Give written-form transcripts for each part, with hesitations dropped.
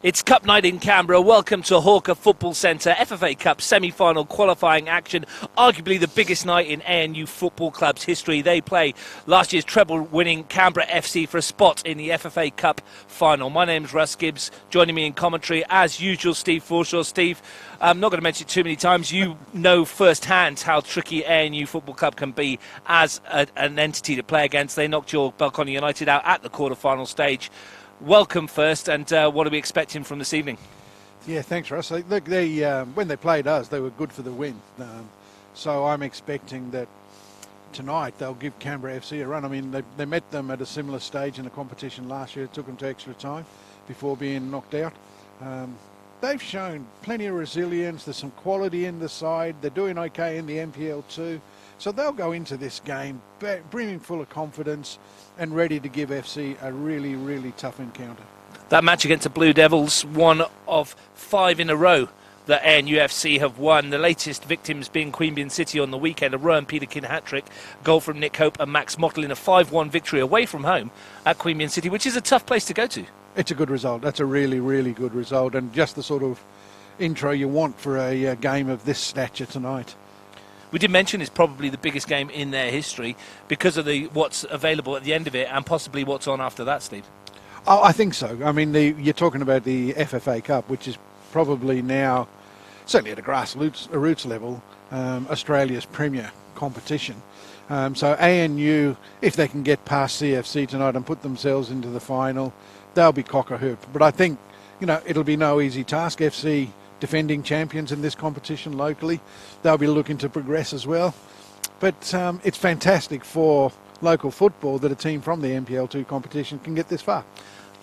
It's Cup night in Canberra. Welcome to Hawker Football Centre FFA Cup semi-final qualifying action. Arguably the biggest night in ANU Football Club's history. They play last year's treble-winning Canberra FC for a spot in the FFA Cup final. My name's Russ Gibbs. Joining me in commentary, as usual, Steve Forshaw. Steve, I'm not going to mention it too many times. You know firsthand how tricky ANU Football Club can be as an entity to play against. They knocked your Belconnen United out at the quarter-final stage. Welcome first, and what are we expecting from this evening? Yeah, thanks, Russ. Look, when they played us, they were good for the win. So I'm expecting that tonight they'll give Canberra FC a run. I mean, they met them at a similar stage in the competition last year. It took them to extra time before being knocked out. They've shown plenty of resilience. There's some quality in the side. They're doing okay in the NPL too. So they'll go into this game brimming full of confidence and ready to give FC a really, really tough encounter. That match against the Blue Devils, one of 5 in a row that ANU FC have won. The latest victims being Queanbeyan City on the weekend, a Rowan Peterkin hat-trick, goal from Nick Hope and Max Mottle in a 5-1 victory away from home at Queanbeyan City, which is a tough place to go to. It's a good result. That's a really, really good result, and just the sort of intro you want for a game of this stature tonight. We did mention it's probably the biggest game in their history because of what's available at the end of it and possibly what's on after that, Steve. Oh, I think so. I mean, you're talking about the FFA Cup, which is probably now, certainly at a grassroots level, Australia's premier competition. So ANU, if they can get past CFC tonight and put themselves into the final, they'll be cock a hoop. But I think, it'll be no easy task. FC defending champions in this competition locally, they'll be looking to progress as well. But it's fantastic for local football that a team from the NPL2 competition can get this far.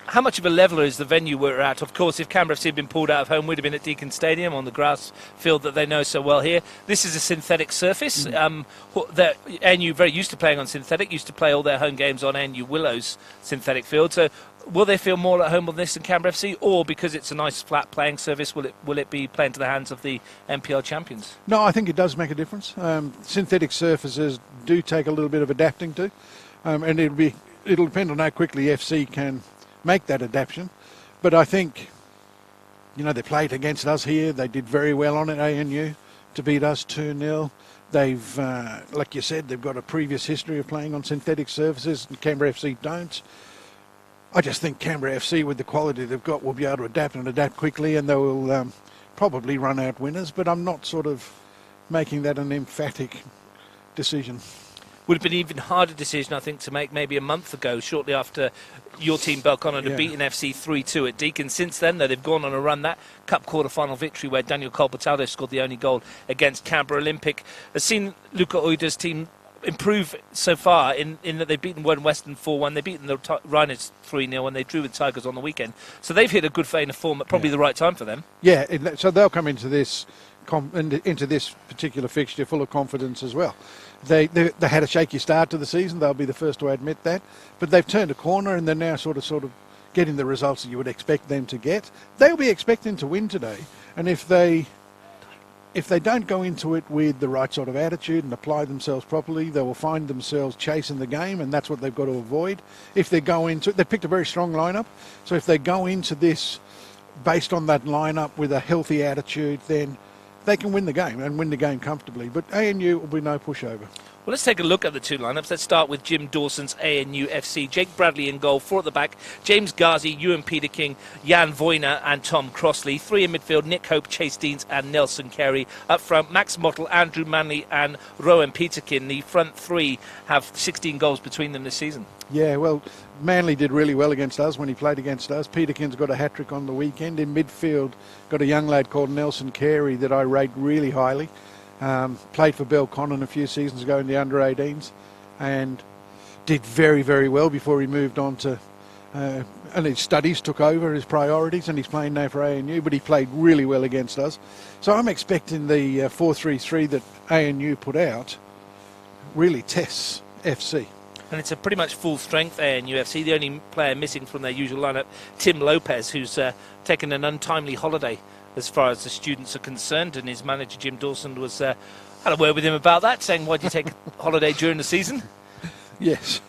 How much of a leveller is the venue we're at? Of course, if Canberra FC had been pulled out of home, we'd have been at Deakin Stadium on the grass field that they know so well here. This is a synthetic surface. ANU very used to playing on synthetic, used to play all their home games on ANU Willow's synthetic field. So will they feel more at home on this than Canberra FC, or because it's a nice flat playing surface, will it be playing to the hands of the NPL champions? No, I think it does make a difference. Synthetic surfaces do take a little bit of adapting to, and it'll depend on how quickly FC can make that adaptation. But I think, they played against us here. They did very well on it, ANU, to beat us 2-0. They've, like you said, they've got a previous history of playing on synthetic surfaces, and Canberra FC don't. I just think Canberra FC, with the quality they've got, will be able to adapt quickly, and they will probably run out winners. But I'm not sort of making that an emphatic decision. Would have been an even harder decision, I think, to make maybe a month ago, shortly after your team, Belconnen, had beaten FC 3-2 at Deakin. Since then, though, they've gone on a run. That Cup quarter-final victory where Daniel Corbett-Aldo scored the only goal against Canberra Olympic has seen Luca Uida's team improve so far in that they've beaten Western 4-1, they've beaten the Rhinos 3-0, and they drew with Tigers on the weekend. So they've hit a good vein of form at probably the right time for them. Yeah, so they'll come into this particular fixture full of confidence as well. They had a shaky start to the season. They'll be the first to admit that, but they've turned a corner and they're now sort of getting the results that you would expect them to get. They'll be expecting to win today, and if they don't go into it with the right sort of attitude and apply themselves properly, they will find themselves chasing the game, and that's what they've got to avoid. If they go into it, they picked a very strong lineup, so if they go into this based on that lineup with a healthy attitude, then they can win the game and win the game comfortably. But ANU will be no pushover. Well, let's take a look at the two lineups. Let's start with Jim Dawson's ANU FC. Jake Bradley in goal, 4 at the back. James Ghazi, Ewan Peterking, Jan Voyner and Tom Crossley. 3 in midfield, Nick Hope, Chase Deans and Nelson Carey. Up front, Max Mottle, Andrew Manley and Rowan Peterkin. The front 3 have 16 goals between them this season. Yeah, well, Manley did really well against us when he played against us. Peterkin's got a hat-trick on the weekend. In midfield, got a young lad called Nelson Carey that I rate really highly. Played for Belconnen a few seasons ago in the under-18s and did very, very well before he moved on to... and his studies took over his priorities, and he's playing now for ANU, but he played really well against us. So I'm expecting the 4-3-3 that ANU put out really tests FC. And it's a pretty much full-strength ANU FC. The only player missing from their usual lineup, Tim Lopez, who's taken an untimely holiday as far as the students are concerned, and his manager Jim Dawson had a word with him about that, saying, why do you take a holiday during the season? Yes.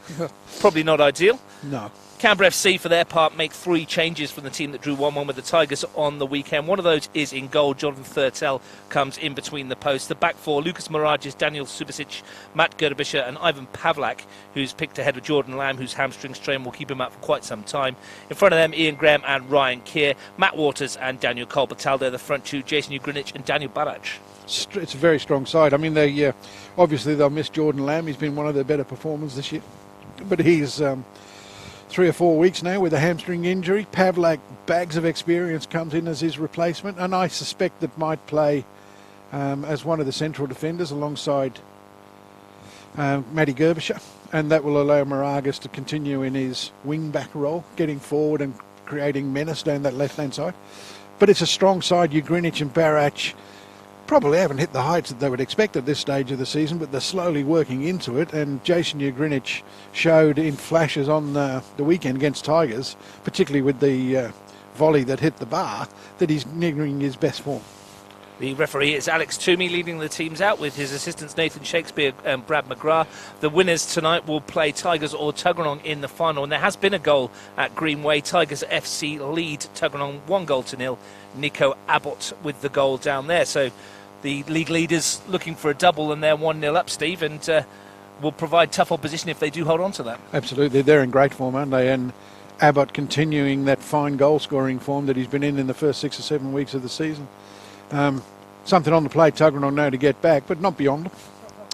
Probably not ideal. No. Canberra FC, for their part, make 3 changes from the team that drew 1-1 with the Tigers on the weekend. One of those is in goal. Jonathan Thurtell comes in between the posts. The back 4, Lucas Mirages, Daniel Subasic, Matt Gerdebischer and Ivan Pavlak, who's picked ahead of Jordan Lamb, whose hamstring strain will keep him out for quite some time. In front of them, Ian Graham and Ryan Keir, Matt Waters and Daniel Corbett-Aldo, the front 2, Jason Ugrinich and Daniel Barach. It's a very strong side. I mean, they obviously they'll miss Jordan Lamb. He's been one of their better performers this year. But he's 3 or 4 weeks now with a hamstring injury. Pavlak, bags of experience, comes in as his replacement, and I suspect that might play as one of the central defenders alongside Matty Gerbischer, and that will allow Moragas to continue in his wing-back role, getting forward and creating menace down that left-hand side. But it's a strong side. Ugrinich and Barach probably haven't hit the heights that they would expect at this stage of the season, but they're slowly working into it, and Jason Ugrinich showed in flashes on the weekend against Tigers, particularly with the volley that hit the bar, that he's nearing his best form. The referee is Alex Toomey, leading the teams out with his assistants Nathan Shakespeare and Brad McGrath. The winners tonight will play Tigers or Tuggeranong in the final, and there has been a goal at Greenway. Tigers FC lead Tuggeranong 1-0. Nico Abbott with the goal down there. So the league leaders looking for a double, and they're 1-0 up, Steve, and will provide tough opposition if they do hold on to that. Absolutely. They're in great form, aren't they? And Abbott continuing that fine goal-scoring form that he's been in the first 6 or 7 weeks of the season. Something on the plate, Tuggeranong now to get back, but not beyond them.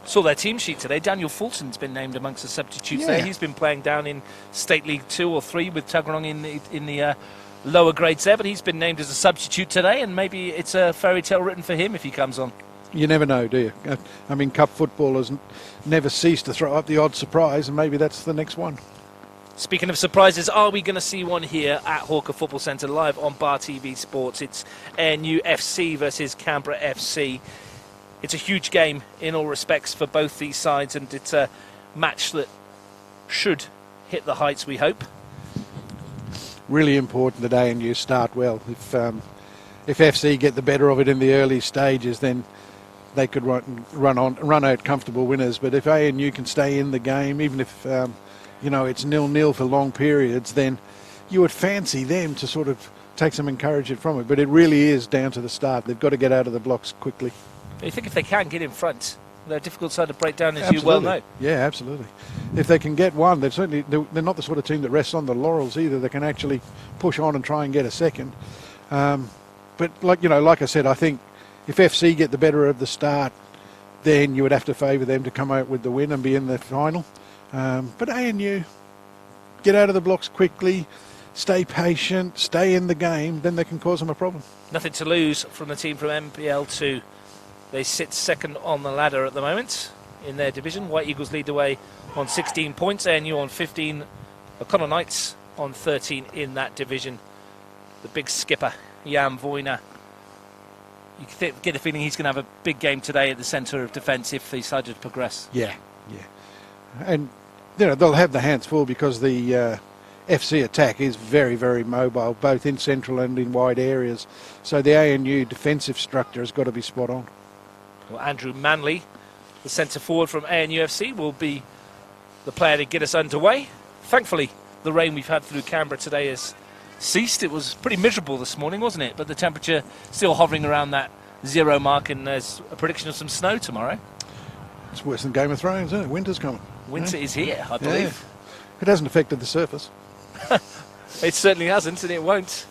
Saw their team sheet today. Daniel Fulton's been named amongst the substitutes there. He's been playing down in State League 2 or 3 with Tuggeranong in the lower grades there, but he's been named as a substitute today, and maybe it's a fairy tale written for him if he comes on. You never know, do you? I mean, cup footballers never cease to throw up the odd surprise, and maybe that's the next one. Speaking of surprises, are we going to see one here at Hawker Football Centre live on Bar TV Sports? It's ANU FC versus Canberra FC. It's a huge game in all respects for both these sides, and it's a match that should hit the heights, we hope. Really important that ANU start well. If FC get the better of it in the early stages, then they could run out comfortable winners. But if ANU can stay in the game, even if it's 0-0 for long periods, then you would fancy them to sort of take some encouragement from it. But it really is down to the start. They've got to get out of the blocks quickly. You think if they can get in front, they're a difficult side to break down, as Absolutely. you well know. Yeah, absolutely. If they can get one, they're not the sort of team that rests on the laurels either. They can actually push on and try and get a second. But like I said, I think if FC get the better of the start, then you would have to favour them to come out with the win and be in the final. But ANU, get out of the blocks quickly, stay patient, stay in the game, then they can cause them a problem. Nothing to lose from the team from NPL 2. They sit second on the ladder at the moment in their division. White Eagles lead the way on 16 points. ANU on 15. O'Connell Knights on 13 in that division. The big skipper, Jan Voyner. You get the feeling he's going to have a big game today at the centre of defence if they decide to progress. Yeah. And they'll have the hands full because the FC attack is very, very mobile, both in central and in wide areas. So the ANU defensive structure has got to be spot on. Well, Andrew Manley, the centre forward from ANU FC, will be the player to get us underway. Thankfully, the rain we've had through Canberra today has ceased. It was pretty miserable this morning, wasn't it? But the temperature still hovering around that 0 mark, and there's a prediction of some snow tomorrow. It's worse than Game of Thrones, isn't it? Winter's coming. Winter is here, I believe. Yeah. It hasn't affected the surface. It certainly hasn't, and it won't.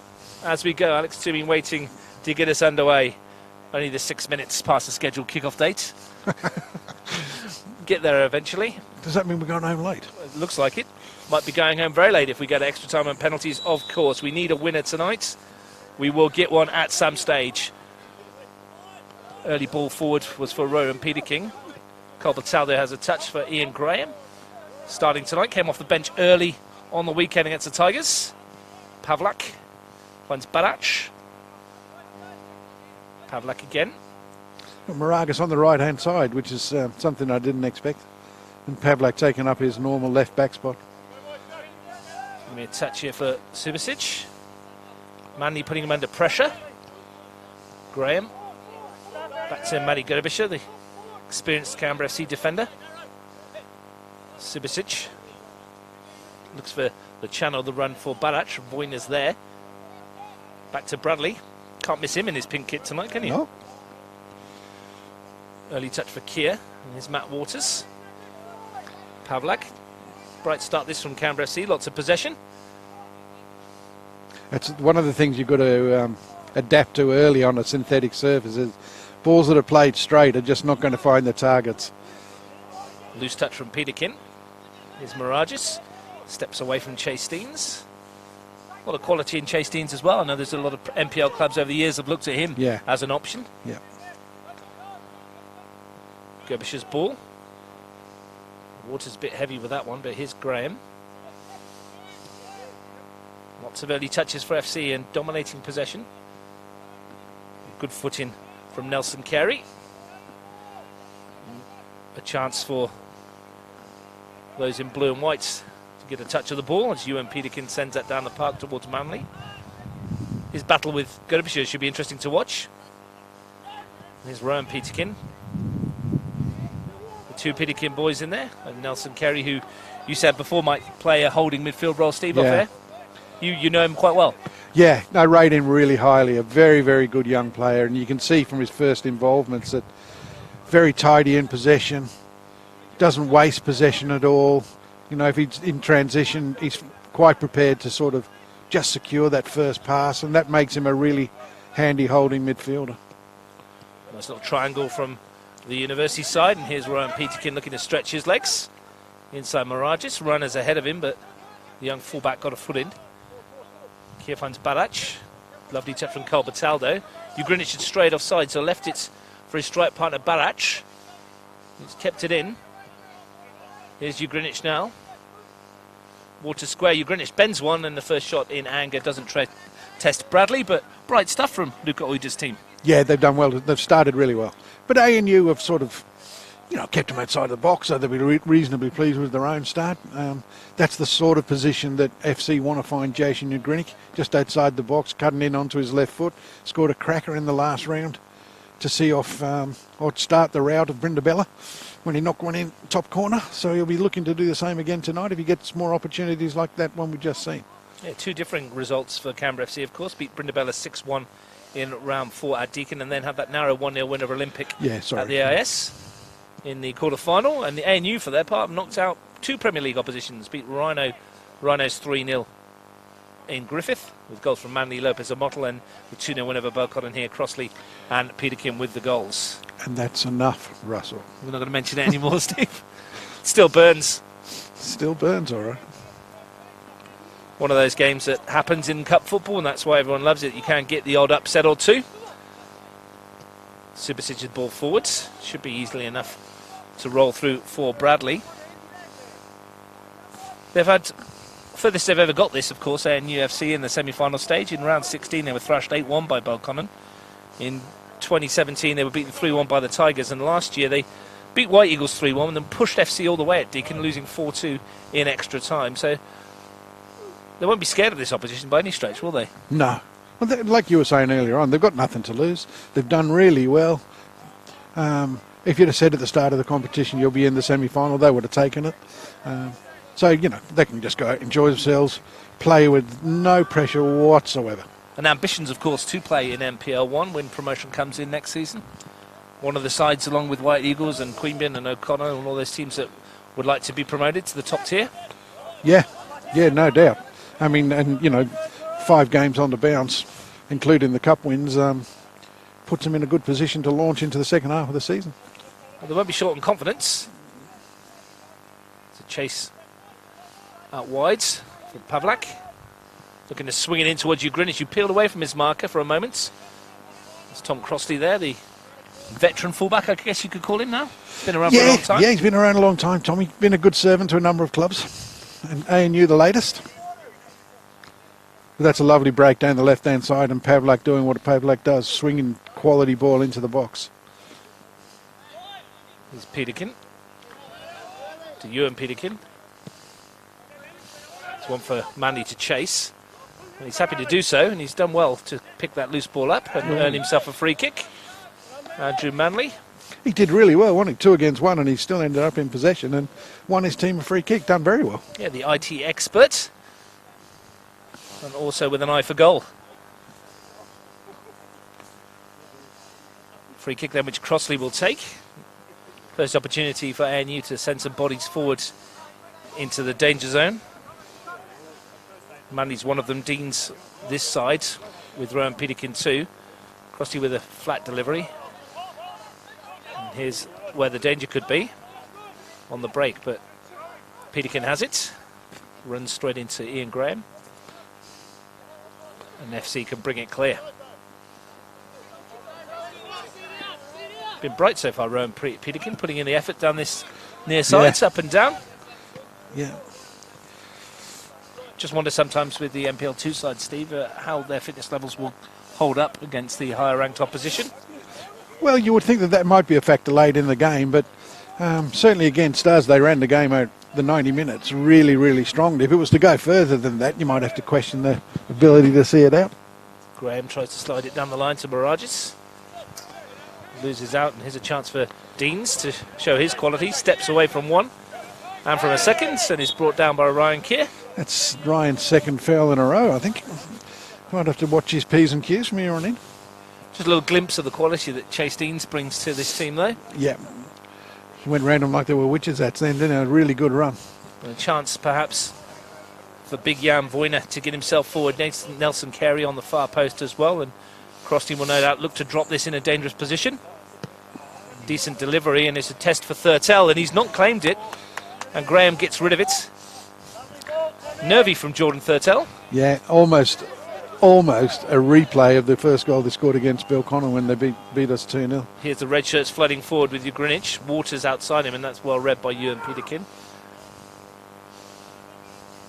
As we go, Alex Toomey waiting to get us underway. Only the 6 minutes past the scheduled kickoff date. Get there eventually. Does that mean we're going home late? It looks like it. Might be going home very late if we go to extra time and penalties, of course. We need a winner tonight. We will get one at some stage. Early ball forward was for Rowan Peterking. Corbett-Aldo has a touch for Ian Graham. Starting tonight, came off the bench early on the weekend against the Tigers. Pavlak finds Barach. Pavlak again. Moragas on the right-hand side, which is something I didn't expect. And Pavlak taking up his normal left-back spot. Give me a touch here for Subasic. Manley putting him under pressure. Graham. Back to Matty Gerdebischer, the experienced Canberra FC defender. Subasic. Looks for the channel, the run for Barach. Boyner's there. Back to Bradley. Can't miss him in his pink kit tonight, can you? No. Early touch for Kier. And here's Matt Waters. Pavlak. Bright start this from Canberra FC. Lots of possession. That's one of the things you've got to adapt to early on a synthetic surface. Is balls that are played straight are just not going to find the targets. Loose touch from Peterkin. Here's Miragis. Steps away from Chase Deans. A lot of quality in Chase Deans as well. I know there's a lot of NPL clubs over the years have looked at him as an option. Yeah. Gerbish's ball. Water's a bit heavy with that one, but here's Graham. Lots of early touches for FC and dominating possession. Good footing from Nelson Carey. A chance for those in blue and whites to get a touch of the ball as Ewan Peterkin sends that down the park towards Manly. His battle with Gerbisher should be interesting to watch. Here's Rowan Peterkin. The two Peterkin boys in there, and Nelson Carey, who you said before might play a holding midfield role, Steve, off air. You know him quite well. Yeah, I rate him really highly. A very, very good young player, and you can see from his first involvements that very tidy in possession, doesn't waste possession at all. You know, if he's in transition, he's quite prepared to sort of just secure that first pass, and that makes him a really handy holding midfielder. Nice little triangle from the University side, and here's Ryan Peterkin looking to stretch his legs. Inside Miragis, runners ahead of him, but the young fullback got a foot in. Here finds Barach. Lovely touch from Corbett-Aldo. Ugrinich had strayed offside, so left it for his strike partner Barach. He's kept it in. Here's Ugrinich now. Water square, Ugrinich bends one, and the first shot in anger doesn't test Bradley, but bright stuff from Luca Oida's team. Yeah, they've done well. They've started really well. But ANU have sort of, kept them outside the box, so they'll be reasonably pleased with their own start. That's the sort of position that FC want to find Jason Ugrinich, just outside the box, cutting in onto his left foot. Scored a cracker in the last round to see off or start the rout of Brindabella when he knocked one in top corner. So he'll be looking to do the same again tonight if he gets more opportunities like that one we've just seen. Yeah, two differing results for Canberra FC, of course. Beat Brindabella 6-1 in round 4 at Deakin, and then had that narrow 1-0 win of Olympic at the AIS in the quarter-final. And the ANU, for their part, knocked out two Premier League oppositions. Beat Rhinos 3-0 in Griffith, with goals from Manly, Lopez and Mottle, and the 2-0 win over Belconnen here, Crossley and Peterkin with the goals. And that's enough, Russell. We're not going to mention it anymore, Steve. Still burns. Still burns, all right. One of those games that happens in cup football, and that's why everyone loves it. You can get the odd upset or two. Subasic's ball forwards. Should be easily enough to roll through for Bradley. They've had furthest they've ever got this, of course, ANU FC in the semi-final stage. In round 16, they were thrashed 8-1 by Belconnen. In 2017, they were beaten 3-1 by the Tigers, and last year they beat White Eagles 3-1 and then pushed FC all the way at Deakin, losing 4-2 in extra time. So they won't be scared of this opposition by any stretch, will they? No. Well, like you were saying earlier on, they've got nothing to lose. They've done really well. If you'd have said at the start of the competition you'll be in the semi-final, they would have taken it. So, they can just go out, enjoy themselves, play with no pressure whatsoever. And ambitions, of course, to play in NPL 1 when promotion comes in next season. One of the sides, along with White Eagles and Queanbeyan and O'Connor and all those teams that would like to be promoted to the top tier. Yeah, no doubt. I mean, and 5 games on the bounce, including the cup wins, puts them in a good position to launch into the second half of the season. Well, they won't be short on confidence. It's a chase out wide for Pavlak. Looking to swing it in towards Ugrinich, who peeled away from his marker for a moment. There's Tom Crossley there, the veteran fullback, I guess you could call him now. Been around for a long time. Yeah, he's been around a long time, Tommy. Been a good servant to a number of clubs. And ANU the latest. But that's a lovely break down the left-hand side, and Pavlak doing what Pavlak does, swinging quality ball into the box. Here's Peterkin. To Ewan Peterkin. It's one for Manly to chase. And he's happy to do so, and he's done well to pick that loose ball up and earn himself a free kick. Andrew Manley. He did really well, wasn't he? 2 against 1, and he still ended up in possession and won his team a free kick. Done very well. Yeah, the IT expert. And also with an eye for goal. Free kick then, which Crossley will take. First opportunity for ANU to send some bodies forward into the danger zone. Manley's one of them. Dean's this side with Rowan Peterkin too. Crossley with a flat delivery. And here's where the danger could be on the break, but Peterkin has it. Runs straight into Ian Graham. And FC can bring it clear. Been bright so far, Rowan Peterkin, putting in the effort down this near sides, up and down. Yeah. Just wonder sometimes with the NPL 2 side, Steve, how their fitness levels will hold up against the higher ranked opposition. Well, you would think that might be a factor late in the game, but certainly against us, they ran the game out the 90 minutes really, really strongly. If it was to go further than that, you might have to question the ability to see it out. Graham tries to slide it down the line to Mirages. Loses out, and here's a chance for Deans to show his quality. Steps away from one and from a second, and is brought down by Ryan Keir. That's Ryan's second foul in a row, I think. Might have to watch his P's and Q's from here on in. Just a little glimpse of the quality that Chase Deans brings to this team, though. Yeah. He went round them like they were witches at then, didn't he? A really good run. And a chance, perhaps, for Big Jan Voyner to get himself forward. Nelson Carey on the far post as well, and Crossley will no doubt look to drop this in a dangerous position. Decent delivery, and it's a test for Thurtell, and he's not claimed it. And Graham gets rid of it. Nervy from Jordan Thurtell. Yeah, almost a replay of the first goal they scored against Belconnen when they beat us 2-0. Here's the red shirts flooding forward with Greenwich. Waters outside him, and that's well read by Ewan Peterkin.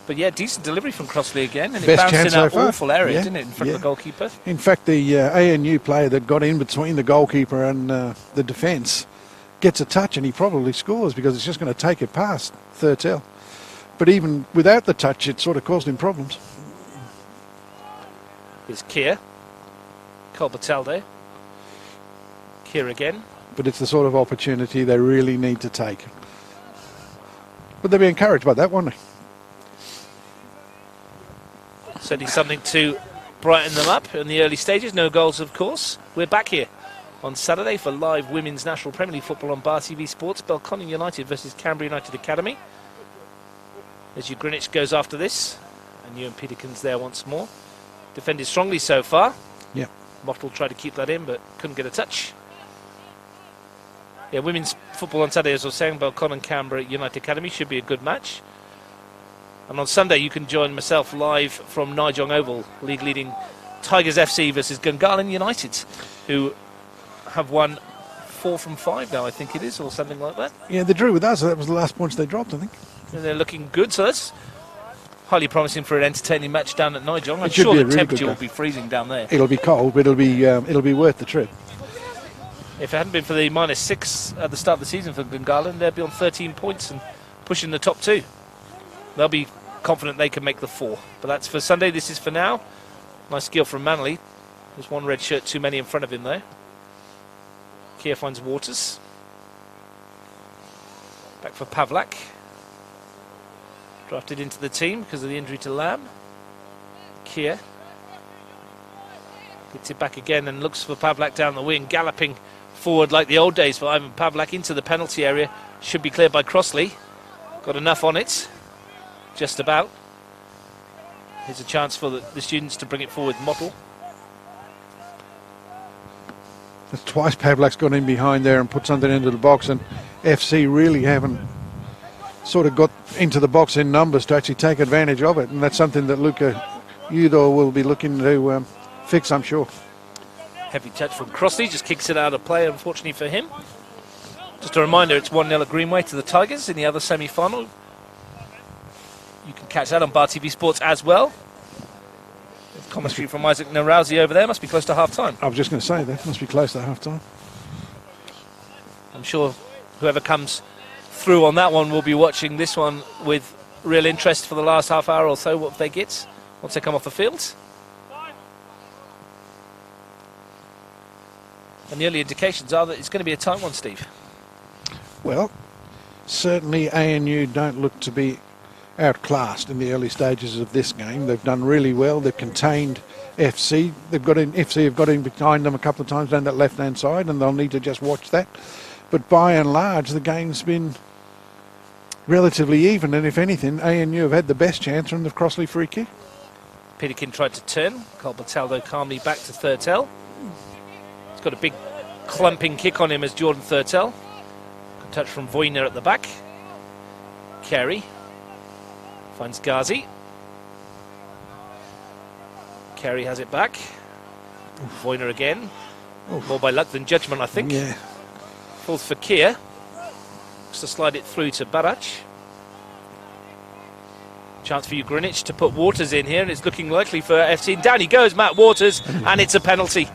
But yeah, decent delivery from Crossley again, and it bounced in that awful area, didn't it, in front of the goalkeeper? In fact, the ANU player that got in between the goalkeeper and the defence gets a touch, and he probably scores because it's just going to take it past Thurtell. But even without the touch, it sort of caused him problems. Here's Keir. Corbett-Aldo. Keir again. But it's the sort of opportunity they really need to take. But they'll be encouraged by that, won't they? Certainly something to brighten them up in the early stages. No goals, of course. We're back here on Saturday for live Women's National Premier League football on Bar TV Sports. Belconnen United versus Canberra United Academy. As Greenwich goes after this. And Ewan Peterkin's there once more. Defended strongly so far. Yeah. Mottle tried to keep that in, but couldn't get a touch. Yeah, women's football on Saturday, as I was saying, Belconnen Canberra United Academy should be a good match. And on Sunday, you can join myself live from Nijong Oval, league-leading Tigers FC versus Gungahlin United, who have won 4 from 5 now, I think it is, or something like that. Yeah, they drew with us. That was the last points they dropped, I think. And they're looking good, so that's highly promising for an entertaining match down at Nijong. I'm sure the really temperature will be freezing down there. It'll be cold, but it'll be worth the trip. If it hadn't been for the -6 at the start of the season for Gungahlin, they'd be on 13 points and pushing the top 2. They'll be confident they can make the 4. But that's for Sunday. This is for now. Nice skill from Manley. There's one red shirt too many in front of him, though. Keir finds Waters. Back for Pavlak. Drafted into the team because of the injury to Lamb. Keir. Gets it back again and looks for Pavlak down the wing. Galloping forward like the old days for Ivan Pavlak into the penalty area. Should be cleared by Crossley. Got enough on it. Just about. Here's a chance for the students to bring it forward. Mottle. That's twice Pavlak's gone in behind there and put something into the box, and FC really haven't sort of got into the box in numbers to actually take advantage of it, and that's something that Luca Udo will be looking to fix, I'm sure. Heavy touch from Crossley, just kicks it out of play, unfortunately for him. Just a reminder, it's 1-0 at Greenway to the Tigers in the other semi-final. You can catch that on Bar TV Sports as well. There's commentary from Isaac Narouzi over there. Must be close to half-time. I was just going to say that. Must be close to half-time. I'm sure whoever comes through on that one will be watching this one with real interest for the last half hour or so. What they get once they come off the field. And the early indications are that it's going to be a tight one, Steve. Well, certainly ANU don't look to be outclassed in the early stages of this game. They've done really well. They've contained FC. FC have got in behind them a couple of times down that left-hand side, and they'll need to just watch that. But by and large, the game's been relatively even, and if anything, ANU have had the best chance from the Crossley free kick. Peterkin tried to turn. Corbett-Aldo calmly back to Thurtell. He's got a big clumping kick on him as Jordan Thurtell. Good touch from Voyner at the back. Carey finds Ghazi. Carey has it back. Voyner again. More by luck than judgment, I think. Yeah. Falls for Kier. Looks to slide it through to Barach. Chance for you, Greenwich, to put Waters in here, and it's looking likely for FC. And down he goes, Matt Waters, and it's a penalty.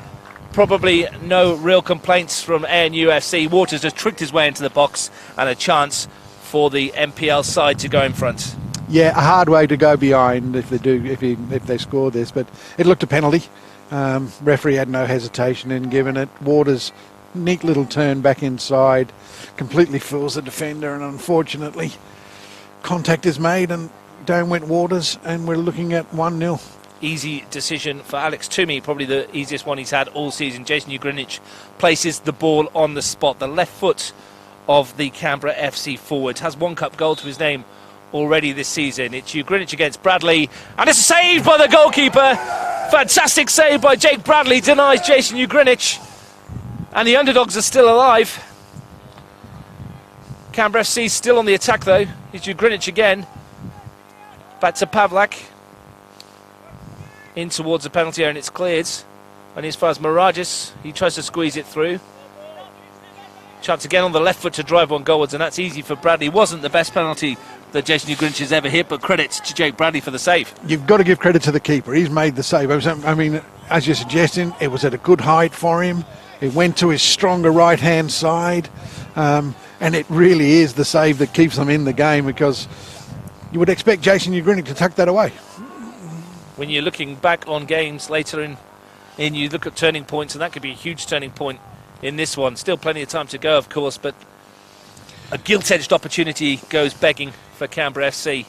Probably no real complaints from ANU FC. Waters just tricked his way into the box, and a chance for the NPL side to go in front. Yeah, a hard way to go behind if they score this, but it looked a penalty. Referee had no hesitation in giving it. Waters, neat little turn back inside, completely fools the defender, and unfortunately contact is made and down went Waters, and we're looking at 1-0. Easy decision for Alex Toomey, probably the easiest one he's had all season. Jason Greenwich places the ball on the spot. The left foot of the Canberra FC forward has one cup goal to his name already this season. It's Greenwich against Bradley, and it's a save by the goalkeeper. Fantastic save by Jake Bradley, denies Jason Greenwich, and the underdogs are still alive. Canberra FC still on the attack though. It's Greenwich again. Back to Pavlak. In towards the penalty area, and it's cleared. And as far as Mirages, he tries to squeeze it through. Chance again on the left foot to drive on goalwards, and that's easy for Bradley. Wasn't the best penalty that Jason Greenwich has ever hit, but credit to Jake Bradley for the save. You've got to give credit to the keeper. He's made the save. I mean, as you're suggesting, it was at a good height for him. It went to his stronger right-hand side, and it really is the save that keeps them in the game, because you would expect Jason Greenwich to tuck that away. When you're looking back on games later in you look at turning points, and that could be a huge turning point in this one. Still plenty of time to go, of course, but a gilt-edged opportunity goes begging for Canberra FC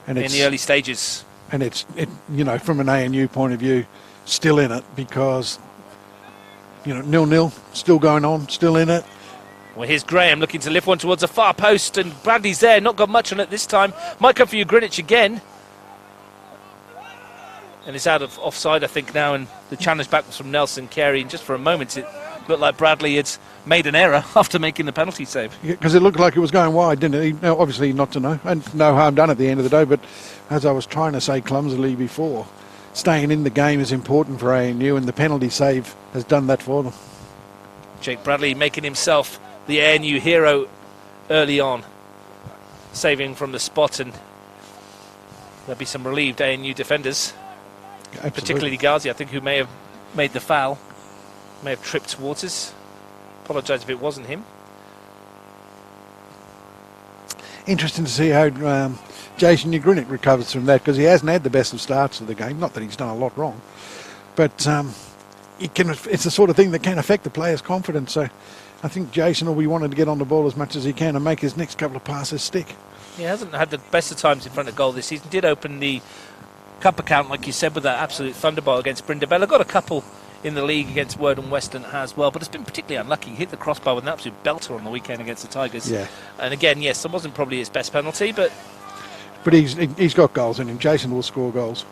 in the early stages. And it's from an ANU point of view, still in it, because 0-0, still going on, still in it. Well, here's Graham looking to lift one towards a far post, and Bradley's there, not got much on it this time. Might come for you, Greenwich again. And it's out of offside, I think, now, and the challenge back was from Nelson Carey, and just for a moment it looked like Bradley had made an error after making the penalty save. Because it looked like it was going wide, didn't it? Obviously not to know, and no harm done at the end of the day, but as I was trying to say clumsily before, staying in the game is important for ANU, and the penalty save has done that for them. Jake Bradley making himself the ANU hero early on, saving from the spot, and there'll be some relieved ANU defenders. Absolutely. Particularly Ghazi, I think, who may have made the foul, may have tripped Waters. Apologise if it wasn't him. Interesting to see how Jason Greenwich recovers from that, because he hasn't had the best of starts of the game. Not that he's done a lot wrong, but it's the sort of thing that can affect the player's confidence. So I think Jason will be wanting to get on the ball as much as he can and make his next couple of passes stick. He hasn't had the best of times in front of goal this season. Did open the cup account, like you said, with that absolute thunderbolt against Brindabella. Got a couple in the league against Word and Western as well, but it's been particularly unlucky. He hit the crossbar with an absolute belter on the weekend against the Tigers. Yeah. And again, yes, it wasn't probably his best penalty, but he's got goals in him. Jason will score goals.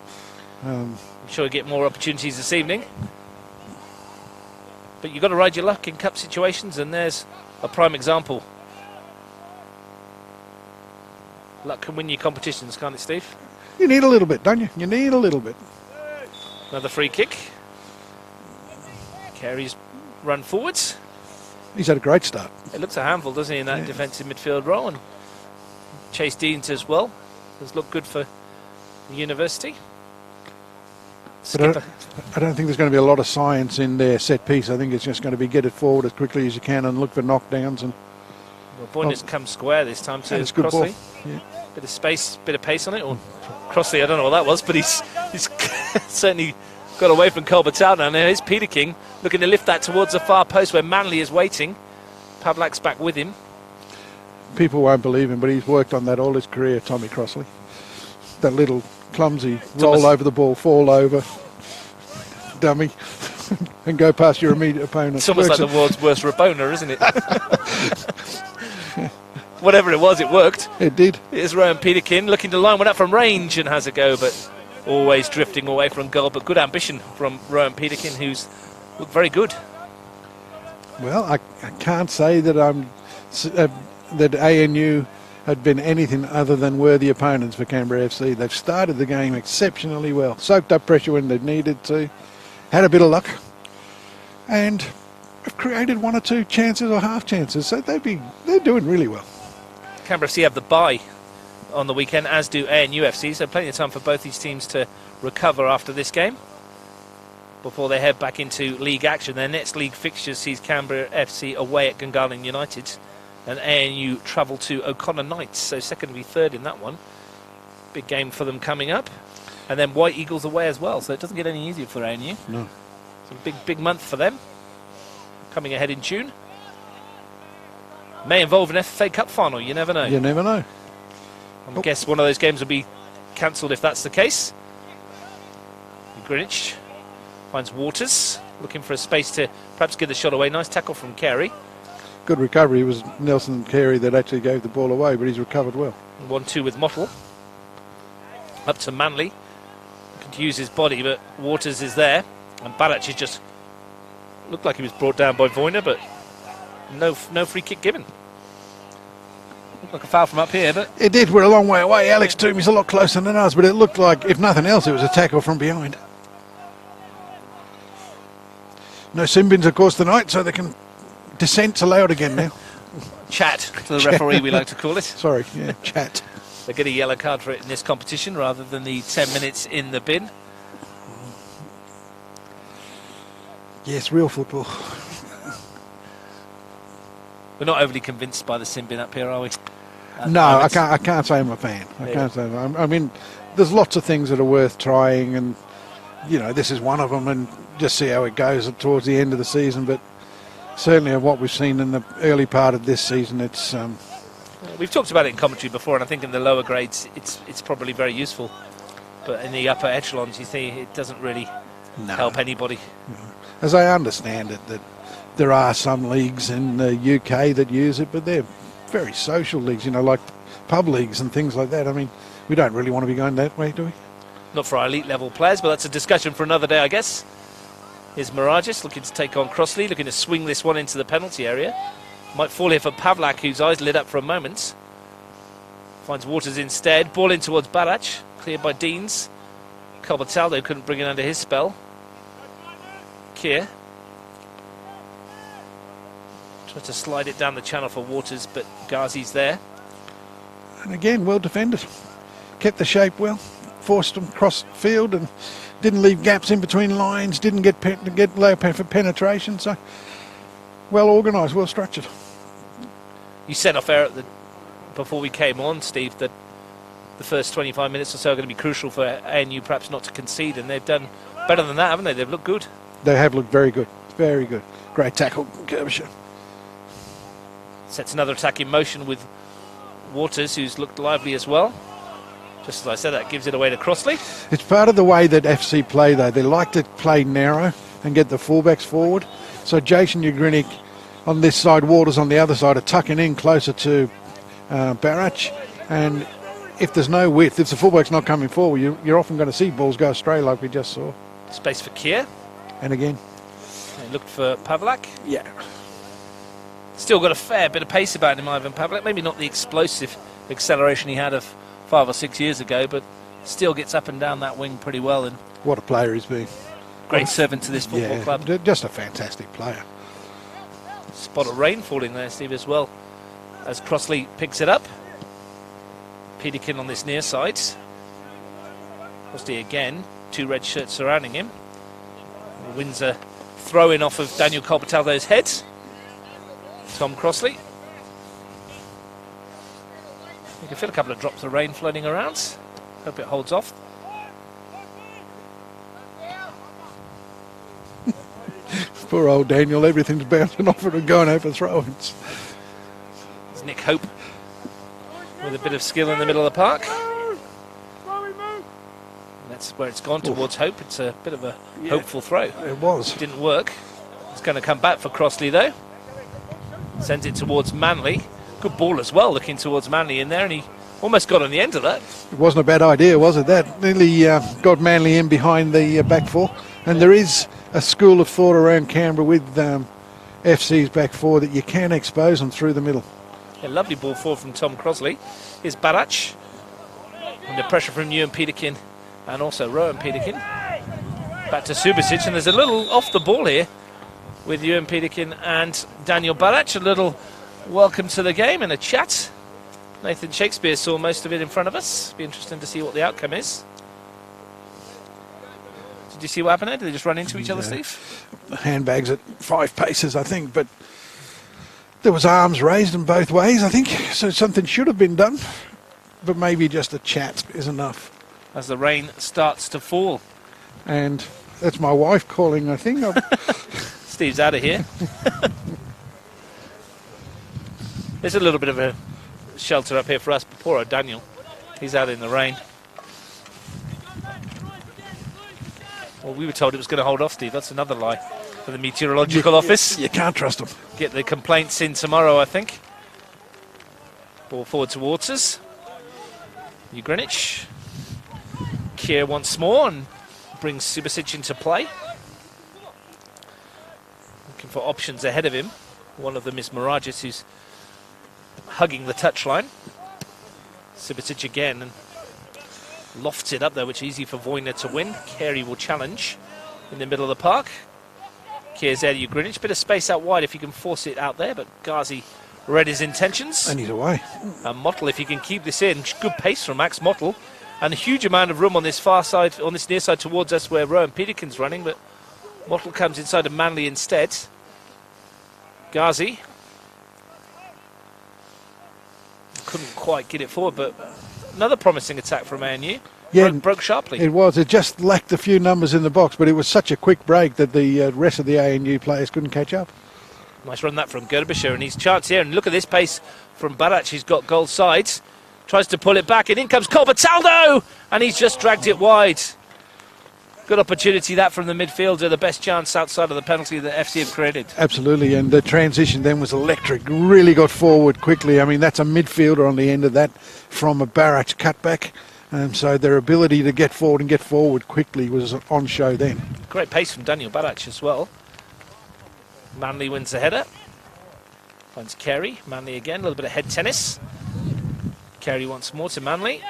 I'm sure he'll get more opportunities this evening. But you've got to ride your luck in cup situations, and there's a prime example. Luck can win you competitions, can't it, Steve? You need a little bit, don't you? You need a little bit. Another free kick. Carey's run forwards. He's had a great start. It looks a handful, doesn't he, in that defensive midfield role? And Chase Deans as well has looked good for the University. But I don't think there's going to be a lot of science in their set piece. I think it's just going to be get it forward as quickly as you can and look for knockdowns. And Boyner's come square this time to Crossley. Yeah. Bit of space, bit of pace on it. Or Crossley, I don't know what that was, but he's certainly Got away from Corbett-Aldo, and here's Peter King looking to lift that towards the far post where Manley is waiting. Pavlak's back with him. People won't believe him, but he's worked on that all his career, Tommy Crossley. That little clumsy roll over the ball, fall over, dummy, and go past your immediate opponent. It's almost like the world's worst Rabona, isn't it? Whatever it was, it worked. It did. Here's Rowan Peterkin looking to line one up from range and has a go, but always drifting away from goal. But good ambition from Rowan Peterkin, who's looked very good. Well, I can't say that that ANU had been anything other than worthy opponents for Canberra FC. They've started the game exceptionally well, soaked up pressure when they've needed to, had a bit of luck, and have created one or two chances or half chances. So they're doing really well. Canberra FC have the bye on the weekend, as do ANU FC, so plenty of time for both these teams to recover after this game before they head back into league action. Their next league fixture sees Canberra FC away at Gungahlin United and ANU travel to O'Connor Knights, so second v third in that one. Big game for them coming up. And then White Eagles away as well, so it doesn't get any easier for ANU. No. It's a big month for them coming ahead in June. May involve an FFA Cup final, you never know. You never know. I guess one of those games will be cancelled if that's the case. Greenwich finds Waters, looking for a space to perhaps get the shot away. Nice tackle from Carey. Good recovery. It was Nelson Carey that actually gave the ball away, but he's recovered well. 1-2 with Mottle. Up to Manley. Looking to use his body, but Waters is there. And Barach is just looked like he was brought down by Voyner, but no free kick given. Looked like a foul from up here, but it did. We're a long way away. Alex Toomey's a lot closer than us, but it looked like, if nothing else, it was a tackle from behind. No sin bins, of course, tonight, so they can dissent's allowed again now. Chat to the referee, we like to call it. Sorry, yeah, chat. They get a yellow card for it in this competition rather than the 10 minutes in the bin. Yes, real football. We're not overly convinced by the sin bin up here, are we? No, I can't say I'm a fan. I can't say I mean, there's lots of things that are worth trying, and you know, this is one of them, and just see how it goes towards the end of the season. But certainly, of what we've seen in the early part of this season, it's. We've talked about it in commentary before, and I think in the lower grades, it's probably very useful. But in the upper echelons, you see, it doesn't really help anybody. No. As I understand it, that there are some leagues in the UK that use it, but they're very social leagues, you know, like pub leagues and things like that. I mean, we don't really want to be going that way, do we? Not for our elite level players, but that's a discussion for another day, I guess. Here's Miragis looking to take on Crossley, looking to swing this one into the penalty area. Might fall here for Pavlak, whose eyes lit up for a moment. Finds Waters instead. Ball in towards Barach, cleared by Deans. Corbett-Aldo couldn't bring it under his spell. Kier tries to slide it down the channel for Waters, but Ghazi's there. And again, well defended. Kept the shape well, forced them across field and didn't leave gaps in between lines, didn't get low for penetration, so well organised, well structured. You said off air before we came on, Steve, that the first 25 minutes or so are going to be crucial for ANU perhaps not to concede, and they've done better than that, haven't they? They've looked good. They have looked very good, very good. Great tackle, Derbyshire. Sets another attack in motion with Waters, who's looked lively as well. Just as I said, that gives it away to Crossley. It's part of the way that FC play, though. They like to play narrow and get the fullbacks forward. So Jason Ugrinik on this side, Waters on the other side, are tucking in closer to Barach. And if there's no width, if the fullback's not coming forward, you're often going to see balls go astray like we just saw. Space for Kier. And again. They looked for Pavlak. Yeah. Still got a fair bit of pace about him, Ivan Pavlak. Maybe not the explosive acceleration he had of 5 or 6 years ago, but still gets up and down that wing pretty well. And what a player he's been. Great servant to this football club. Just a fantastic player. Spot of rain falling there, Steve, as well, as Crossley picks it up. Peterkin on this near side. Crossley again, 2 red shirts surrounding him. Windsor throw-in off of Daniel Corbett-Aldo's head. Tom Crossley. You can feel a couple of drops of rain floating around. Hope it holds off. Poor old Daniel, everything's bouncing off it and going over throw-ins. There's Nick Hope with a bit of skill in the middle of the park. That's where it's gone towards Hope. It's a bit of a hopeful throw. It was. Didn't work. It's going to come back for Crossley though. Sends it towards Manley. Good ball as well, looking towards Manley in there, and he almost got on the end of that. It wasn't a bad idea, was it? That nearly got Manley in behind the back four. And there is a school of thought around Canberra with FC's back four that you can expose them through the middle. A lovely ball forward from Tom Crossley. Here's Barach. Under pressure from Ewan Peterkin and also Rowan Peterkin. Back to Subasic, and there's a little off the ball here with Ewan Peterkin and Daniel Barach. A little welcome to the game and a chat. Nathan Shakespeare saw most of it in front of us. Be interesting to see what the outcome is. Did you see what happened there? Did they just run into each other, Steve? Handbags at 5 paces, I think, but there was arms raised in both ways, I think. So something should have been done, but maybe just a chat is enough. As the rain starts to fall. And that's my wife calling, I think. Steve's out of here. There's a little bit of a shelter up here for us, but poor old Daniel. He's out in the rain. Well, we were told it was going to hold off, Steve. That's another lie for the meteorological office. You can't trust them. Get the complaints in tomorrow, I think. Ball forward towards us. New Greenwich. Kier once more and brings Subasic into play. Looking for options ahead of him. One of them is Miragis, who's hugging the touchline. Subasic again and lofts it up there, which is easy for Voyner to win. Carey will challenge in the middle of the park. Kier's there to Greenwich. Bit of space out wide if he can force it out there, but Ghazi read his intentions. And he's away. And Mottle, if he can keep this in, good pace from Max Mottle. And a huge amount of room on this far side, on this near side towards us where Rowan Peterkin's running, but Mottle comes inside of Manley instead. Ghazi couldn't quite get it forward, but another promising attack from ANU. Yeah, broke sharply. It was. It just lacked a few numbers in the box, but it was such a quick break that the rest of the ANU players couldn't catch up. Nice run that from Gerbischer, and his chance here. And look at this pace from Barach. He's got goal sides. Tries to pull it back, and in comes Corbett-Aldo, and he's just dragged it wide. Good opportunity that from the midfielder, the best chance outside of the penalty that FC have created. Absolutely, and the transition then was electric. Really got forward quickly. I mean, that's a midfielder on the end of that from a Barach cutback. So their ability to get forward and get forward quickly was on show then. Great pace from Daniel Barach as well. Manley wins the header. Finds Carey. Manley again, a little bit of head tennis. Carey once more to Manley.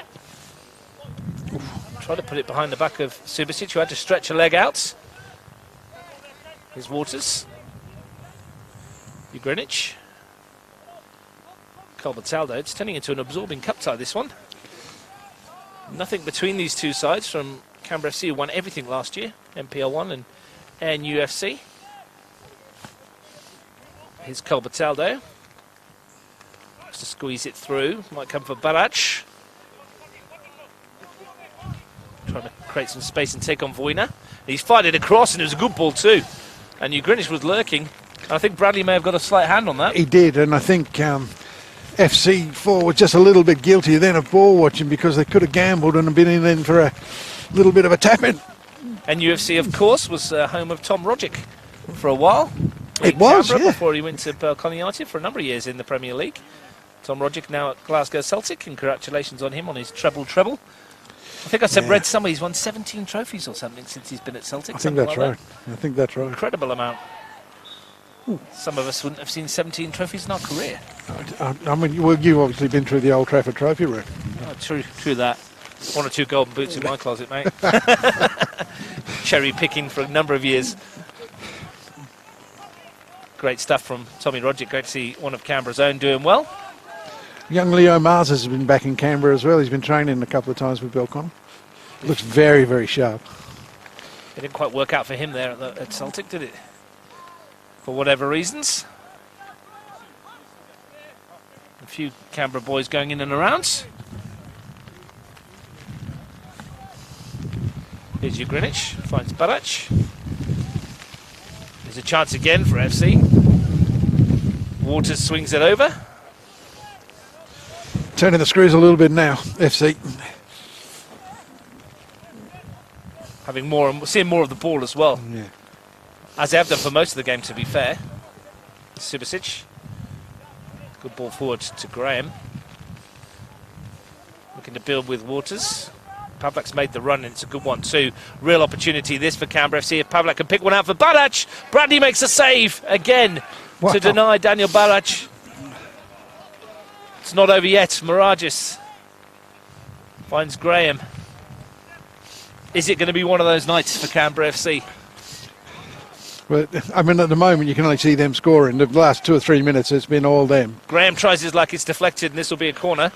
Tried to put it behind the back of Subasic, who had to stretch a leg out. Here's Waters. Greenwich. Corbett-Aldo. It's turning into an absorbing cup tie, this one. Nothing between these two sides from Canberra FC, who won everything last year, NPL 1 and ANU FC. Here's Corbett-Aldo. Just to squeeze it through. Might come for Barach. Trying to create some space and take on Voyner. He's fired it across, and it was a good ball too. And New Greenwich was lurking. I think Bradley may have got a slight hand on that. He did, and I think FC 4 was just a little bit guilty then of ball watching, because they could have gambled and been in for a little bit of a tap-in. And UFC, of course, was home of Tom Rogic for a while. It was, Canberra, yeah. Before he went to Pearl United for a number of years in the Premier League. Tom Rogic now at Glasgow Celtic. Congratulations on him on his treble. I think I said read somewhere he's won 17 trophies or something since he's been at Celtic. I think that's right. I think that's right. Incredible amount. Ooh. Some of us wouldn't have seen 17 trophies in our career. I mean, well, you've obviously been through the Old Trafford trophy room. Oh, true that. 1 or 2 golden boots in my closet, mate. Cherry picking for a number of years. Great stuff from Tommy Rogic. Great to see one of Canberra's own doing well. Young Leo Mars has been back in Canberra as well. He's been training a couple of times with Belcon. Looks very, very sharp. It didn't quite work out for him there at Celtic, did it? For whatever reasons. A few Canberra boys going in and around. Here's Greenwich, finds Barach. There's a chance again for FC. Waters swings it over. Turning the screws a little bit now, FC. Having more and seeing more of the ball as well. Yeah. As they have done for most of the game, to be fair. Subasic. Good ball forward to Graham. Looking to build with Waters. Pavlak's made the run and it's a good one too. Real opportunity this for Canberra FC. If Pavlak can pick one out for Barac. Bradley makes a save again to deny Daniel Barac. It's not over yet. Maragis finds Graham. Is it going to be one of those nights for Canberra FC? But I mean, at the moment, you can only see them scoring. The last 2 or 3 minutes, it's been all them. Graham tries his luck. It's deflected, and this will be a corner.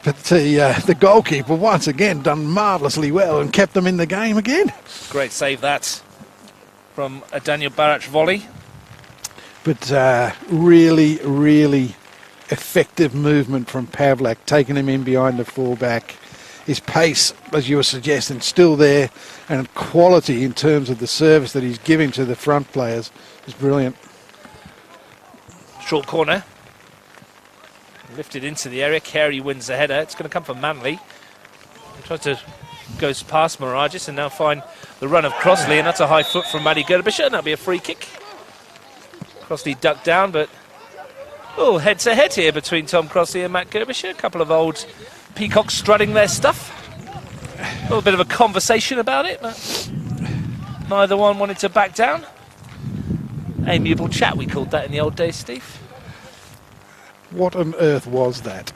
But the goalkeeper, once again, done marvellously well and kept them in the game again. Great save that from a Daniel Barac volley. But really, really effective movement from Pavlak, taking him in behind the fullback. His pace, as you were suggesting, still there, and quality in terms of the service that he's giving to the front players is brilliant. Short corner. Lifted into the area. Carey wins the header. It's going to come from Manley. He tries to goes past Maragis and now find the run of Crossley, and that's a high foot from Matty Gerbisher, and that'll be a free kick. Crossley ducked down, but head to head here between Tom Crossley and Matt Gerbisher. A couple of old peacocks strutting their stuff. A little bit of a conversation about it, but neither one wanted to back down. Amiable chat, we called that in the old days, Steve. What on earth was that?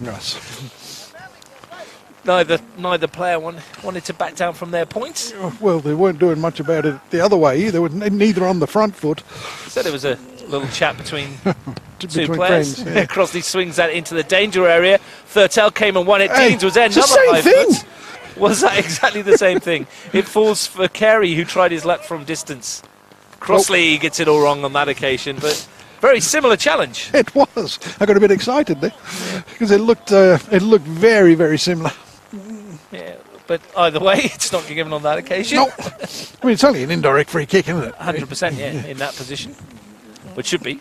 Yes. Neither player wanted to back down from their points. Well, they weren't doing much about it the other way either. Neither on the front foot. Said it was a little chat between two between players. friends, yeah. Crossley swings that into the danger area. Thurtell came and won it. Hey, Deans was there. it's the same thing. Was that exactly the same thing? It falls for Carey, who tried his luck from distance. Crossley gets it all wrong on that occasion, but very similar challenge. It was. I got a bit excited there because it looked very, very similar. Yeah, but either way, it's not given on that occasion. No, I mean it's only an indirect free kick, isn't it? 100%, yeah, in that position, which should be.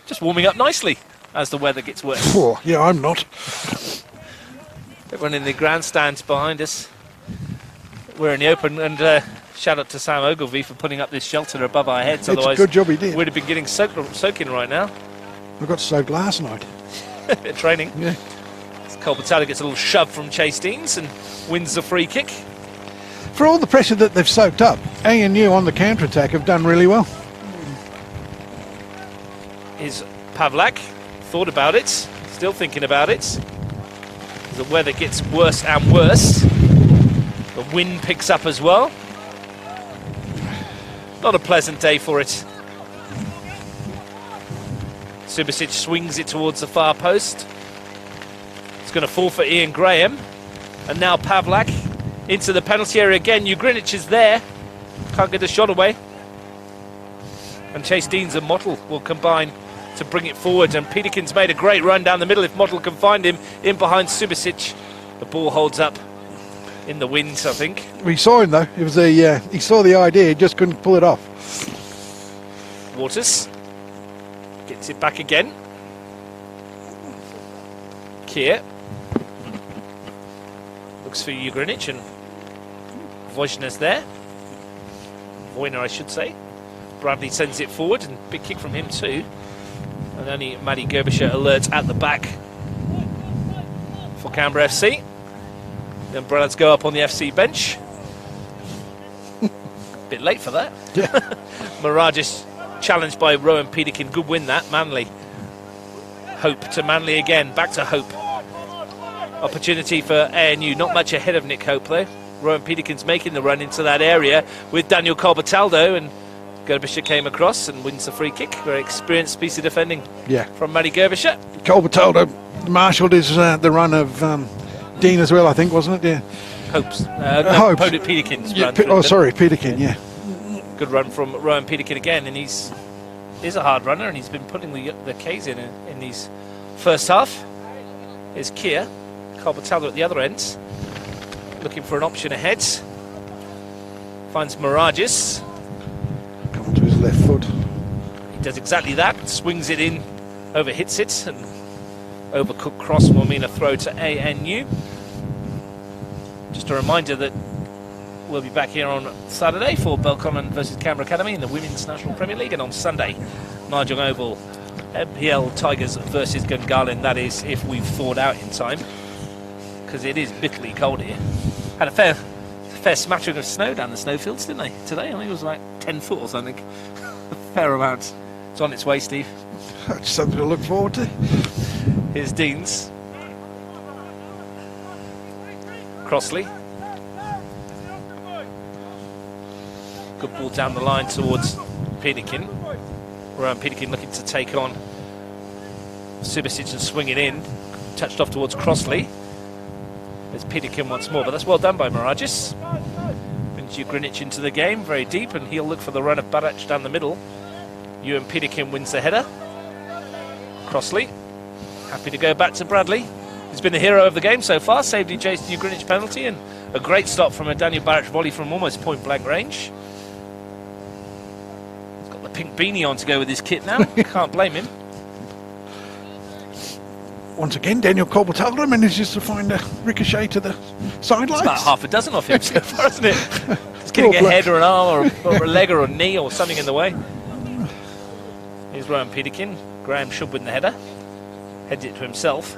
Just warming up nicely as the weather gets worse. Oh, yeah, I'm not. Everyone in the grandstands behind us. We're in the open, and shout out to Sam Ogilvie for putting up this shelter above our heads. It's Otherwise, a good job he did. we'd have been getting soaking right now. I got soaked last night. Training. Yeah. Corbett-Aldo gets a little shove from Chase Deans and wins the free kick. For all the pressure that they've soaked up, ANU on the counter-attack have done really well. Is Pavlak thought about it, still thinking about it. The weather gets worse and worse. The wind picks up as well. Not a pleasant day for it. Subasic swings it towards the far post. It's going to fall for Ian Graham. And now Pavlak into the penalty area again. Ugrinic is there. Can't get a shot away. And Chase Deans and Mottle will combine to bring it forward. And Peterkin's made a great run down the middle. If Mottle can find him in behind Subasic, the ball holds up in the wind, I think. We saw him though. It was he saw the idea, he just couldn't pull it off. Waters gets it back again. Kier looks for Ugrinic, and Wojna's there. Wojna, I should say. Bradley sends it forward, and big kick from him too. And only Matty Gerbisher alerts at the back for Canberra FC. The umbrellas go up on the FC bench. Bit late for that. Yeah. Maragis challenged by Rowan Peterkin. Good win that. Manley. Hope to Manley again. Back to Hope. Opportunity for ANU. Not much ahead of Nick Hope though. Rowan Peterkin's making the run into that area with Daniel Corbett-Aldo, and Gerbisher came across and wins the free kick. Very experienced piece of defending from Matty Gerbisher. Corbett-Aldo marshalled his the run of Dean as well, I think, wasn't it? Yeah. Hopes. Hopes. Peterkin's Yeah, run. sorry, Peterkin, yeah. Good run from Rowan Peterkin again, and he's a hard runner, and he's been putting the K's in these first half. Here's Kier. Corbett-Aldo at the other end, looking for an option ahead. Finds Miragis. Coming to his left foot. He does exactly that. Swings it in, over hits it, and overcooked cross will mean a throw to ANU. Just a reminder that we'll be back here on Saturday for Belconnen versus Canberra Academy in the Women's National Premier League, and on Sunday, Nigel Oval, NPL Tigers versus Gungahlin. That is if we've thawed out in time, because it is bitterly cold here. Had a fair smattering of snow down the snowfields, didn't they, today? I think it was like 10 foot or something. A fair amount. It's on its way, Steve. That's something to look forward to. Here's Deans. Crossley. Good ball down the line towards Peterkin. Rowan Peterkin looking to take on Subasic and swing it in. Touched off towards Crossley. There's Peterkin once more, but that's well done by Miragis. Brings Greenwich into the game, very deep, and he'll look for the run of Barac down the middle. Ewan Peterkin wins the header. Crossley, happy to go back to Bradley. He's been the hero of the game so far, saved EJ's New Greenwich penalty, and a great stop from a Daniel Barac volley from almost point-blank range. He's got the pink beanie on to go with his kit now. Can't blame him. Once again, Daniel Corbett-Aldo manages to find a ricochet to the sidelines. It's about half a dozen off him so far, isn't it? Just getting a head or an arm or a leg or a knee or something in the way. Here's Rowan Peterkin. Graham should win the header. Heads it to himself.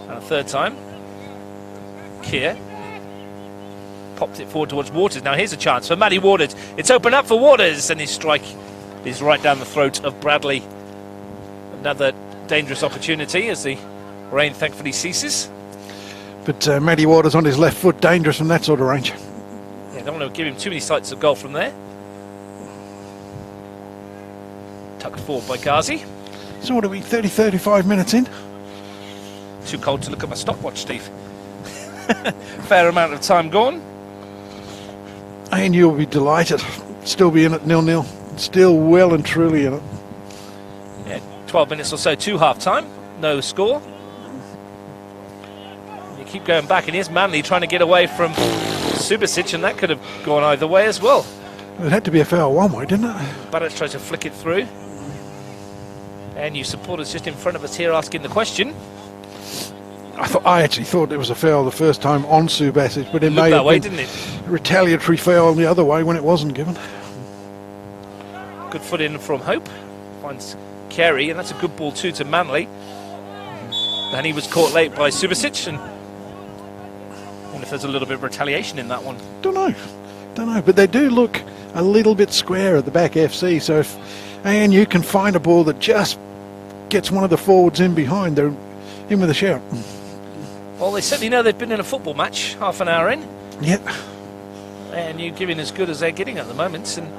And a third time. Keir popped it forward towards Waters. Now here's a chance for Matty Waters. It's open up for Waters, and his strike is right down the throat of Bradley. Another dangerous opportunity as the rain thankfully ceases. But Matty Waters on his left foot, dangerous from that sort of range. Yeah, don't want to give him too many sights of goal from there. Tucked forward by Ghazi. So what are we, 35 minutes in? Too cold to look at my stopwatch, Steve. Fair amount of time gone. And you'll be delighted. Still be in it 0-0. Still well and truly in it. Yeah, 12 minutes or so to half-time. No score. You keep going back, and here's Manley trying to get away from Subasic, and that could have gone either way as well. It had to be a foul one way, didn't it? Barac tries to flick it through. And you supporters just in front of us here asking the question. I actually thought it was a foul the first time on Subasic, but it Looked may that have way, been didn't it? a retaliatory foul the other way when it wasn't given. Good foot in from Hope. Finds Carey, and that's a good ball too to Manley. And he was caught late by Subasic, and I wonder if there's a little bit of retaliation in that one. Don't know, but they do look a little bit square at the back FC, so if ANU can find a ball that just gets one of the forwards in behind, they're in with a shout. Well, they certainly know they've been in a football match, half an hour in. Yep. ANU giving as good as they're getting at the moment, and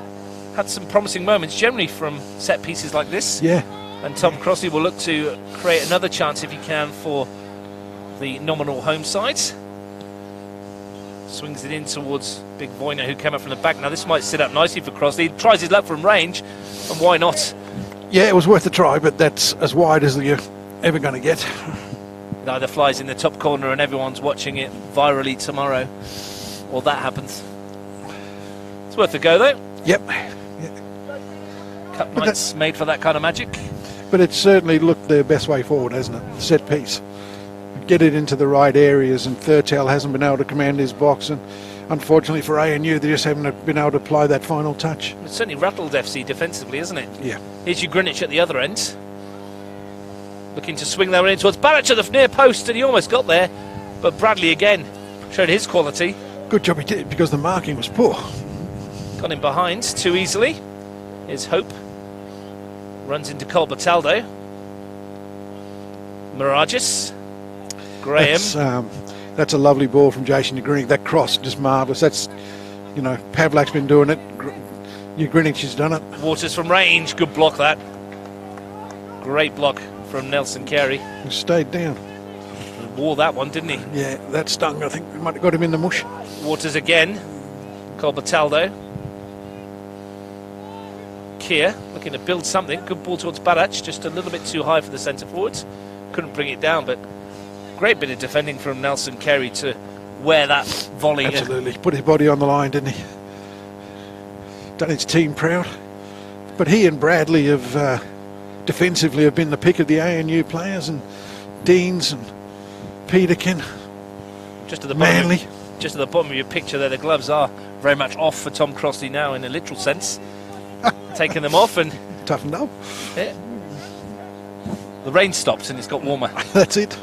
had some promising moments generally from set pieces like this. Yeah. And Tom Crossley will look to create another chance if he can for the nominal home side. Swings it in towards Big Voyner, who came up from the back. Now this might sit up nicely for Crossley. He tries his luck from range, and why not? Yeah, it was worth a try, but that's as wide as you're ever going to get. It either flies in the top corner and everyone's watching it virally tomorrow, or that happens. It's worth a go though. Yep. Cup nights made for that kind of magic. But it's certainly looked their best way forward, hasn't it? Set piece. Get it into the right areas, and Thurtell hasn't been able to command his box, and unfortunately for ANU, they just haven't been able to apply that final touch. It's certainly rattled FC defensively, isn't it? Yeah. Here's your Greenwich at the other end. Looking to swing that one in towards Barac at the near post, and he almost got there. But Bradley again showed his quality. Good job he did, because the marking was poor. Got him behind too easily. Here's Hope. Runs into Corbett-Aldo. Miragis. Graham. That's a lovely ball from Jason New Greenwich. That cross, just marvellous. That's, you know, Pavlak's been doing it. New Greenwich has done it. Waters from range. Good block that. Great block from Nelson Carey. He stayed down. He wore that one, didn't he? Yeah, that stung. I think we might have got him in the mush. Waters again. Corbett-Aldo. Keir looking to build something. Good ball towards Barac. Just a little bit too high for the centre forwards. Couldn't bring it down, but great bit of defending from Nelson Carey to wear that volley. Absolutely. Put his body on the line, didn't he? done his team proud. But he and Bradley have defensively have been the pick of the ANU players, and Deans and Peterkin, just at the Manly. Just at the bottom of your picture there, the gloves are very much off for Tom Crossley now in a literal sense. Taking them off and... Toughened up. Yeah. The rain stops and it's got warmer. That's it.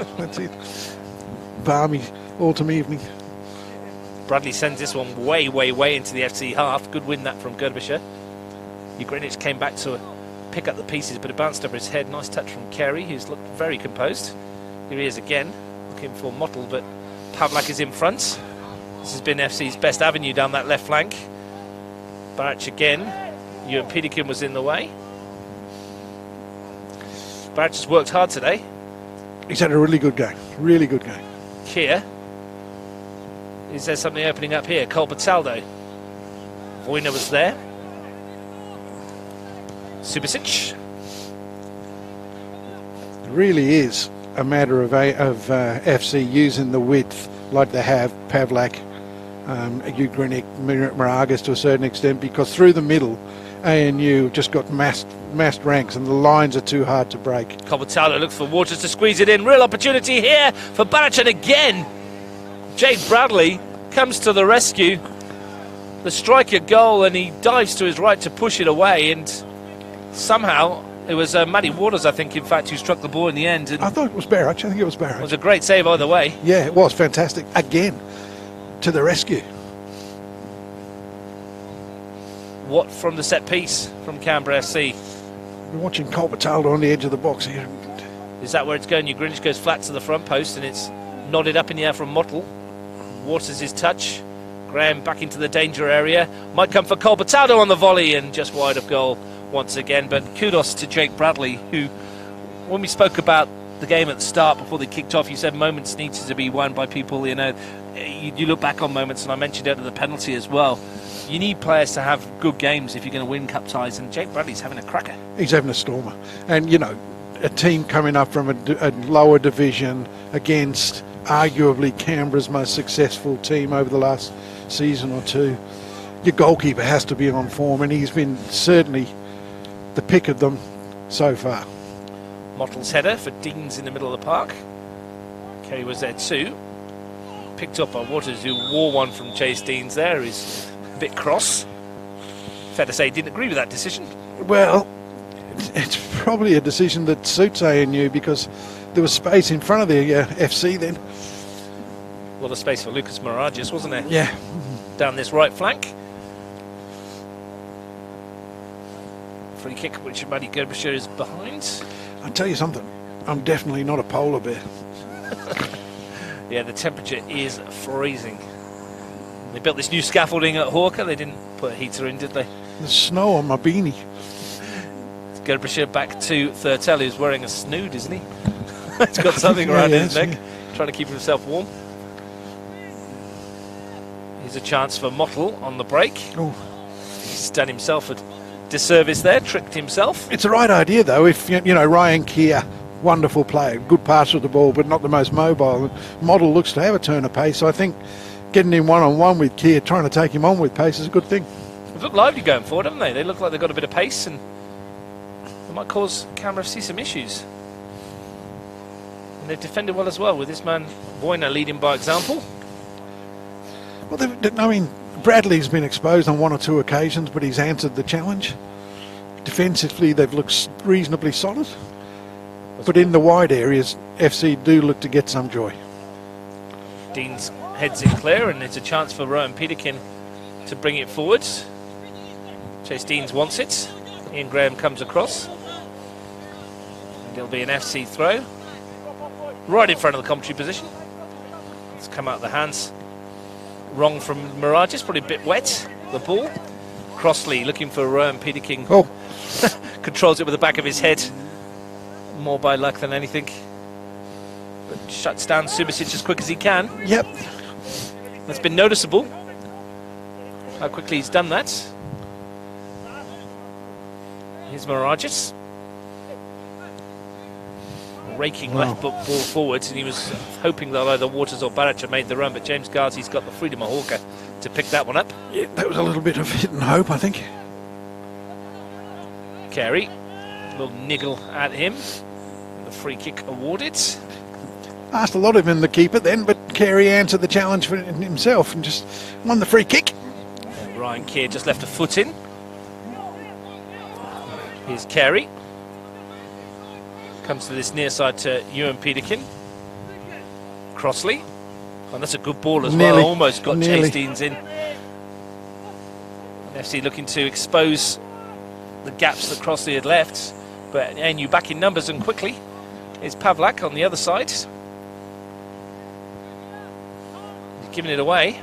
Balmy autumn evening. Bradley sends this one way, way, way into the FC half. Good win that from Derbyshire. Greenwich came back to pick up the pieces, but it bounced over his head. Nice touch from Carey, who's looked very composed. Here he is again, looking for Mottle, but Pavlak is in front. This has been FC's best avenue down that left flank. Barach again. Ewan Peterkin was in the way. Barach has worked hard today. He's had a really good game. Really good game. Here. Is there something opening up here? Corbett-Aldo. Voyner was there. Subasic. It really is a matter of FC using the width like they have, Pavlak, Ugrinik, Moragas to a certain extent, because through the middle, ANU just got massed ranks and the lines are too hard to break. Corbett-Aldo looks for Waters to squeeze it in. Real opportunity here for Barach, and again, Jake Bradley comes to the rescue. The striker goal, and he dives to his right to push it away, and somehow it was Matty Waters, I think, in fact, who struck the ball in the end. And I thought it was Barach. I think it was Barach. it was a great save either way. Yeah, it was fantastic. Again, to the rescue. What from the set piece from Canberra FC? We're watching Corbett-Aldo on the edge of the box here. Is that where it's going? Greenwich goes flat to the front post, and it's nodded up in the air from Mottle. Waters his touch. Graham back into the danger area. Might come for Corbett-Aldo on the volley, and just wide of goal once again. But kudos to Jake Bradley, who, when we spoke about the game at the start before they kicked off, you said moments needed to be won by people. You know, you look back on moments, and I mentioned out of the penalty as well. You need players to have good games if you're going to win cup ties, and Jake Bradley's having a cracker. He's having a stormer. And, you know, a team coming up from a lower division against arguably Canberra's most successful team over the last season or two. Your goalkeeper has to be on form, and he's been certainly the pick of them so far. Mottle's header for Deans in the middle of the park. Kerry was there too. Picked up by Waters, who wore one from Chase Deans there. He's a bit cross. Fair to say he didn't agree with that decision. Well, it's probably a decision that suits ANU, because there was space in front of the FC then. A lot of space for Lucas Moragas, wasn't there? Yeah. Down this right flank. Free kick, which Matty Derbyshire is behind. I'll tell you something, I'm definitely not a polar bear. Yeah, the temperature is freezing. They built this new scaffolding at Hawker. They didn't put a heater in, did they? There's snow on my beanie. Derbyshire back to Thurtell, who's wearing a snood, isn't he? He's got something around his neck, trying to keep himself warm. Here's a chance for Mottle on the break. Oh. He's done himself a disservice there, tricked himself. It's the right idea, though. If, you know, Ryan Keir, wonderful player, good passer of the ball, but not the most mobile. Mottle looks to have a turn of pace, so I think getting him one-on-one with Keir, trying to take him on with pace, is a good thing. They've looked lively going forward, haven't they? They look like they've got a bit of pace, and it might cause Canberra FC some issues. And they've defended well as well, with this man Voyner leading by example. Well, I mean, Bradley's been exposed on one or two occasions, but he's answered the challenge. Defensively, they've looked reasonably solid. But in the wide areas, FC do look to get some joy. Deans heads it clear, and it's a chance for Rowan Peterkin to bring it forwards. Chase Deans wants it. Ian Graham comes across. And it'll be an FC throw. Right in front of the commentary position. It's come out of the hands. Wrong from Moragas, probably a bit wet, the ball. Crossley looking for Rowan Peterkin. Oh. Controls it with the back of his head. More by luck than anything. But shuts down Subasic as quick as he can. Yep. That's been noticeable, how quickly he's done that. Here's Moragas. Raking left foot ball forwards, and he was hoping that either Waters or Barach had made the run, but James Garzi's got the freedom of Hawker to pick that one up. Yeah, that was a little bit of hit and hope, I think. Carey, a little niggle at him. The free kick awarded. Asked a lot of him, the keeper, then, but Carey answered the challenge for himself and just won the free kick. And Ryan Keir just left a foot in. Here's Carey. Comes to this near side to Ewan Peterkin. Crossley. And that's a good ball as well. Almost got Chase Deans in. FC looking to expose the gaps that Crossley had left. But ANU back in numbers and quickly. Is Pavlak on the other side. He's giving it away.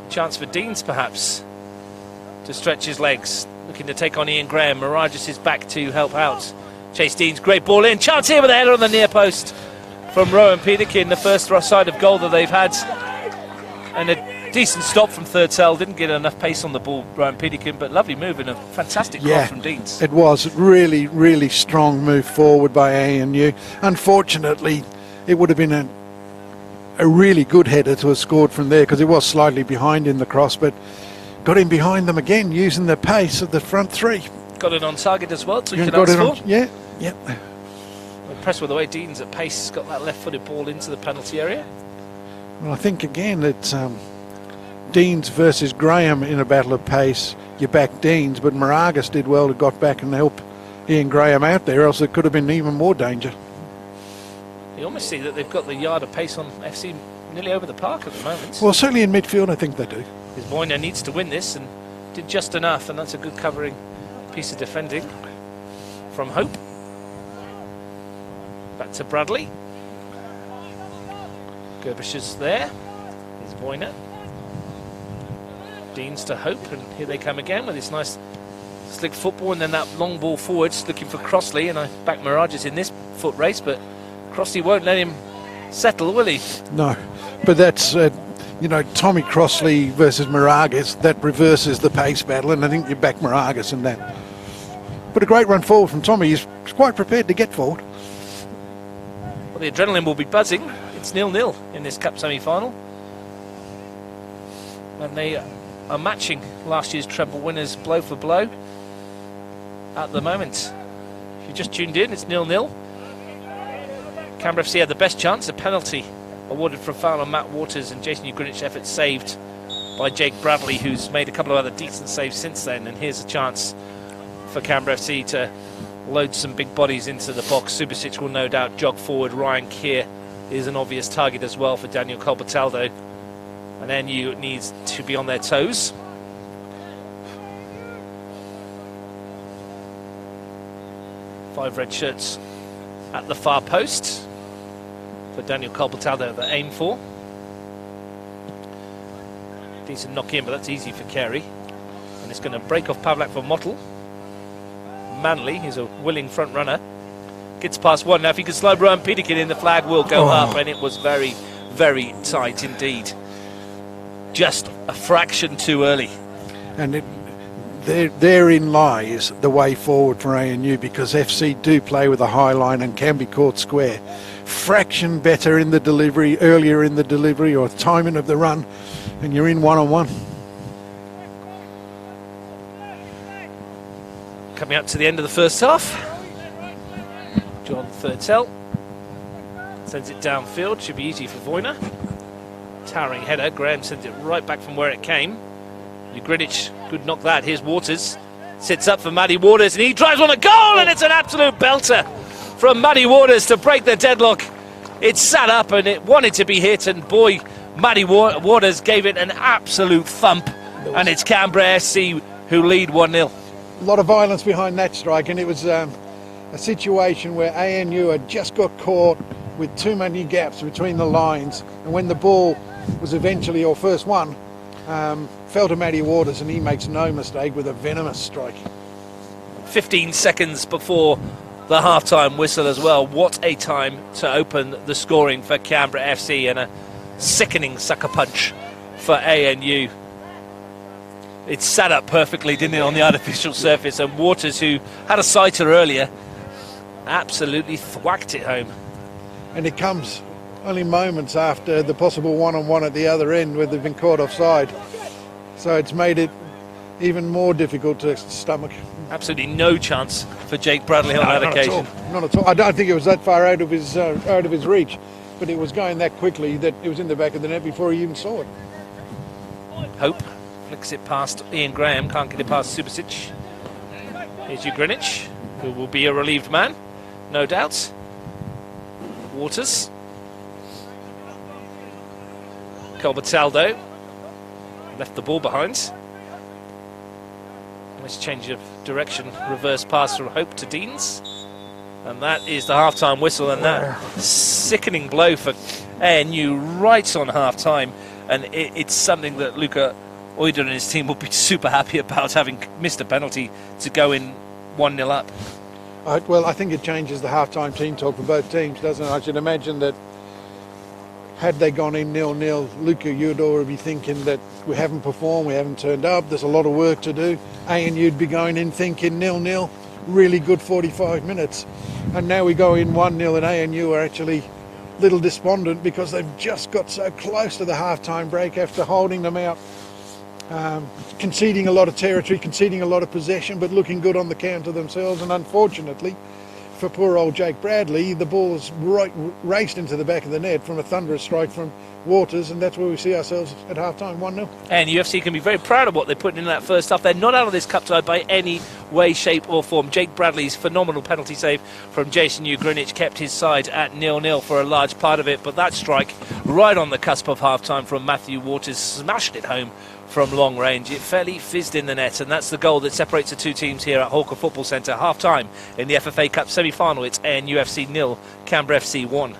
Chance for Deans perhaps to stretch his legs. Looking to take on Ian Graham. Mirages is back to help out. Chase Deans, great ball in. Chance here with a header on the near post from Rowan Peterkin. The first side of goal that they've had. And a decent stop from Third Cell. Didn't get enough pace on the ball, Rowan Peterkin, but lovely move and a fantastic cross from Deans. It was a really, really strong move forward by ANU. Unfortunately, it would have been a really good header to have scored from there because it was slightly behind in the cross, but got him behind them again using the pace of the front three. Got it on target as well, so you can ask for. Yeah. Impressed with the way Deans at pace got that left-footed ball into the penalty area. Well, I think again it's Deans versus Graham in a battle of pace. You back Deans, but Moragas did well to got back and help Ian Graham out there, else it could have been even more danger. You almost see that they've got the yard of pace on FC nearly over the park at the moment. Well, certainly in midfield, I think they do. Because Moynier needs to win this and did just enough, and that's a good covering piece of defending from Hope. Back to Bradley. Gerbish is there. Here's Moynier. Deans to Hope, and here they come again with this nice slick football, and then that long ball forwards looking for Crossley, and I back Mirages in this foot race, but Crossley won't let him settle, will he? No, but that's Tommy Crossley versus Moragas, that reverses the pace battle, and I think you back Moragas in that. But a great run forward from Tommy. He's quite prepared to get forward. Well, the adrenaline will be buzzing. It's 0-0 in this Cup semi-final, and they are matching last year's treble winners blow for blow at the moment. If you just tuned in, it's 0-0. Canberra FC had the best chance, a penalty awarded for a foul on Matt Waters, and Jason Ugrinich effort saved by Jake Bradley, who's made a couple of other decent saves since then. And here's a chance for Canberra FC to load some big bodies into the box. Subasic will no doubt jog forward. Ryan Keir is an obvious target as well for Daniel Corbett-Aldo, and NU needs to be on their toes. Five red shirts at the far post for Daniel Corbett-Aldo to aim for. Decent knock in, but that's easy for Carey, and it's going to break off Pavlak for Mottle. Manley, he's a willing front runner, gets past one. Now if he can slide Rowan Peterkin in, the flag will go up, and it was very, very tight indeed. Just a fraction too early. And therein lies the way forward for ANU, because FC do play with a high line and can be caught square. Fraction better in the delivery, earlier in the delivery or timing of the run, and you're in one-on-one. Coming up to the end of the first half. John Thurtell sends it downfield, should be easy for Voyner. Towering header, Graham sends it right back from where it came. Greenwich could knock that. Here's Waters, sits up for Matty Waters, and he drives on a goal, and it's an absolute belter from Matty Waters to break the deadlock. It sat up and it wanted to be hit, and boy, Matty Waters gave it an absolute thump, and it's Canberra FC who lead 1-0. A lot of violence behind that strike, and it was a situation where ANU had just got caught with too many gaps between the lines, and when the ball was eventually, or first one, fell to Matty Waters, and he makes no mistake with a venomous strike. 15 seconds before the half-time whistle as well. What a time to open the scoring for Canberra FC, and a sickening sucker punch for ANU. It sat up perfectly, didn't it, on the artificial surface, and Waters, who had a sighter earlier, absolutely thwacked it home. And it comes only moments after the possible one-on-one at the other end where they've been caught offside. So it's made it even more difficult to stomach. Absolutely no chance for Jake Bradley on that occasion. Not at all. I don't think it was that far out of his reach, but it was going that quickly that it was in the back of the net before he even saw it. Hope flicks it past Ian Graham, can't get it past Subasic. Here's Greenwich, who will be a relieved man, no doubt. Waters. Corbett-Aldo left the ball behind. Nice change of direction, reverse pass from Hope to Deans. And that is the half-time whistle, and that sickening blow for ANU right on half-time. And it's something that Luca Oida and his team will be super happy about, having missed a penalty to go in 1-0 up. Well, I think it changes the half-time team talk for both teams, doesn't it? I should imagine that had they gone in 0-0, Luca Eudor would be thinking that we haven't performed, we haven't turned up, there's a lot of work to do. ANU'd be going in thinking 0-0, really good 45 minutes. And now we go in 1-0 and ANU are actually a little despondent because they've just got so close to the half-time break after holding them out. Conceding a lot of territory, conceding a lot of possession, but looking good on the counter themselves. And unfortunately, for poor old Jake Bradley, the ball is raced into the back of the net from a thunderous strike from Waters, and that's where we see ourselves at half-time, 1-0. And UFC can be very proud of what they put in that first half. They're not out of this cup tie by any way, shape or form. Jake Bradley's phenomenal penalty save from Jason Greenwich kept his side at 0-0 for a large part of it, but that strike right on the cusp of half-time from Matthew Waters smashed it home from long range. It fairly fizzed in the net, and that's the goal that separates the two teams here at Hawker Football Centre. Half-time in the FFA Cup semi-final. It's ANU FC 0, Canberra FC 1.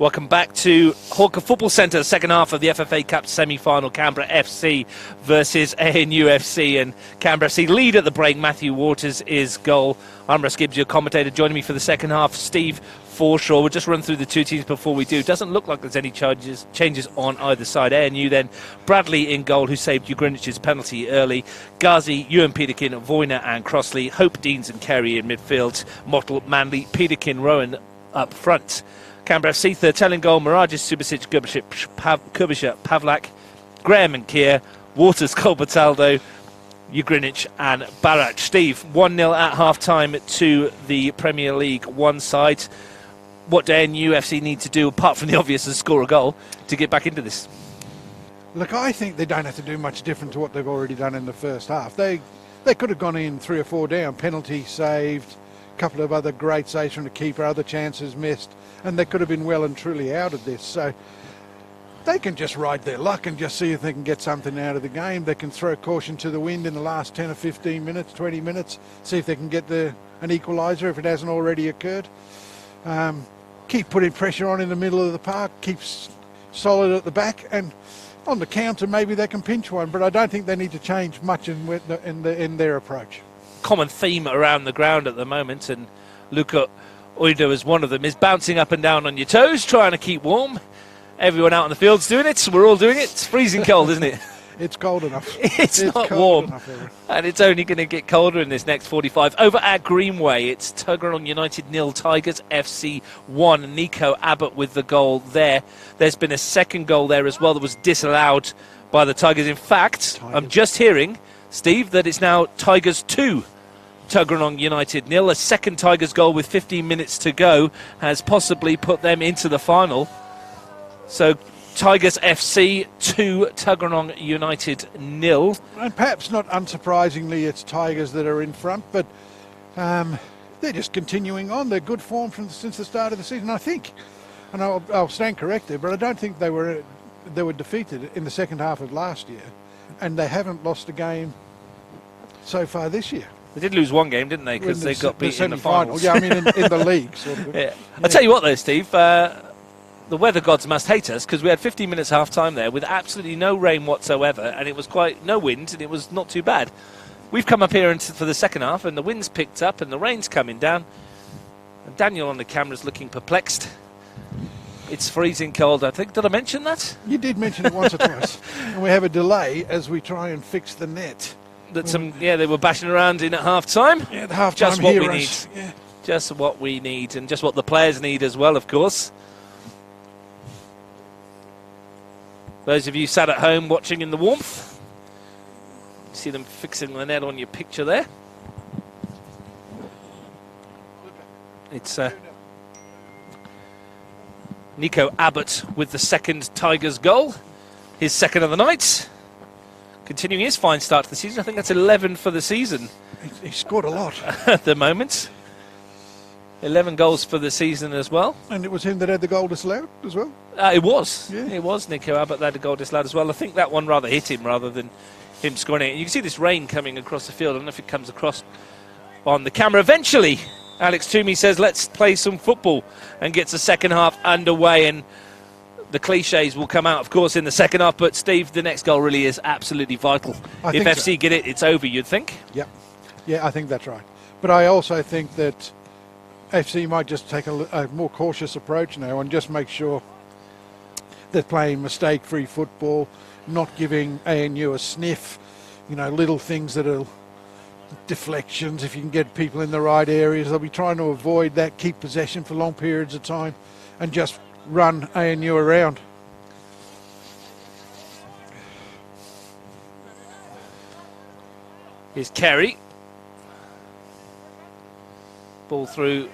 Welcome back to Hawker Football Centre, second half of the FFA Cup semi-final. Canberra FC versus ANU FC, and Canberra FC lead at the break. Matthew Waters is goal. I'm Russ Gibbs, your commentator. Joining me for the second half, Steve Forshaw. We'll just run through the two teams before we do. Doesn't look like there's any changes on either side. ANU then Bradley in goal, who saved Hugh Greenwich's penalty early. Ghazi, Ewan Peterkin, Voyner and Crossley. Hope, Deans and Carey in midfield. Mottle, Manley, Peterkin, Rowan up front. Canberra FC, third in goal, Mirages, Subasic, Kubisha, Pavlak, Graham and Keir, Waters, Corbett-Aldo, Greenwich and Barach. Steve, 1-0 at half-time to the Premier League one side. What do ANU FC need to do, apart from the obvious, is score a goal to get back into this? Look, I think they don't have to do much different to what they've already done in the first half. They could have gone in 3 or 4 down, penalty saved, a couple of other great saves from the keeper, other chances missed, and they could have been well and truly out of this. So they can just ride their luck and just see if they can get something out of the game. They can throw caution to the wind in the last 10 or 15 minutes, 20 minutes, see if they can get an equaliser if it hasn't already occurred. Keep putting pressure on in the middle of the park, keep solid at the back, and on the counter maybe they can pinch one, but I don't think they need to change much in their approach. Common theme around the ground at the moment, and Luca Oido is one of them, is bouncing up and down on your toes, trying to keep warm. Everyone out on the field's doing it, so we're all doing it. It's freezing cold, isn't it? It's cold enough. It's not warm, and it's only going to get colder in this next 45. Over at Greenway, it's Tuggeranong United 0, Tigers FC 1. Nico Abbott with the goal there. There's been a second goal there as well that was disallowed by the Tigers. In fact, I'm just hearing, Steve, that it's now Tigers 2. Tuggeranong United 0. A second Tigers goal with 15 minutes to go has possibly put them into the final. So Tigers FC 2, Tuggeranong United 0. And perhaps not unsurprisingly, it's Tigers that are in front, but they're just continuing on. They're good form since the start of the season, I think. And I'll stand corrected, but I don't think they were defeated in the second half of last year, and they haven't lost a game so far this year. They did lose one game, didn't they? Because they got beat in the finals. Yeah, I mean in the league. Sort of. Yeah. I'll tell you what, though, Steve. The weather gods must hate us, because we had 15 minutes half-time there with absolutely no rain whatsoever, and it was no wind, and it was not too bad. We've come up here for the second half, and the wind's picked up, and the rain's coming down. And Daniel on the camera's looking perplexed. It's freezing cold, I think. Did I mention that? You did mention it once or twice. And we have a delay as we try and fix the net. They were bashing around in at half-time. Yeah, the half-time just what heroes. We need. Yeah. Just what we need, and just what the players need as well, of course. Those of you sat at home watching in the warmth, see them fixing the net on your picture there. It's Nico Abbott with the second Tigers goal, his second of the night. Continuing his fine start to the season. I think that's 11 for the season. He scored a lot. At the moment. 11 goals for the season as well. And it was him that had the goal disallowed as well? It was. Yeah. It was Nico Abbott that had the goal disallowed as well. I think that one rather hit him rather than him scoring it. You can see this rain coming across the field. I don't know if it comes across on the camera. Eventually, Alex Toomey says, let's play some football, and gets the second half underway. And the cliches will come out, of course, in the second half. But, Steve, the next goal really is absolutely vital. If FC get it, it's over, you'd think? Yep. Yeah, I think that's right. But I also think that FC might just take a more cautious approach now and just make sure they're playing mistake-free football, not giving ANU a sniff, little things that are deflections. If you can get people in the right areas, they'll be trying to avoid that, keep possession for long periods of time, and just run ANU around. Here's Carey. Ball through,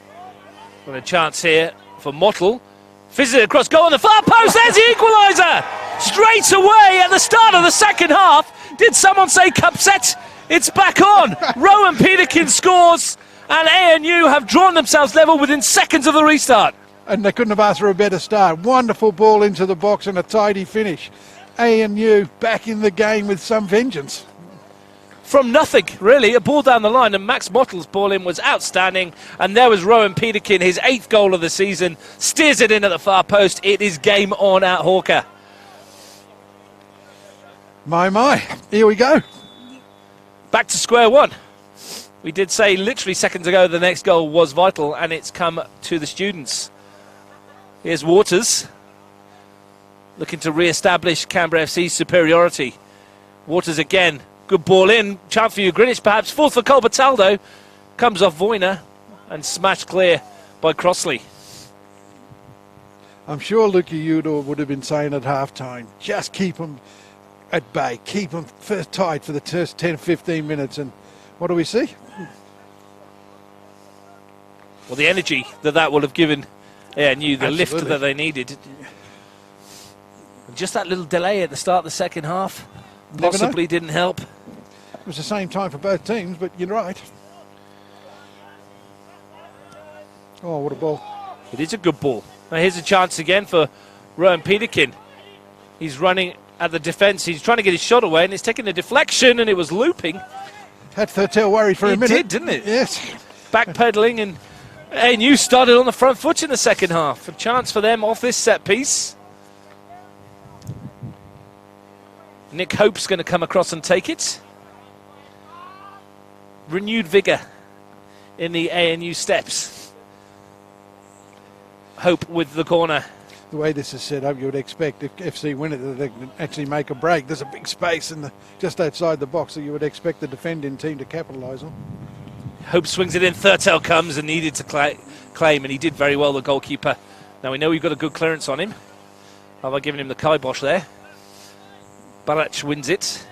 and a chance here for Mottle. Fizzes it across goal on the far post. There's the equaliser! Straight away at the start of the second half. Did someone say cup set? It's back on. Rowan Peterkin scores, and ANU have drawn themselves level within seconds of the restart. And they couldn't have asked for a better start. Wonderful ball into the box and a tidy finish. ANU back in the game with some vengeance. from nothing, really. A ball down the line, and Max Mottle's ball in was outstanding. And there was Rowan Peterkin, his 8th goal of the season. Steers it in at the far post. It is game on at Hawker. My. Here we go. Back to square one. We did say literally seconds ago the next goal was vital, and it's come to the students. Here's Waters, looking to re-establish Canberra FC's superiority. Waters again, good ball in, chance for Greenwich perhaps, fourth for Corbett-Aldo, comes off Voyner and smashed clear by Crossley. I'm sure Luki Udor would have been saying at half-time, just keep them at bay, keep them first tight for the first 10-15 minutes, and what do we see? Well, the energy that will have given ANU the lift that they needed. Just that little delay at the start of the second half possibly didn't help. It was the same time for both teams, but you're right. Oh, what a ball. It is a good ball. Now here's a chance again for Rowan Peterkin. He's running at the defence. He's trying to get his shot away, and it's taking a deflection, and it was looping. Had Thurtell worried for a minute. It did, didn't it? Yes. Backpedaling, and ANU started on the front foot in the second half. A chance for them off this set piece. Nick Hope's going to come across and take it. Renewed vigour in the ANU steps. Hope with the corner. The way this is set up, you would expect if FC win it, that they can actually make a break. There's a big space just outside the box that you would expect the defending team to capitalise on. Hope swings it in. Thurtell comes and needed to claim, and he did very well, the goalkeeper. Now we know we've got a good clearance on him. Have I given him the kibosh there? Barach wins it.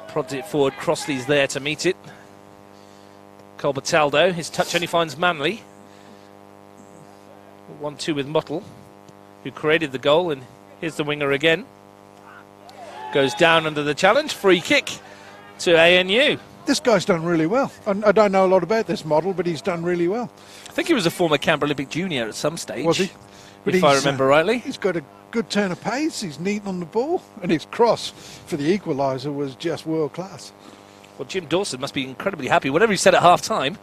Prods it forward. Crossley's there to meet it. Corbett-Aldo, his touch only finds Manley. 1-2 with Mottle, who created the goal, and here's the winger again. Goes down under the challenge. Free kick to ANU. This guy's done really well. I don't know a lot about this model, but he's done really well. I think he was a former Canberra Olympic junior at some stage. Was he? But if I remember rightly. He's got a good turn of pace. He's neat on the ball, and his cross for the equaliser was just world class. Well, Jim Dawson must be incredibly happy. Whatever he said at half-time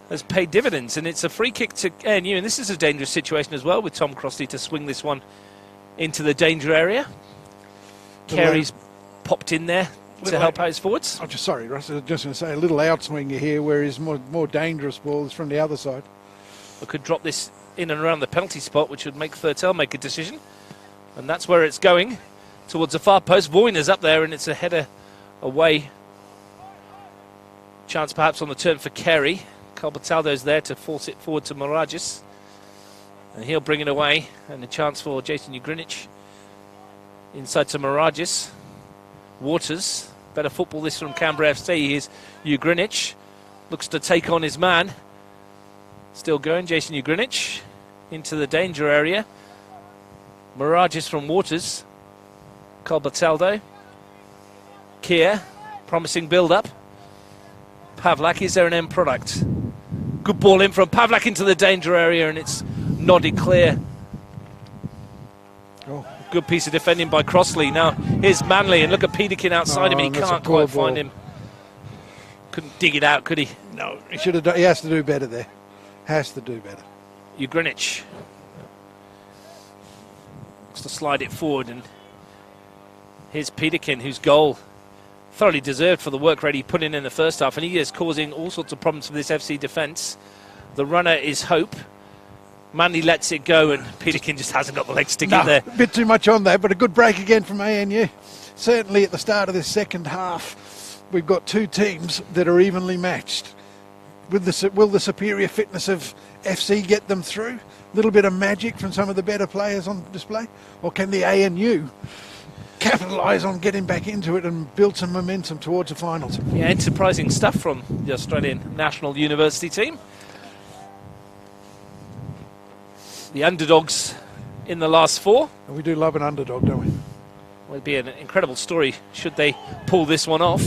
has paid dividends, and it's a free kick to ANU, and this is a dangerous situation as well with Tom Crossley to swing this one into the danger area. Carey's popped in there to help out his forwards. I'm just sorry, Russ. I was just going to say a little outswinger here, where his more dangerous ball is from the other side. I could drop this in and around the penalty spot, which would make Thurtell make a decision, and that's where it's going, towards the far post. Voyner's up there, and it's a header away. Chance perhaps on the turn for Carey. Corbett-Aldo's there to force it forward to Moragis, and he'll bring it away, and a chance for Jason Greenwich inside to Moragis. Waters, better football this from Canberra FC. Here's Greenwich, looks to take on his man. Still going, Jason Greenwich into the danger area. Moragis from Waters. Corbett-Aldo. Kier, promising build-up. Pavlak, is there an end product? Good ball in from Pavlak into the danger area, and it's nodded clear. Oh. Good piece of defending by Crossley. Now here's Manley, and look at Peterkin outside him, and he can't quite find him. Couldn't dig it out, could he? No, he should have done. He has to do better there. Has to do better. Greenwich looks to slide it forward, and here's Peterkin, whose goal thoroughly deserved for the work rate he put in the first half, and he is causing all sorts of problems for this FC defence. The runner is Hope. Manley lets it go, and Peterkin just hasn't got the legs to get there. A bit too much on that, but a good break again from ANU. Certainly at the start of this second half, we've got two teams that are evenly matched. Will the superior fitness of FC get them through? A little bit of magic from some of the better players on display? Or can the ANU capitalise on getting back into it and build some momentum towards the finals? Yeah, enterprising stuff from the Australian national university team. The underdogs in the last four. And we do love an underdog, don't we? Well, it'd be an incredible story should they pull this one off.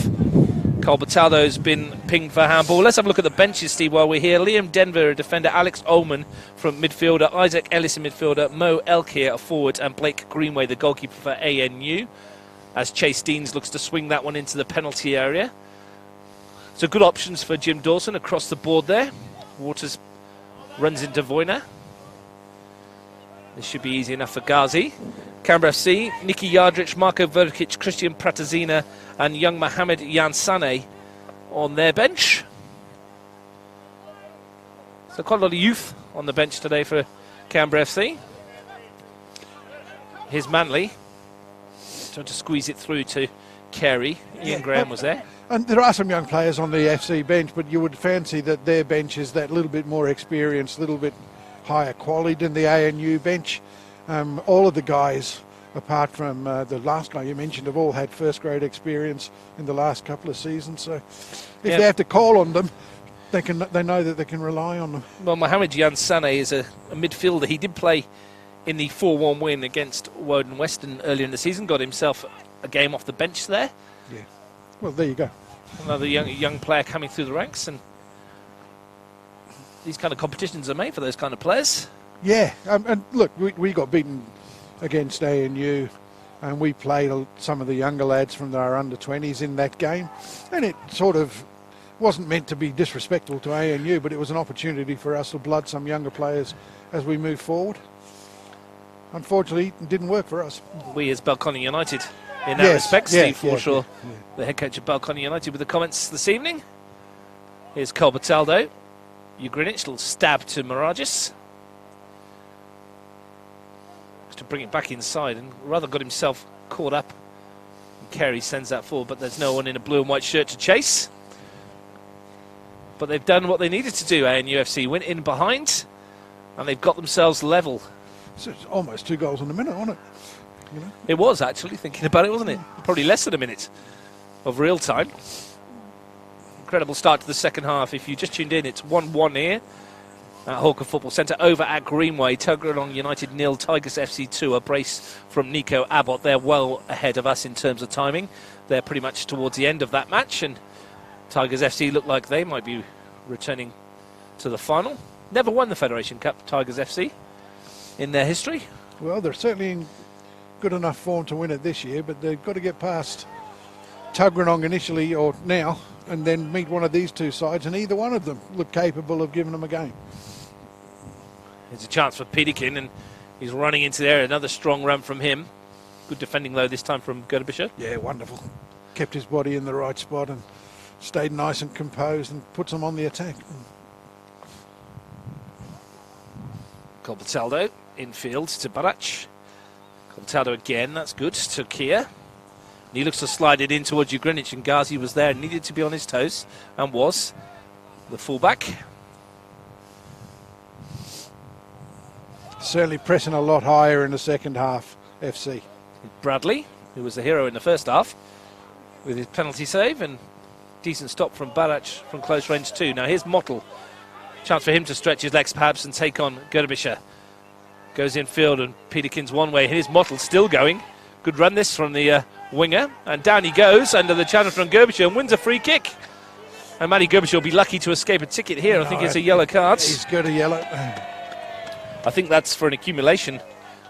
Corbett-Aldo's been pinged for handball. Let's have a look at the benches, Steve, while we're here. Liam Denver, a defender. Alex Ullman from midfielder. Isaac Ellis, a midfielder. Mo Elkier, a forward. And Blake Greenway, the goalkeeper for ANU. as Chase Deans looks to swing that one into the penalty area. So good options for Jim Dawson across the board there. Waters runs into Voyner. This should be easy enough for Ghazi. Canberra FC, Nicky Yardrich, Marko Verkic, Christian Pratazina and young Mohamed Yansane on their bench. So quite a lot of youth on the bench today for Canberra FC. Here's Manley trying to squeeze it through to Carey. Ian Graham was there. And there are some young players on the FC bench, but you would fancy that their bench is that little bit more experienced, a little bit higher quality than the ANU bench. All of the guys, apart from the last guy you mentioned, have all had first grade experience in the last couple of seasons. So if they have to call on them, they know that they can rely on them. Well, Mohamed Yansane is a midfielder. He did play in the 4-1 win against Woden Western earlier in the season, got himself a game off the bench there. Yeah. Well, there you go. Another young player coming through the ranks, and these kind of competitions are made for those kind of players. Yeah, and look, we got beaten against ANU, and we played some of the younger lads from our under-20s in that game, and it sort of wasn't meant to be disrespectful to ANU, but it was an opportunity for us to blood some younger players as we move forward. Unfortunately, it didn't work for us. We as Balcony United in that respect. Steve Forshaw, the head coach of Balcony United, with the comments this evening. Here's Corbett-Aldo. Ugrinic, little stab to Miragis. To bring it back inside, and rather got himself caught up. And Carey sends that forward, but there's no one in a blue and white shirt to chase. But they've done what they needed to do. ANUFC went in behind, and they've got themselves level. So it's almost 2 goals in a minute, wasn't it? You know? It was, actually, thinking about it, wasn't it? Probably less than a minute of real time. Incredible start to the second half. If you just tuned in, it's 1-1 here at Hawker Football Centre. Over at Greenway, Tuggeranong United 0, Tigers FC 2. A brace from Nico Abbott. They're well ahead of us in terms of timing. They're pretty much towards the end of that match, and Tigers FC look like they might be returning to the final. Never won the Federation Cup, Tigers FC, in their history. Well, they're certainly in good enough form to win it this year, but they've got to get past Tuggeranong initially, or now, and then meet one of these two sides, and either one of them look capable of giving them a game. There's a chance for Peterkin, and he's running into there. Another strong run from him. Good defending, though, this time from Gerderbischer. Yeah, wonderful. Kept his body in the right spot and stayed nice and composed and puts them on the attack. Corbett-Aldo infield to Barach. Corbett-Aldo again, that's good, to Kia. And he looks to slide it in towards Ugrinic, and Ghazi was there, needed to be on his toes, and was. The fullback. Certainly pressing a lot higher in the second half, FC. Bradley, who was the hero in the first half, with his penalty save, and decent stop from Barach from close range too. Now here's Mottle. Chance for him to stretch his legs perhaps and take on Gerderbischer. Goes infield, and Peterkin's one way. Here's Mottle still going. Good run this from the winger, and down he goes under the challenge from Gerderbischer and wins a free kick. And Matty Gerderbischer will be lucky to escape a ticket here. I think it's a yellow card. He's got a yellow. I think that's for an accumulation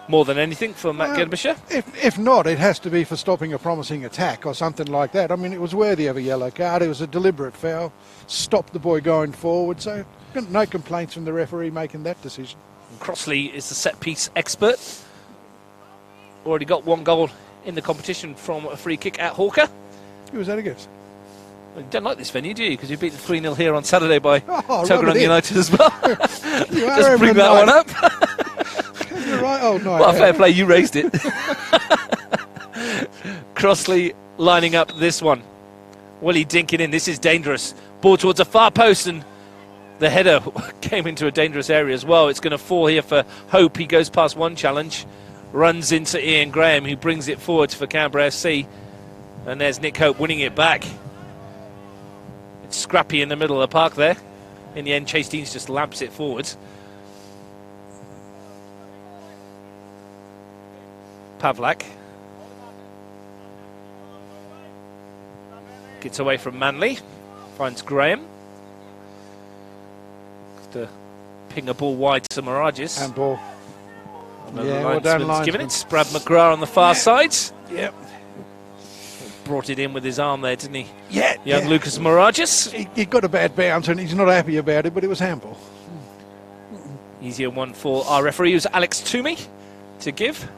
more than anything for Matt Gerderbischer. If not, it has to be for stopping a promising attack or something like that. I mean, it was worthy of a yellow card. It was a deliberate foul. Stopped the boy going forward. So no complaints from the referee making that decision. And Crossley is the set-piece expert. Already got 1 goal in the competition from a free kick at Hawker. Who was that against? Well, you don't like this venue, do you? Because you beat the 3-0 here on Saturday by Tuggeranong Tuggeranong United as well. You are Just bring that one up. You're right. Oh, no. Well, fair play, you raised it. Crossley lining up this one. Willie dinking in. This is dangerous. Ball towards a far post, and the header came into a dangerous area as well. It's going to fall here for Hope. He goes past one challenge, runs into Ian Graham, who brings it forward for Canberra FC. And there's Nick Hope winning it back. It's scrappy in the middle of the park there. In the end, Chase Deans just lamps it forward. Pavlak gets away from Manley, finds Graham. To ping a ball wide to Miragis. Handball. Yeah, well done, linesman's given it. Brad McGrath on the far side. Yep. brought it in with his arm there, didn't he? Yeah. Young Lucas Morages. He got a bad bounce and he's not happy about it, but it was handball. Easier one for our referee, who's Alex Toomey, to give.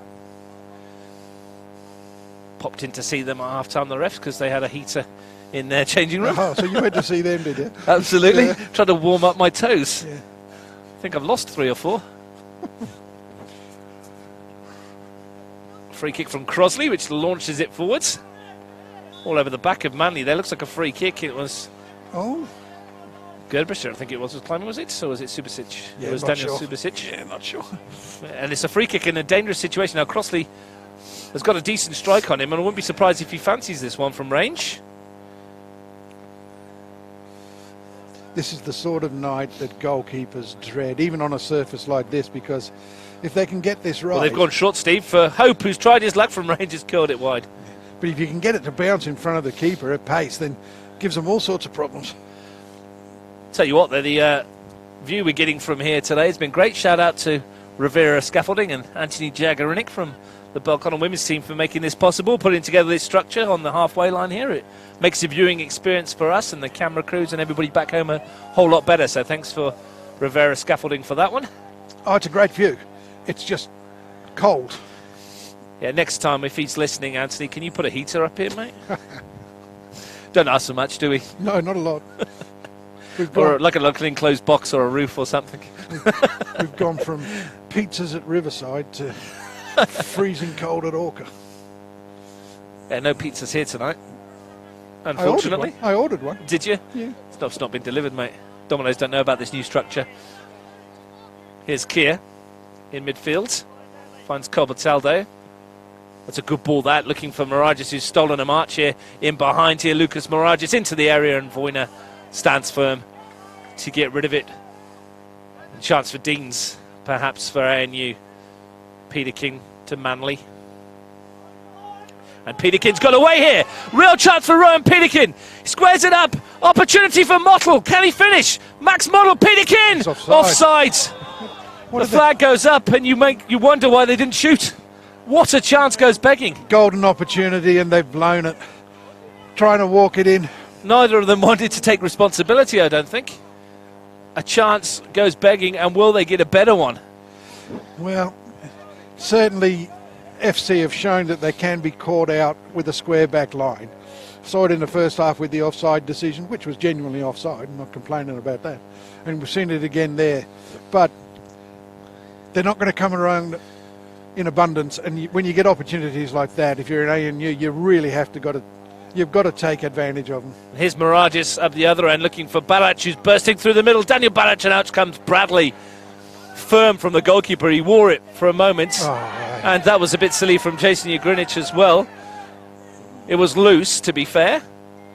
Popped in to see them at half-time, the refs, because they had a heater in their changing room. Oh, so you went to see them, did you? Absolutely. Yeah. Tried to warm up my toes. Yeah. I think I've lost 3 or 4. Free kick from Crosley, which launches it forwards. All over the back of Manley there. Looks like a free kick. It was... Oh. Gerbischer, I think it was climbing, was it? Or was it Subasic? Yeah, it was not Daniel sure. Subasic. Yeah, not sure. And it's a free kick in a dangerous situation. Now, Crossley has got a decent strike on him, and I wouldn't be surprised if he fancies this one from range. This is the sort of night that goalkeepers dread, even on a surface like this, because if they can get this right... Well, they've gone short, Steve, for Hope, who's tried his luck from range, has curled it wide. But if you can get it to bounce in front of the keeper at pace, then gives them all sorts of problems. Tell you what, the view we're getting from here today has been great. Shout out to Rivera Scaffolding and Anthony Jagarinik from the Belconnen women's team for making this possible, putting together this structure on the halfway line here. It makes the viewing experience for us and the camera crews and everybody back home a whole lot better. So thanks for Rivera Scaffolding for that one. Oh, it's a great view. It's just cold. Yeah, next time if he's listening, Anthony, can you put a heater up here, mate? Don't ask so much, do we? No, not a lot. Or like a local enclosed box or a roof or something. We've gone from pizzas at Riverside to freezing cold at Orca. Yeah, no pizzas here tonight, unfortunately. I ordered one. Did you? Yeah. Stuff's not been delivered, mate. Domino's don't know about this new structure. Here's Keir in midfield. Finds Corbett-Aldo. That's a good ball, that. Looking for Morages, who's stolen a march here. In behind here, Lucas Morages into the area, and Voyner stands firm to get rid of it. And chance for Deans, perhaps, for ANU. Peterkin to Manley. And Peterkin's got away here. Real chance for Rowan Peterkin. He squares it up. Opportunity for Mottle. Can he finish? Max Mottle, Peterkin. It's offside. The flag goes up and you wonder why they didn't shoot. What a chance goes begging. Golden opportunity and they've blown it. Trying to walk it in. Neither of them wanted to take responsibility, I don't think. A chance goes begging, and will they get a better one? Well, certainly FC have shown that they can be caught out with a square back line. Saw it in the first half with the offside decision, which was genuinely offside. I'm not complaining about that. And we've seen it again there. But they're not going to come around in abundance. And when you get opportunities like that, if you're an ANU, you really have to you've got to take advantage of them. Here's Morages up the other end looking for Balac, who's bursting through the middle. Daniel Balac, and out comes Bradley. Firm from the goalkeeper. He wore it for a moment. And that was a bit silly from Jason Ugrinich as well. It was loose, to be fair,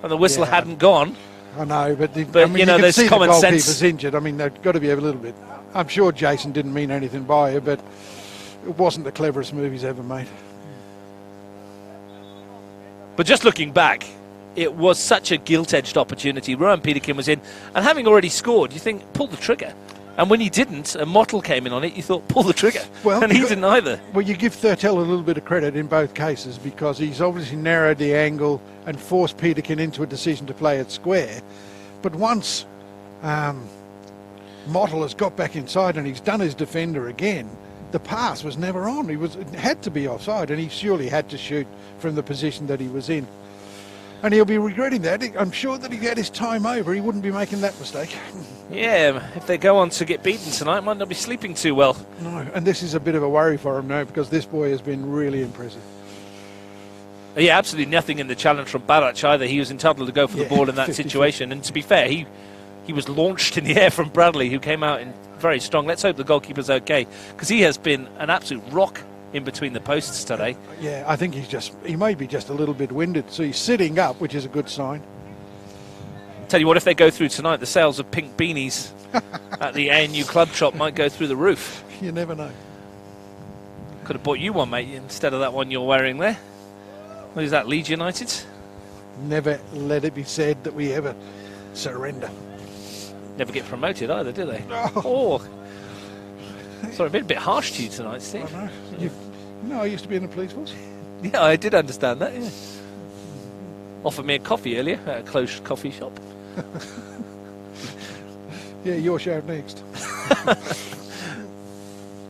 and the whistle hadn't gone. I know, but you know, there's common the sense. Goalkeeper's injured. I mean, they've got to be a little bit. I'm sure Jason didn't mean anything by it, but it wasn't the cleverest move he's ever made. But just looking back, it was such a gilt-edged opportunity. Rowan Peterkin was in, and having already scored, you think, pull the trigger. And when he didn't, and Mottle came in on it, you thought, pull the trigger. Well, and he didn't either. Well, you give Thurtell a little bit of credit in both cases because he's obviously narrowed the angle and forced Peterkin into a decision to play it square. But once Mottle has got back inside and he's done his defender again, the pass was never on. It had to be offside, and he surely had to shoot from the position that he was in. And he'll be regretting that. I'm sure that he had his time over. He wouldn't be making that mistake. Yeah, if they go on to get beaten tonight, might not be sleeping too well. No, and this is a bit of a worry for him now because this boy has been really impressive. Yeah, absolutely nothing in the challenge from Barac either. He was entitled to go for the ball in that 50-50. situation. And to be fair, he was launched in the air from Bradley, who came out in very strong. Let's hope the goalkeeper's okay, because he has been an absolute rock in between the posts today. Yeah, I think he may be just a little bit winded. So he's sitting up, which is a good sign. Tell you what, if they go through tonight, the sales of pink beanies at the ANU club shop might go through the roof. You never know. Could have bought you one, mate, instead of that one you're wearing there. What is that, Leeds United? Never let it be said that we ever surrender. Never get promoted either, do they? Oh. Sorry, I've been a bit harsh to you tonight, Steve. I know. I used to be in the police force. Yeah, I did understand that, yeah. offered me a coffee earlier at a closed coffee shop. Yeah, your show next.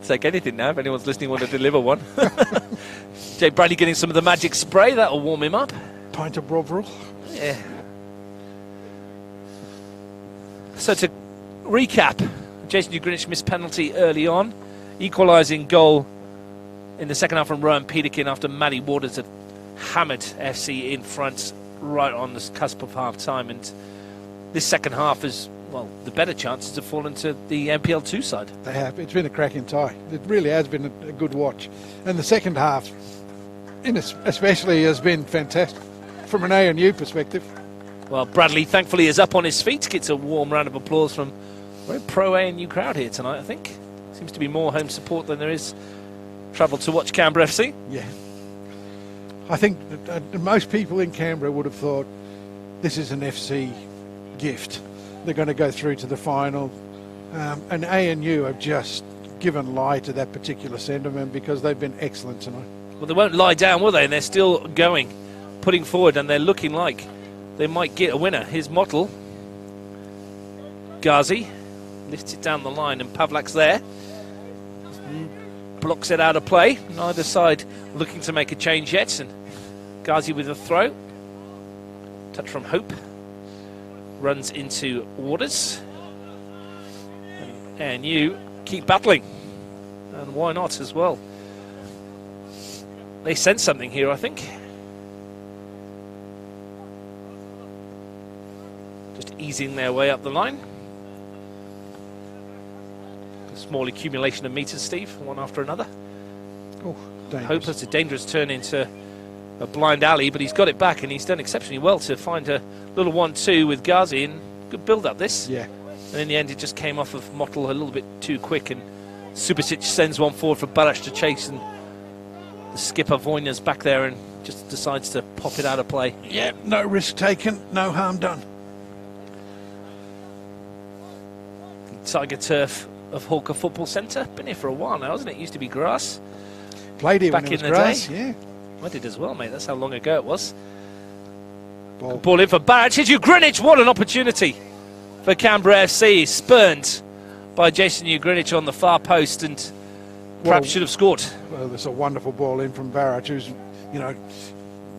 Take anything now if anyone's listening want to deliver one. Jay Bradley getting some of the magic spray, that'll warm him up. Pint of Bovril. Yeah. So to recap, Jason Ugrinich missed penalty early on, equalising goal in the second half from Rowan Peterkin after Matty Waters had hammered FC in front right on the cusp of half time. And this second half is, well, the better chances have fallen to the NPL 2 side. They have. It's been a cracking tie. It really has been a good watch. And the second half, especially, has been fantastic from an A&U perspective. Well, Bradley thankfully is up on his feet. Gets a warm round of applause from a very pro A&U crowd here tonight, I think. Seems to be more home support than there is travel to watch Canberra FC. Yeah. I think that most people in Canberra would have thought this is an FC gift. They're going to go through to the final. And A&U have just given lie to that particular sentiment because they've been excellent tonight. Well, they won't lie down, will they? And they're still going, putting forward, and they're looking like they might get a winner. Here's Mottle. Ghazi lifts it down the line, and Pavlak's there. Blocks it out of play. Neither side looking to make a change yet. And Ghazi with a throw. Touch from Hope. Runs into Waters. And you keep battling. And why not as well? They sense something here, I think. Just easing their way up the line. A small accumulation of meters, Steve, one after another. Oh, dangerous. Hope that's a dangerous turn into a blind alley, but he's got it back, and he's done exceptionally well to find a little 1-2 with Ghazi, and good build-up this. Yeah. And in the end, it just came off of Mottle a little bit too quick, and Subasic sends one forward for Balash to chase, and the skipper Voyner's back there and just decides to pop it out of play. Yeah, no risk taken, no harm done. The Tiger Turf of Hawker Football Centre. Been here for a while now, hasn't it? Used to be grass. Played here back when it was in the grass, day. yeah. I did as well, mate. That's how long ago it was. Ball. Ball in for Barrett. Here's Ugrinich. What an opportunity for Canberra FC. Spurned by Jason Ugrinich on the far post, and perhaps should have scored. Well, there's a wonderful ball in from Barrett, who's, you know,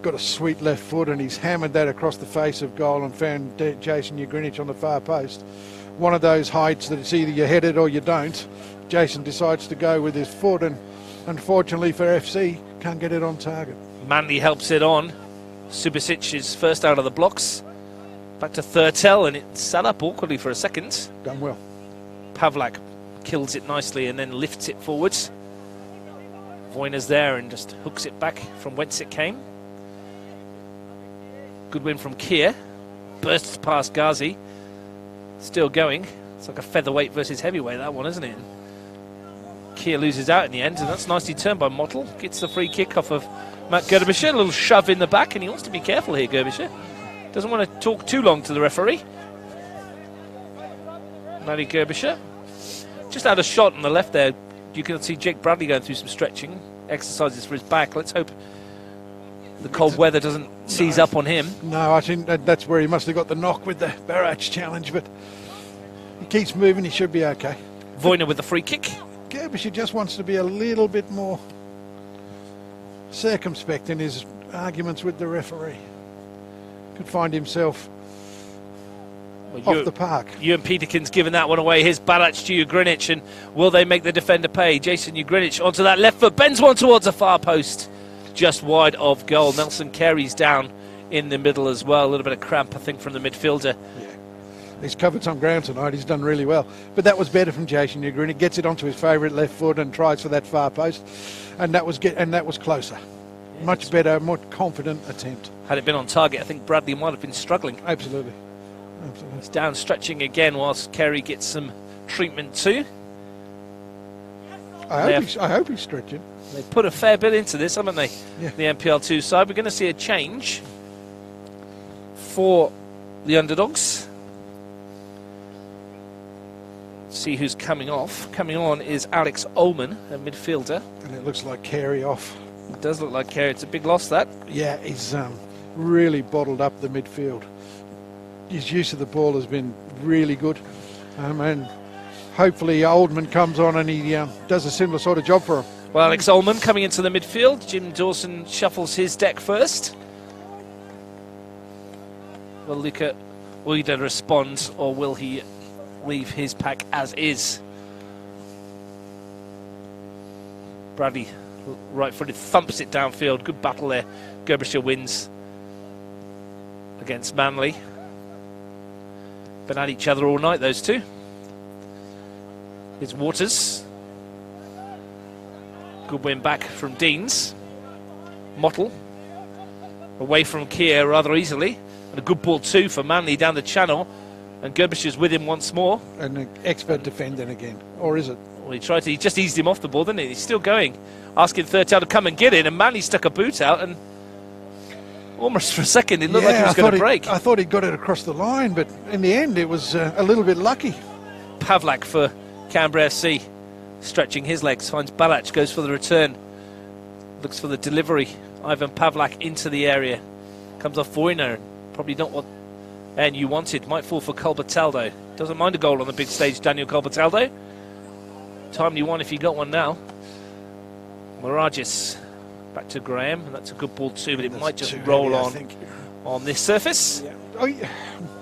got a sweet left foot, and he's hammered that across the face of goal and found Jason Ugrinich on the far post. One of those heights that it's either you head it or you don't. Jason decides to go with his foot, and unfortunately for FC, can't get it on target. Manley helps it on. Subasic is first out of the blocks. Back to Thurtell, and it sat up awkwardly for a second. Done well. Pavlak kills it nicely and then lifts it forwards. Voyner's there and just hooks it back from whence it came. Good win from Kier. Bursts past Ghazi. Still going. It's like a featherweight versus heavyweight, that one, isn't it? Kier loses out in the end, and that's nicely turned by Mottle. Gets the free kick off of Matt Gerbischer. A little shove in the back, and he wants to be careful here, Gerbischer. Doesn't want to talk too long to the referee. Matty Gerbischer. Just had a shot on the left there. You can see Jake Bradley going through some stretching exercises for his back. Let's hope the cold weather doesn't seize up on him. No, I think that's where he must have got the knock with the Barrach challenge, but he keeps moving, he should be okay. Voyner with the free kick. Gerbischer just wants to be a little bit more circumspect in his arguments with the referee. Could find himself off the park. Ewan Peterkin's given that one away. Here's Balac to Ugrinich, and will they make the defender pay? Jason Ugrinich onto that left foot, bends one towards the far post, just wide of goal. Nelson Carey's down in the middle as well. A little bit of cramp, I think, from the midfielder. Yeah. He's covered some ground tonight. He's done really well. But that was better from Jason Ugrinich. Gets it onto his favourite left foot and tries for that far post, and that was closer. Yeah, much better, more confident attempt. Had it been on target, I think Bradley might have been struggling. Absolutely. He's down stretching again whilst Carey gets some treatment too. I hope he's stretching. They put a fair bit into this, haven't they? Yeah. The NPL 2 side. We're going to see a change for the underdogs. See who's coming off. Coming on is Alex Ullman, a midfielder. And it looks like Carey off. It does look like Carey. It's a big loss, that. Yeah, he's really bottled up the midfield. His use of the ball has been really good, and hopefully Oldman comes on and he does a similar sort of job for him. Well, Alex Ullman coming into the midfield. Jim Dawson shuffles his deck first. Will Luca either respond or will he leave his pack as is? Bradley, right-footed, thumps it downfield. Good battle there. Gerbischer wins against Manly. Been at each other all night, those two. Here's Waters. Good win back from Deans. Mottle away from Keir rather easily. And a good ball too for Manly down the channel. And Gerbischer's with him once more. An expert defending again. Or is it? Well, he just eased him off the ball, didn't he? He's still going. Asking Thurtell to come and get in. And Manly stuck a boot out and almost for a second it looked like he was going to break. I thought he got it across the line, but in the end it was a little bit lucky. Pavlak for Canberra FC. Stretching his legs, finds Balac, goes for the return. Looks for the delivery. Ivan Pavlak into the area. Comes off Voyner. Probably not what you wanted. Might fall for Corbett-Aldo. Doesn't mind a goal on the big stage, Daniel Corbett-Aldo. Timely one if you got one now. Moragis back to Graham. And that's a good ball too, but it might just roll on this surface. Yeah. Oh, yeah.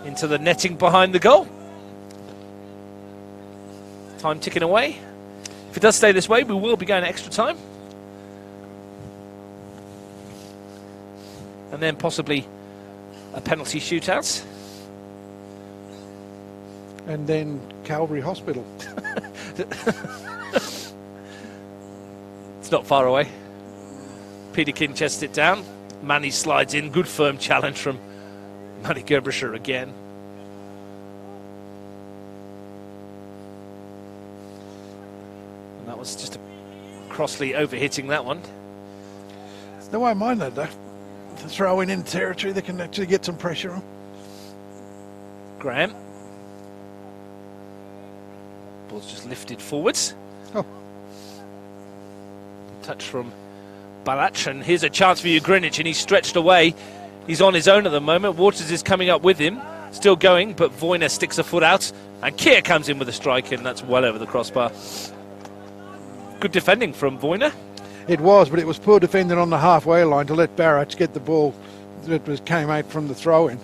Into the netting behind the goal. Time ticking away. If it does stay this way, we will be going extra time. And then possibly a penalty shootout. And then Calvary Hospital. It's not far away. Peterkin chests it down. Manny slides in. Good firm challenge from Manny Gerbischer again. And that was just a Crossley overhitting that one. No, I mind that though. To throw in territory, they can actually get some pressure on. Graham. Ball's just lifted forwards. Oh. Touch from Balach, and here's a chance for you, Greenwich, and he's stretched away. He's on his own at the moment. Waters is coming up with him. Still going, but Voyner sticks a foot out, and Keir comes in with a strike, and that's well over the crossbar. Good defending from Voyner. It was, but it was poor defending on the halfway line to let Barrett get the ball that came out from the throw-in.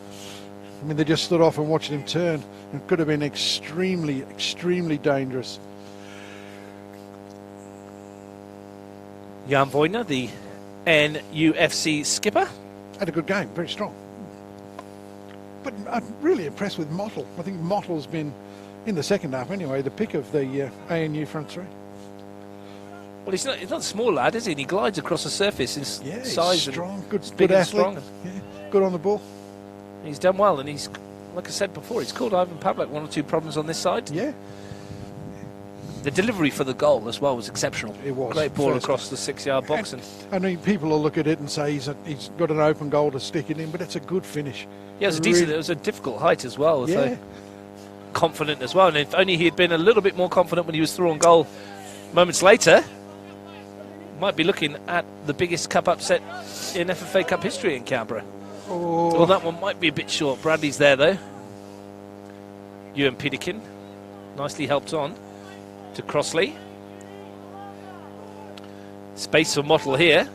I mean, they just stood off and watched him turn. It could have been extremely, extremely dangerous. Jan Voyner, the NUFC skipper. Had a good game, very strong. But I'm really impressed with Mottle. I think Mottle's been, in the second half anyway, the pick of the ANU front three. Well, he's not a small lad, is he? And he glides across the surface. His size he's strong, and good big athlete. and strong. Yeah, good on the ball. He's done well, and he's, like I said before, he's called Ivan Pavlak one or two problems on this side. Yeah. The delivery for the goal as well was exceptional. It was. Great ball across the 6-yard box. And I mean, people will look at it and say he's got an open goal to stick it in, but it's a good finish. Yeah, it was a difficult height as well. So confident as well. And if only he had been a little bit more confident when he was through on goal moments later, might be looking at the biggest cup upset in FFA Cup history in Canberra. Oh. Well, that one might be a bit short. Bradley's there, though. Ewan Peterkin, nicely helped on to Crossley. Space for Mottle here.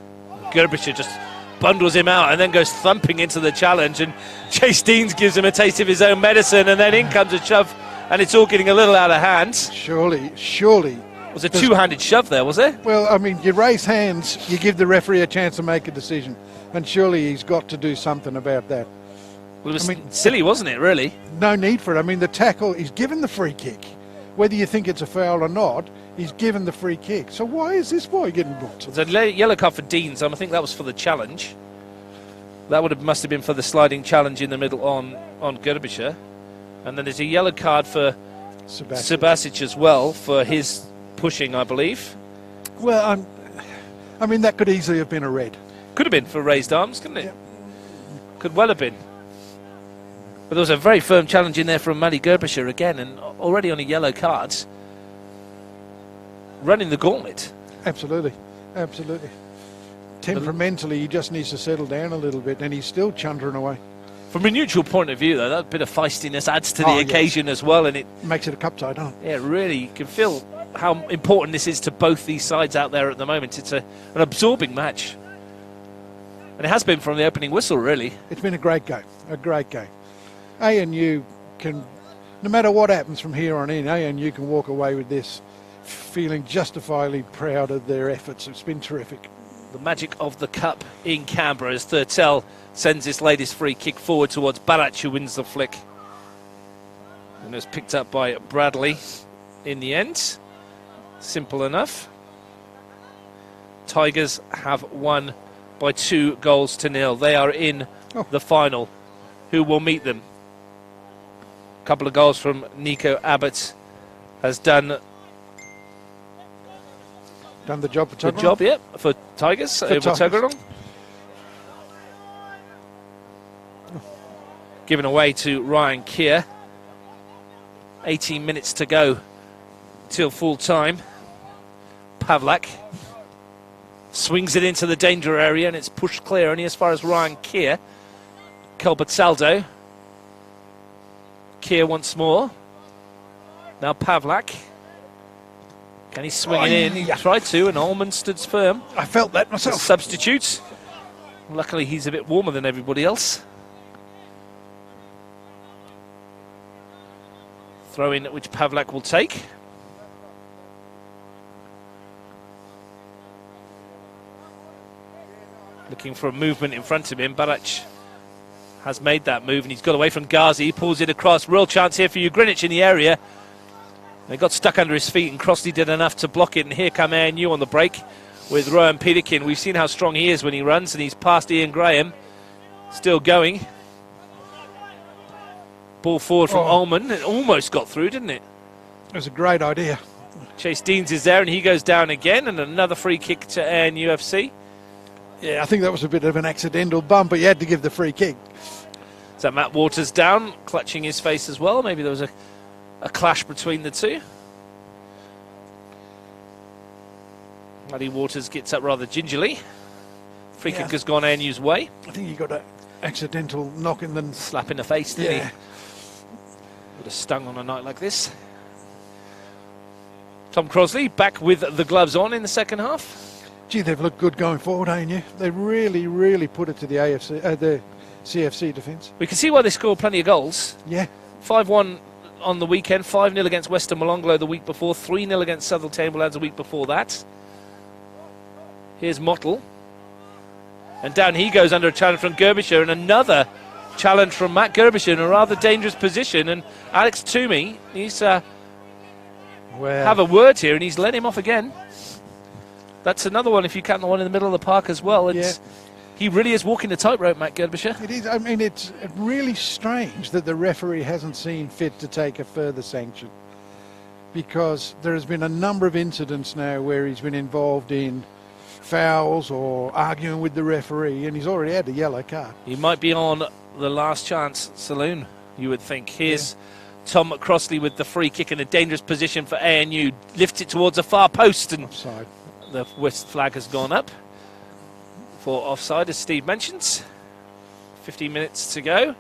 Gerbischer just bundles him out and then goes thumping into the challenge, and Chase Deans gives him a taste of his own medicine, and then in comes a shove, and it's all getting a little out of hand. Surely. It was a two-handed shove there, was there? Well, I mean, you raise hands, you give the referee a chance to make a decision, and surely he's got to do something about that. Well, it was silly, wasn't it, really? No need for it. I mean, the tackle, he's given the free kick. Whether you think it's a foul or not, he's given the free kick. So why is this boy getting booked? It was a yellow card for Deans. I think that was for the challenge. That must have been for the sliding challenge in the middle on Gerbischer. And then there's a yellow card for Subasic as well for his pushing, I believe. Well, I mean, that could easily have been a red. Could have been for raised arms, couldn't it? Yeah. Could well have been. But there was a very firm challenge in there from Manny Gerbischer again, and already on a yellow card. Running the gauntlet. Absolutely. Absolutely. temperamentally, he just needs to settle down a little bit, and he's still chuntering away. From a neutral point of view, though, that bit of feistiness adds to the occasion as well, and it makes it a cup tie, doesn't it? Yeah, really, you can feel how important this is to both these sides out there at the moment. It's an absorbing match. And it has been from the opening whistle, really. It's been a great game, a great game. ANU can, no matter what happens from here on in, ANU can walk away with this feeling justifiably proud of their efforts. It's been terrific. The magic of the cup in Canberra as Thurtell sends his latest free kick forward towards Barach, who wins the flick. And it was picked up by Bradley in the end. Simple enough. Tigers have won by 2-0. They are in the final. Who will meet them? A couple of goals from Nico Abbott has done the job for Tuggeranong. Good job, yeah, for Tigers over Tuggeranong. Given away to Ryan Keir. 18 minutes to go till full time. Pavlak swings it into the danger area and it's pushed clear only as far as Ryan Keir. Corbett-Aldo. Keir once more. Now Pavlak. Can he swing it in? He tried to, and Ullman stood firm. I felt that myself. Substitute. Luckily, he's a bit warmer than everybody else. Throw in which Pavlak will take. Looking for a movement in front of him. Barach has made that move, and he's got away from Ghazi. He pulls it across. Real chance here for you. Greenwich in the area. They got stuck under his feet, and Crossley did enough to block it. And here come ANU on the break with Rowan Peterkin. We've seen how strong he is when he runs, and he's past Ian Graham. Still going. Ball forward from Ullman. It almost got through, didn't it? It was a great idea. Chase Deans is there, and he goes down again. And another free kick to ANU FC. Yeah, I think that was a bit of an accidental bump, but you had to give the free kick. Is that Matt Waters down, clutching his face as well? Maybe there was a clash between the two. Matty Waters gets up rather gingerly. Free kick has gone ANU's way. I think he got an accidental knock in the... Slap in the face, didn't he? Would have stung on a night like this. Tom Crossley back with the gloves on in the second half. Gee, they've looked good going forward, ANU. They really, really put it to the the CFC defence. We can see why they scored plenty of goals. Yeah. 5-1 on the weekend, 5-0 against Western Molonglo the week before, 3-0 against Southern Tablelands the week before that. Here's Mottle. And down he goes under a challenge from Gerbisher, and another challenge from Matt Gerbisher in a rather dangerous position. And Alex Toomey needs to have a word here, and he's let him off again. That's another one if you count the one in the middle of the park as well. He really is walking the tightrope, Matt Gerbisher. It is. I mean, it's really strange that the referee hasn't seen fit to take a further sanction, because there has been a number of incidents now where he's been involved in fouls or arguing with the referee, and he's already had a yellow card. He might be on the last chance saloon, you would think. Here's Tom Crossley with the free kick in a dangerous position for ANU. Lifts it towards the far post, and offside. The West flag has gone up for offside, as Steve mentions. 15 minutes to go.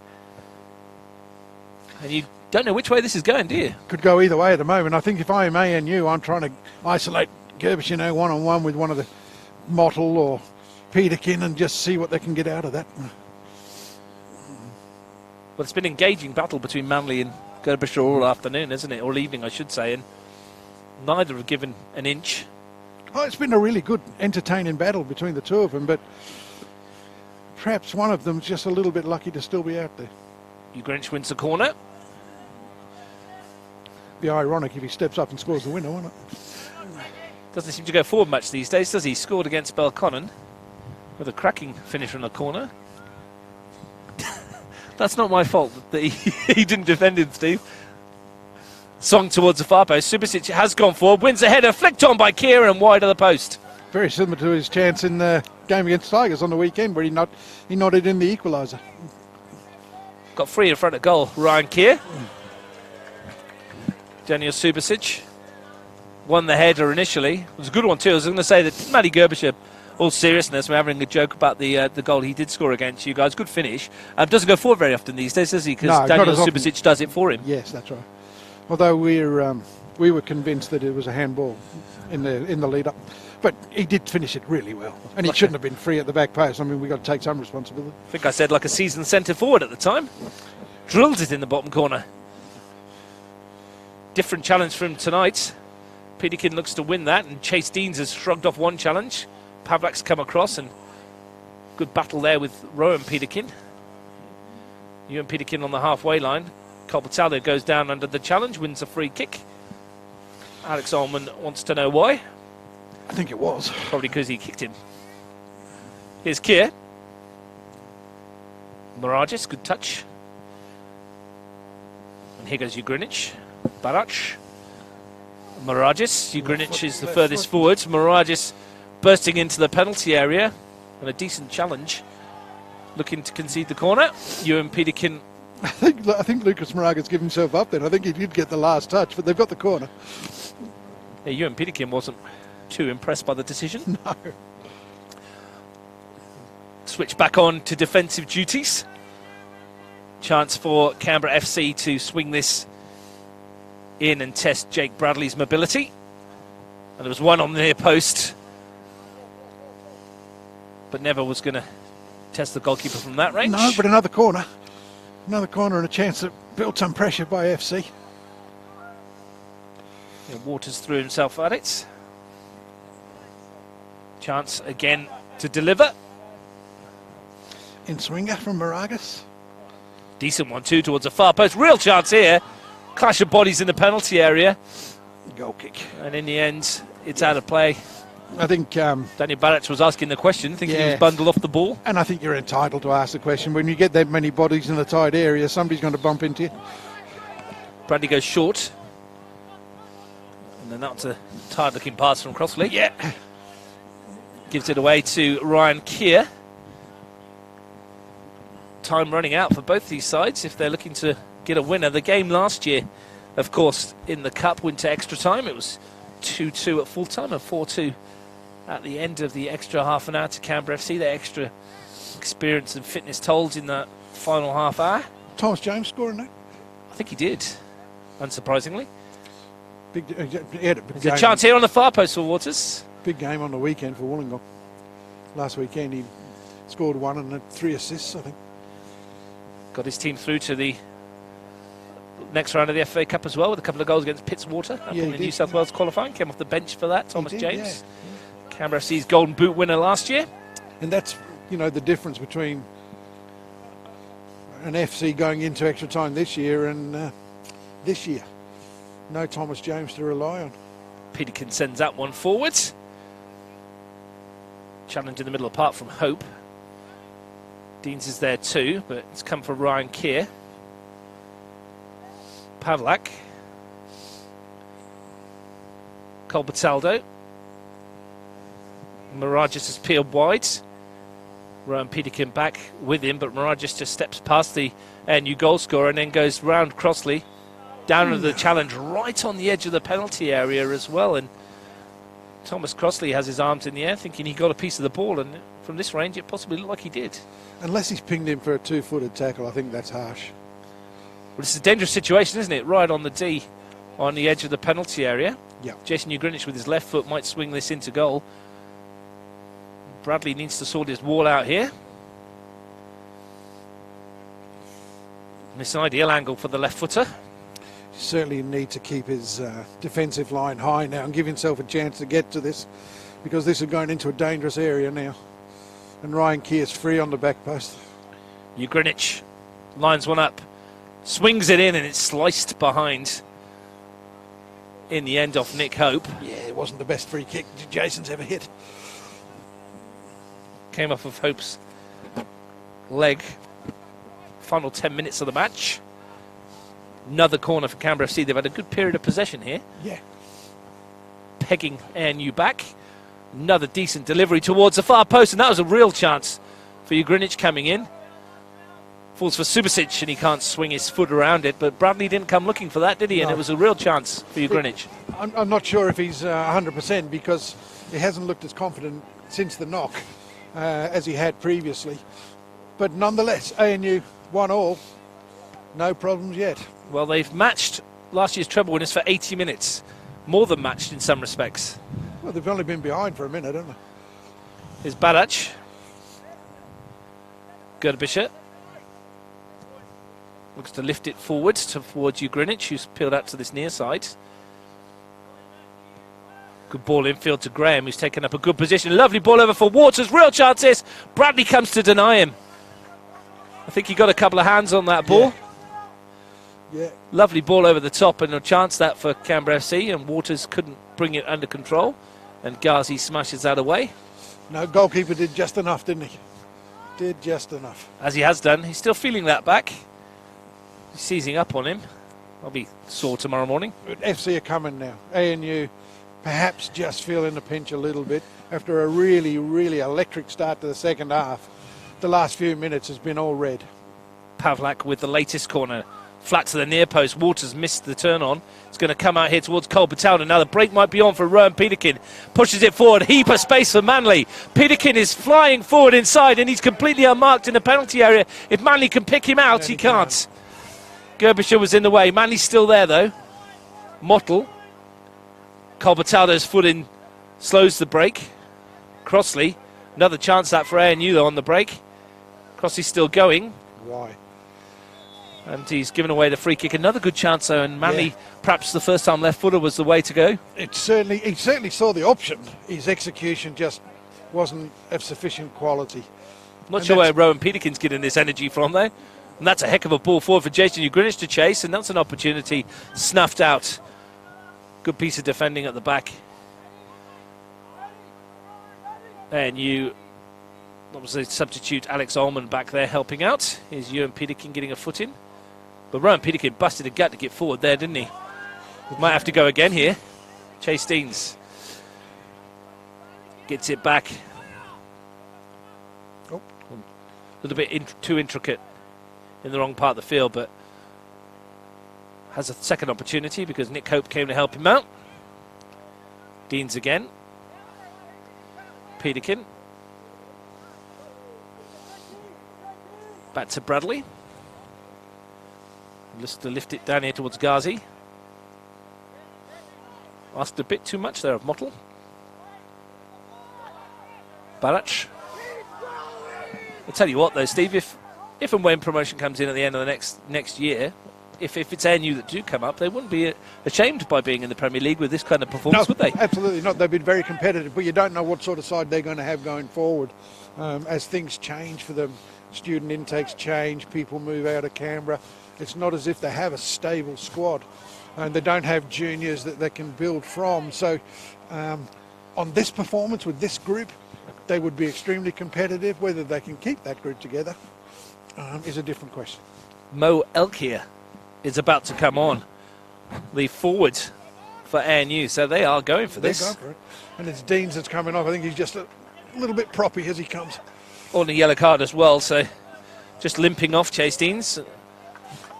And you don't know which way this is going, do you? Could go either way at the moment. I think if I am ANU, I'm trying to isolate Gerbisher one-on-one with one of the Mottle or Peterkin and just see what they can get out of that. Well, it's been an engaging battle between Manly and Gerbisher all afternoon, isn't it? All evening, I should say. And neither have given an inch. Oh, it's been a really good, entertaining battle between the two of them, but perhaps one of them's just a little bit lucky to still be out there. Grinch wins the corner. Be ironic if he steps up and scores the winner, won't it? Doesn't seem to go forward much these days, does he? Scored against Belconnen with a cracking finish from the corner. That's not my fault that he didn't defend him, Steve. Song towards the far post. Subasic has gone forward, wins the header, flicked on by Kieran, wide of the post. Very similar to his chance in the game against Tigers on the weekend, where he nodded in the equaliser. Got free in front of goal, Ryan Keir. Daniel Subasic won the header initially. It was a good one too. I was going to say that Matty Gerbisher all seriousness, we're having a joke about the goal he did score against you guys. Good finish. Doesn't go forward very often these days, does he? Because No, Daniel not as Subasic does it for him. Yes, that's right. Although we were convinced that it was a handball in the lead up, but he did finish it really well, and he shouldn't have been free at the back post. I mean, we've got to take some responsibility. I think I said like a seasoned centre forward at the time. Drilled it in the bottom corner. Different challenge for him tonight. Peterkin looks to win that, and Chase Deans has shrugged off one challenge. Pavlak's come across, and good battle there with Rowan Peterkin. Ewan Peterkin on the halfway line. Corbett-Aldo goes down under the challenge, wins a free kick. Alex Ullman wants to know why. I think it was. Probably because he kicked him. Here's Kier. Mirages, good touch. And here goes Ugrinic. Barac. Mirages. Ugrinic is the furthest forward. Mirages bursting into the penalty area. And a decent challenge. Looking to concede the corner. Ewan Peterkin. I think Lucas Moragas given himself up then. I think he did get the last touch, but they've got the corner. Yeah, Ewan Peterkin wasn't too impressed by the decision. No. Switch back on to defensive duties. Chance for Canberra FC to swing this in and test Jake Bradley's mobility. And there was one on the near post, but never was going to test the goalkeeper from that range. No, but another corner. Another corner and a chance that built some pressure by FC. Yeah, Waters threw himself at it. Chance again to deliver. In swinger from Moragas. Decent one too towards the far post. Real chance here. Clash of bodies in the penalty area. Goal kick. And in the end, it's out of play. I think Daniel Barac was asking the question, thinking he was bundled off the ball. And I think you're entitled to ask the question. When you get that many bodies in the tight area, somebody's going to bump into you. Bradley goes short. And then that's a tired-looking pass from Crossley. Yeah. Gives it away to Ryan Keir. Time running out for both these sides if they're looking to get a winner. The game last year, of course, in the Cup went to extra time. It was 2-2 at full time and 4-2 at the end of the extra half an hour to Canberra FC. Their extra experience and fitness told in that final half hour. Thomas James scoring that? I think he did, unsurprisingly. There's a chance here on the far post for Waters. Big game on the weekend for Wollongong. Last weekend he scored one and had 3 assists, I think. Got his team through to the next round of the FFA Cup as well with a couple of goals against Pittswater up in the New South Wales qualifying. Came off the bench for that, Thomas James. Yeah. Canberra FC's Golden Boot winner last year. And that's, the difference between an FC going into extra time this year and this year. No Thomas James to rely on. Peterkin sends that one forwards. Challenge in the middle apart from Hope. Deans is there too, but it's come for Ryan Keir. Pavlak. Corbett-Aldo. Mirages has peeled wide. Rowan Peterkin back with him, but Mirages just steps past the new goal scorer and then goes round Crossley down into the challenge right on the edge of the penalty area as well. And Thomas Crossley has his arms in the air thinking he got a piece of the ball, and from this range it possibly looked like he did. Unless he's pinged him for a 2-footed tackle, I think that's harsh. Well, it's a dangerous situation, isn't it? Right on the D, on the edge of the penalty area. Yeah. Jason Ugrinic with his left foot might swing this into goal. Bradley needs to sort his wall out here. And it's an ideal angle for the left footer. Certainly need to keep his defensive line high now and give himself a chance to get to this, because this is going into a dangerous area now. And Ryan Keir's free on the back post. Ugrinic lines one up, swings it in, and it's sliced behind. In the end off Nick Hope. Yeah, it wasn't the best free kick Jason's ever hit. Came off of Hope's leg. Final 10 minutes of the match. Another corner for Canberra FC. They've had a good period of possession here. Yeah. Pegging ANU back. Another decent delivery towards the far post, and that was a real chance for Ugrinic coming in. Falls for Subasic, and he can't swing his foot around it. But Bradley didn't come looking for that, did he? No. And it was a real chance for Greenwich. I'm not sure if he's 100% because he hasn't looked as confident since the knock as he had previously. But nonetheless, ANU 1-1, no problems yet. Well, they've matched last year's treble winners for 80 minutes. More than matched in some respects. Well, they've only been behind for a minute, haven't they? Here's Barac. Gerbischer. Looks to lift it forward towards Greenwich, who's peeled out to this near side. Good ball infield to Graham, who's taken up a good position. Lovely ball over for Waters. Real chances. Bradley comes to deny him. I think he got a couple of hands on that ball. Yeah. Lovely ball over the top, and a chance that for Canberra FC, and Waters couldn't bring it under control. And Ghazi smashes that away. No, goalkeeper did just enough, didn't he? Did just enough. As he has done. He's still feeling that back. He's seizing up on him. I'll be sore tomorrow morning. But FC are coming now. ANU perhaps just feeling the pinch a little bit after a really, really electric start to the second half. The last few minutes has been all red. Pavlak with the latest corner. Flat to the near post. Waters missed the turn on. It's going to come out here towards Corbett-Aldo. Now the break might be on for Rowan Peterkin. Pushes it forward. Heap of space for Manley. Peterkin is flying forward inside, and he's completely unmarked in the penalty area. If Manley can pick him out, he can't. Gerbischer was in the way. Manley's still there, though. Mottle. Corbett-Aldo's foot in. Slows the break. Crossley. Another chance that for ANU, though, on the break. Crossley's still going. Why? And he's given away the free kick. Another good chance, though, and Manley, perhaps the first time left footer was the way to go. He certainly saw the option. His execution just wasn't of sufficient quality. Not sure where Rowan Peterkin's getting this energy from, though. And that's a heck of a ball forward for Jason Greenwich to chase, and that's an opportunity snuffed out. Good piece of defending at the back. And obviously substitute Alex Ullman back there helping out. Here's Ewan Peterkin getting a foot in. But Rowan Peterkin busted a gut to get forward there, didn't he? Might have to go again here. Chase Deans gets it back. Oh. A little bit too intricate in the wrong part of the field, but has a second opportunity because Nick Hope came to help him out. Deans again. Peterkin. Back to Bradley. Just to lift it down here towards Ghazi. Asked a bit too much there of Mottle. Barac. I'll tell you what though, Steve, if and when promotion comes in at the end of the next year, if it's ANU that do come up, they wouldn't be ashamed by being in the Premier League with this kind of performance, would they? Absolutely not. They've been very competitive, but you don't know what sort of side they're going to have going forward as things change for them. Student intakes change, people move out of Canberra. It's not as if they have a stable squad, and they don't have juniors that they can build from. So on this performance with this group, they would be extremely competitive. Whether they can keep that group together is a different question. Mo Elkier is about to come on, the forward for ANU, so they are going for this. They're going for it. And it's Deans that's coming off. I think he's just a little bit proppy as he comes. On a yellow card as well, so just limping off. Chase Deans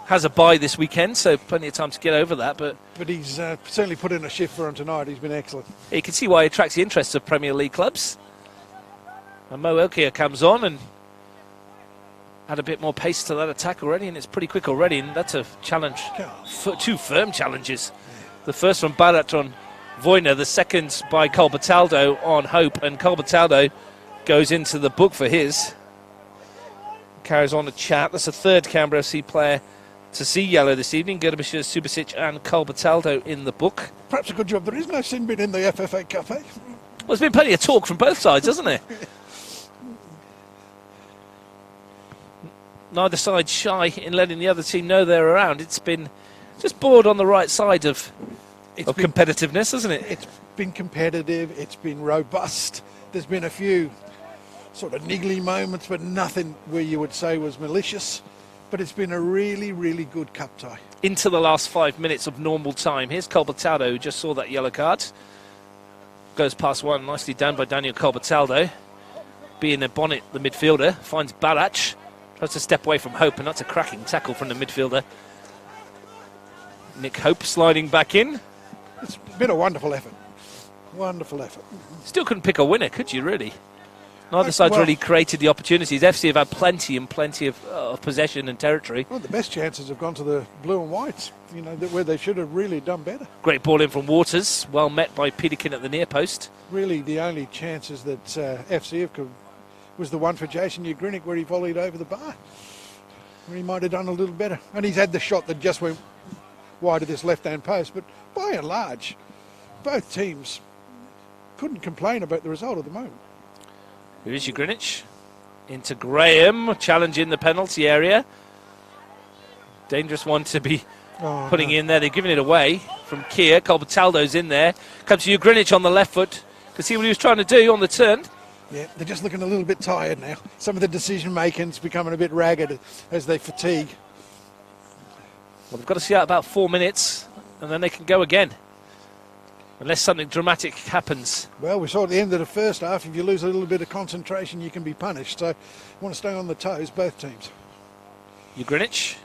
has a bye this weekend, so plenty of time to get over that. But he's certainly put in a shift for him tonight. He's been excellent. You can see why he attracts the interest of Premier League clubs. And Mo Elkier comes on and add a bit more pace to that attack already, and it's pretty quick already, and that's a challenge. Two firm challenges. The first from Barat on Voyner, the second by Corbett-Aldo on Hope, and Corbett-Aldo goes into the book for his. Carries on a chat. That's the third Canberra FC player to see yellow this evening. Gerbischer, Subasic and Corbett-Aldo in the book. Perhaps a good job there is no sin bin in the FFA Cup, eh? Well, there's been plenty of talk from both sides, hasn't there? Neither side shy in letting the other team know they're around. It's been just bored on the right side of competitiveness, hasn't it? It's been competitive. It's been robust. There's been a few sort of niggly moments, but nothing where you would say was malicious. But it's been a really, really good cup tie. Into the last 5 minutes of normal time. Here's Corbett-Aldo, who just saw that yellow card. Goes past one, nicely done by Daniel Corbett-Aldo. Being a bonnet, the midfielder, finds Barac. Tries to step away from Hope, and that's a cracking tackle from the midfielder. Nick Hope sliding back in. It's been a wonderful effort. Wonderful effort. Still couldn't pick a winner, could you, really? Neither side's really created the opportunities. FC have had plenty and plenty of possession and territory. Well, the best chances have gone to the blue and whites, where they should have really done better. Great ball in from Waters, well met by Peterkin at the near post. Really, the only chances that FC have was the one for Jason Ugrinic where he volleyed over the bar. Where he might have done a little better. And he's had the shot that just went wide of this left-hand post. But by and large, both teams couldn't complain about the result at the moment. Here is Ugrinic. Into Graham, challenging the penalty area. Dangerous one to be putting in there. They're giving it away from Keir. Corbett-Aldo's in there. Comes to Ugrinic on the left foot. Can see what he was trying to do on the turn. Yeah, they're just looking a little bit tired now. Some of the decision-making's becoming a bit ragged as they fatigue. Well, they've got to see out about 4 minutes, and then they can go again. Unless something dramatic happens. Well, we saw at the end of the first half, if you lose a little bit of concentration, you can be punished. So, you want to stay on the toes, both teams. Ugrinic.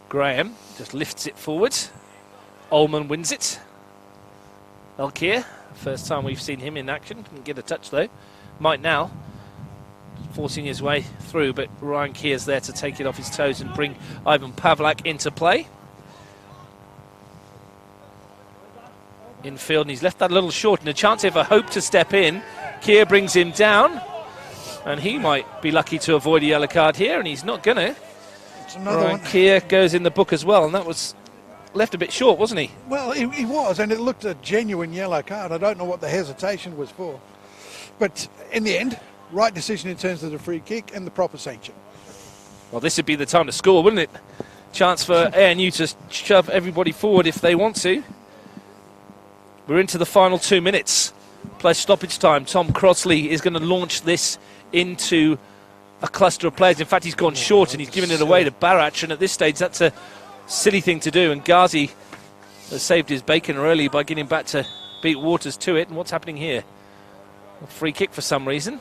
Graham just lifts it forward. Ullman wins it. Elkier, first time we've seen him in action. Didn't get a touch, though. Might now. Forcing his way through, but Ryan Keir's there to take it off his toes and bring Ivan Pavlak into play. Infield, and he's left that a little short, and a chance here for Hope to step in. Keir brings him down, and he might be lucky to avoid a yellow card here, and he's not going to. Ryan Keir goes in the book as well, and that was left a bit short, wasn't he? Well, he was, and it looked a genuine yellow card. I don't know what the hesitation was for. But in the end, right decision in terms of the free kick and the proper sanction. Well, this would be the time to score, wouldn't it? Chance for ANU to shove everybody forward if they want to. We're into the final 2 minutes. Plus stoppage time. Tom Crossley is going to launch this into a cluster of players. In fact, he's gone short and he's given it away to Barach. And at this stage, that's a silly thing to do. And Ghazi has saved his bacon early by getting back to beat Waters to it. And what's happening here? A free kick for some reason.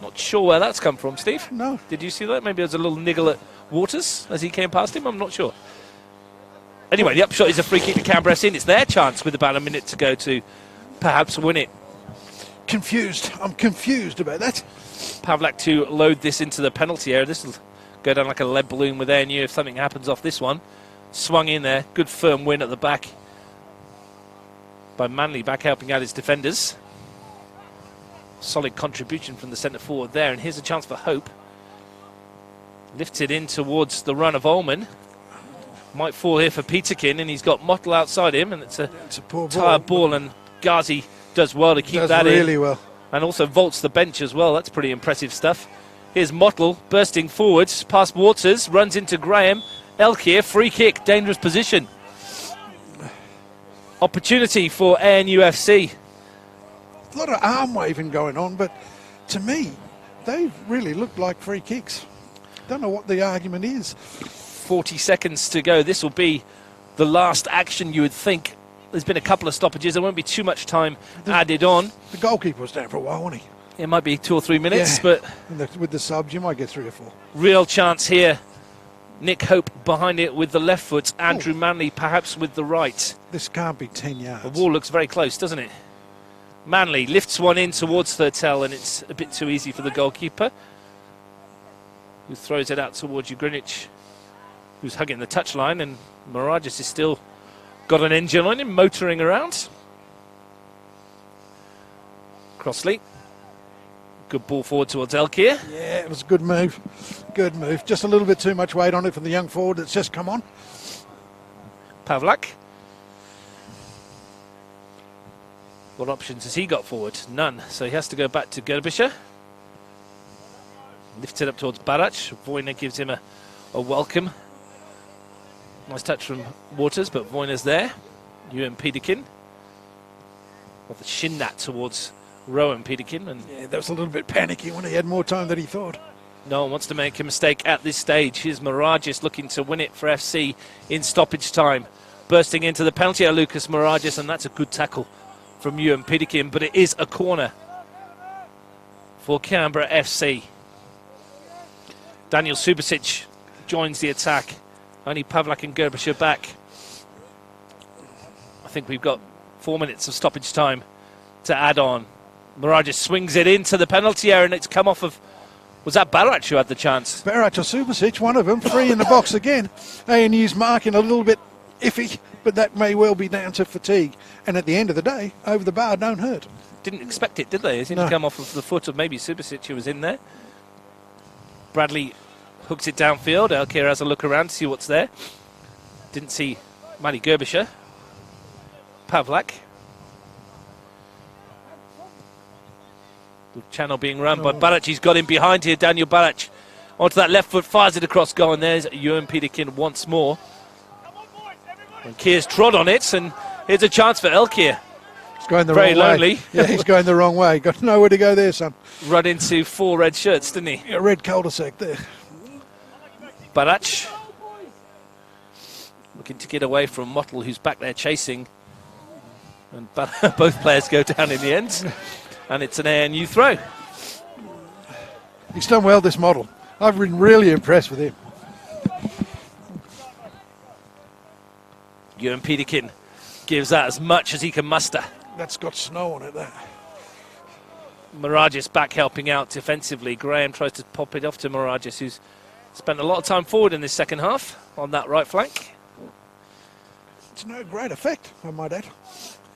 Not sure where that's come from, Steve. No. Did you see that? Maybe there's a little niggle at Waters as he came past him. I'm not sure. Anyway, the upshot is a free kick to Canberra FC. It's their chance with about a minute to go to perhaps win it. Confused. I'm confused about that. Pavlak to load this into the penalty area. This will go down like a lead balloon with ANU if something happens off this one. Swung in there. Good firm win at the back by Manley, back helping out his defenders. Solid contribution from the centre forward there. And here's a chance for Hope. Lifts it in towards the run of Ullman. Might fall here for Peterkin, and he's got Mottle outside him, and it's a poor tired ball, and Ghazi does well to keep that in. Really well. And also vaults the bench as well. That's pretty impressive stuff. Here's Mottle bursting forwards, past Waters, runs into Graham. Elkier, free kick, dangerous position. Opportunity for ANUFC. A lot of arm waving going on, but to me, they really look like free kicks. Don't know what the argument is. 40 seconds to go. This will be the last action, you would think. There's been a couple of stoppages. There won't be too much time added on. The goalkeeper was down for a while, wasn't he? It might be 2 or 3 minutes, but with the subs, you might get 3 or 4. Real chance here. Nick Hope behind it with the left foot. Andrew Manley perhaps with the right. This can't be 10 yards. The wall looks very close, doesn't it? Manley lifts one in towards Thurtell, and it's a bit too easy for the goalkeeper, who throws it out towards Ugrinic, who's hugging the touchline, and Mirages is still got an engine on him, motoring around. Crossley. Good ball forward towards Elkier. Yeah, it was a good move. Good move. Just a little bit too much weight on it from the young forward that's just come on. Pavlak. What options has he got forward? None. So he has to go back to Gerbischer. Lifts it up towards Barach. Voyner gives him a welcome. Nice touch from Waters, but Voyner's there. Ewan Peterkin. Well, the shin that towards Rowan Peterkin. And yeah, that was a little bit panicky when he had more time than he thought. No one wants to make a mistake at this stage. Here's Mirages looking to win it for FC in stoppage time. Bursting into the penalty area, Lucas Mirages, and that's a good tackle from Ewan Peterkin, but it is a corner for Canberra FC. Daniel Subasic joins the attack. Only Pavlak and Gerbish are back. I think we've got 4 minutes of stoppage time to add on. Mirages swings it into the penalty area, and it's come off of... Was that Barac who had the chance? Barac or Subasic, one of them, free in the box again. ANU's marking a little bit iffy, but that may well be down to fatigue. And at the end of the day, over the bar don't hurt. Didn't expect it, did they? It seemed to come off of the foot of maybe Subasic, who was in there. Bradley hooks it downfield. Elkir has a look around to see what's there. Didn't see Mali Gerbischer. Pavlak. The channel being run by Barac. He's got him behind here. Daniel Barac onto that left foot, fires it across goal, and there's Ewan Peterkin once more. And Keir's trod on it, and here's a chance for Elkir. He's going the Very wrong lonely. way. Yeah, he's going the wrong way. Got nowhere to go there, son. Run into 4 red shirts, didn't he? A red cul-de-sac there. Barac looking to get away from Mottle, who's back there chasing. And both players go down in the end. And it's an ANU throw. He's done well, this model. I've been really impressed with him. Ewan Peterkin gives that as much as he can muster. That's got snow on it, that. Mirages back helping out defensively. Graham tries to pop it off to Mirages, who's spent a lot of time forward in this second half on that right flank. It's no great effect, I might add.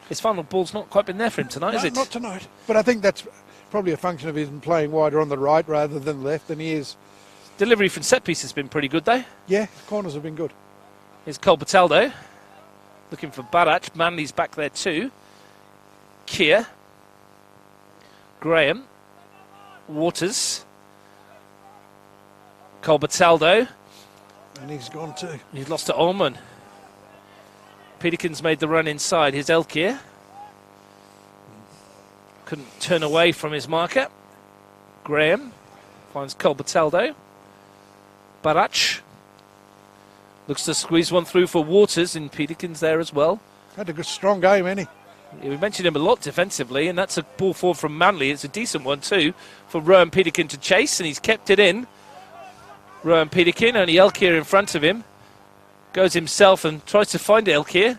His final ball's not quite been there for him tonight, is it? Not tonight. But I think that's probably a function of him playing wider on the right rather than left than he is. Delivery from set piece has been pretty good, though. Yeah, corners have been good. Here's Corbett-Aldo looking for Barac. Manley's back there too. Keir. Graham. Waters. Corbett-Aldo. And he's gone too. He's lost to Ullman. Peterkin's made the run inside. Here's Elkir. Couldn't turn away from his marker. Graham finds Corbett-Aldo. Barac looks to squeeze one through for Waters, and Peterkin's there as well. Had a good, strong game, ain't he? We mentioned him a lot defensively, and that's a ball forward from Manley. It's a decent one too for Rowan Peterkin to chase, and he's kept it in. Rowan Peterkin, only Elkir in front of him. Goes himself and tries to find Elkir.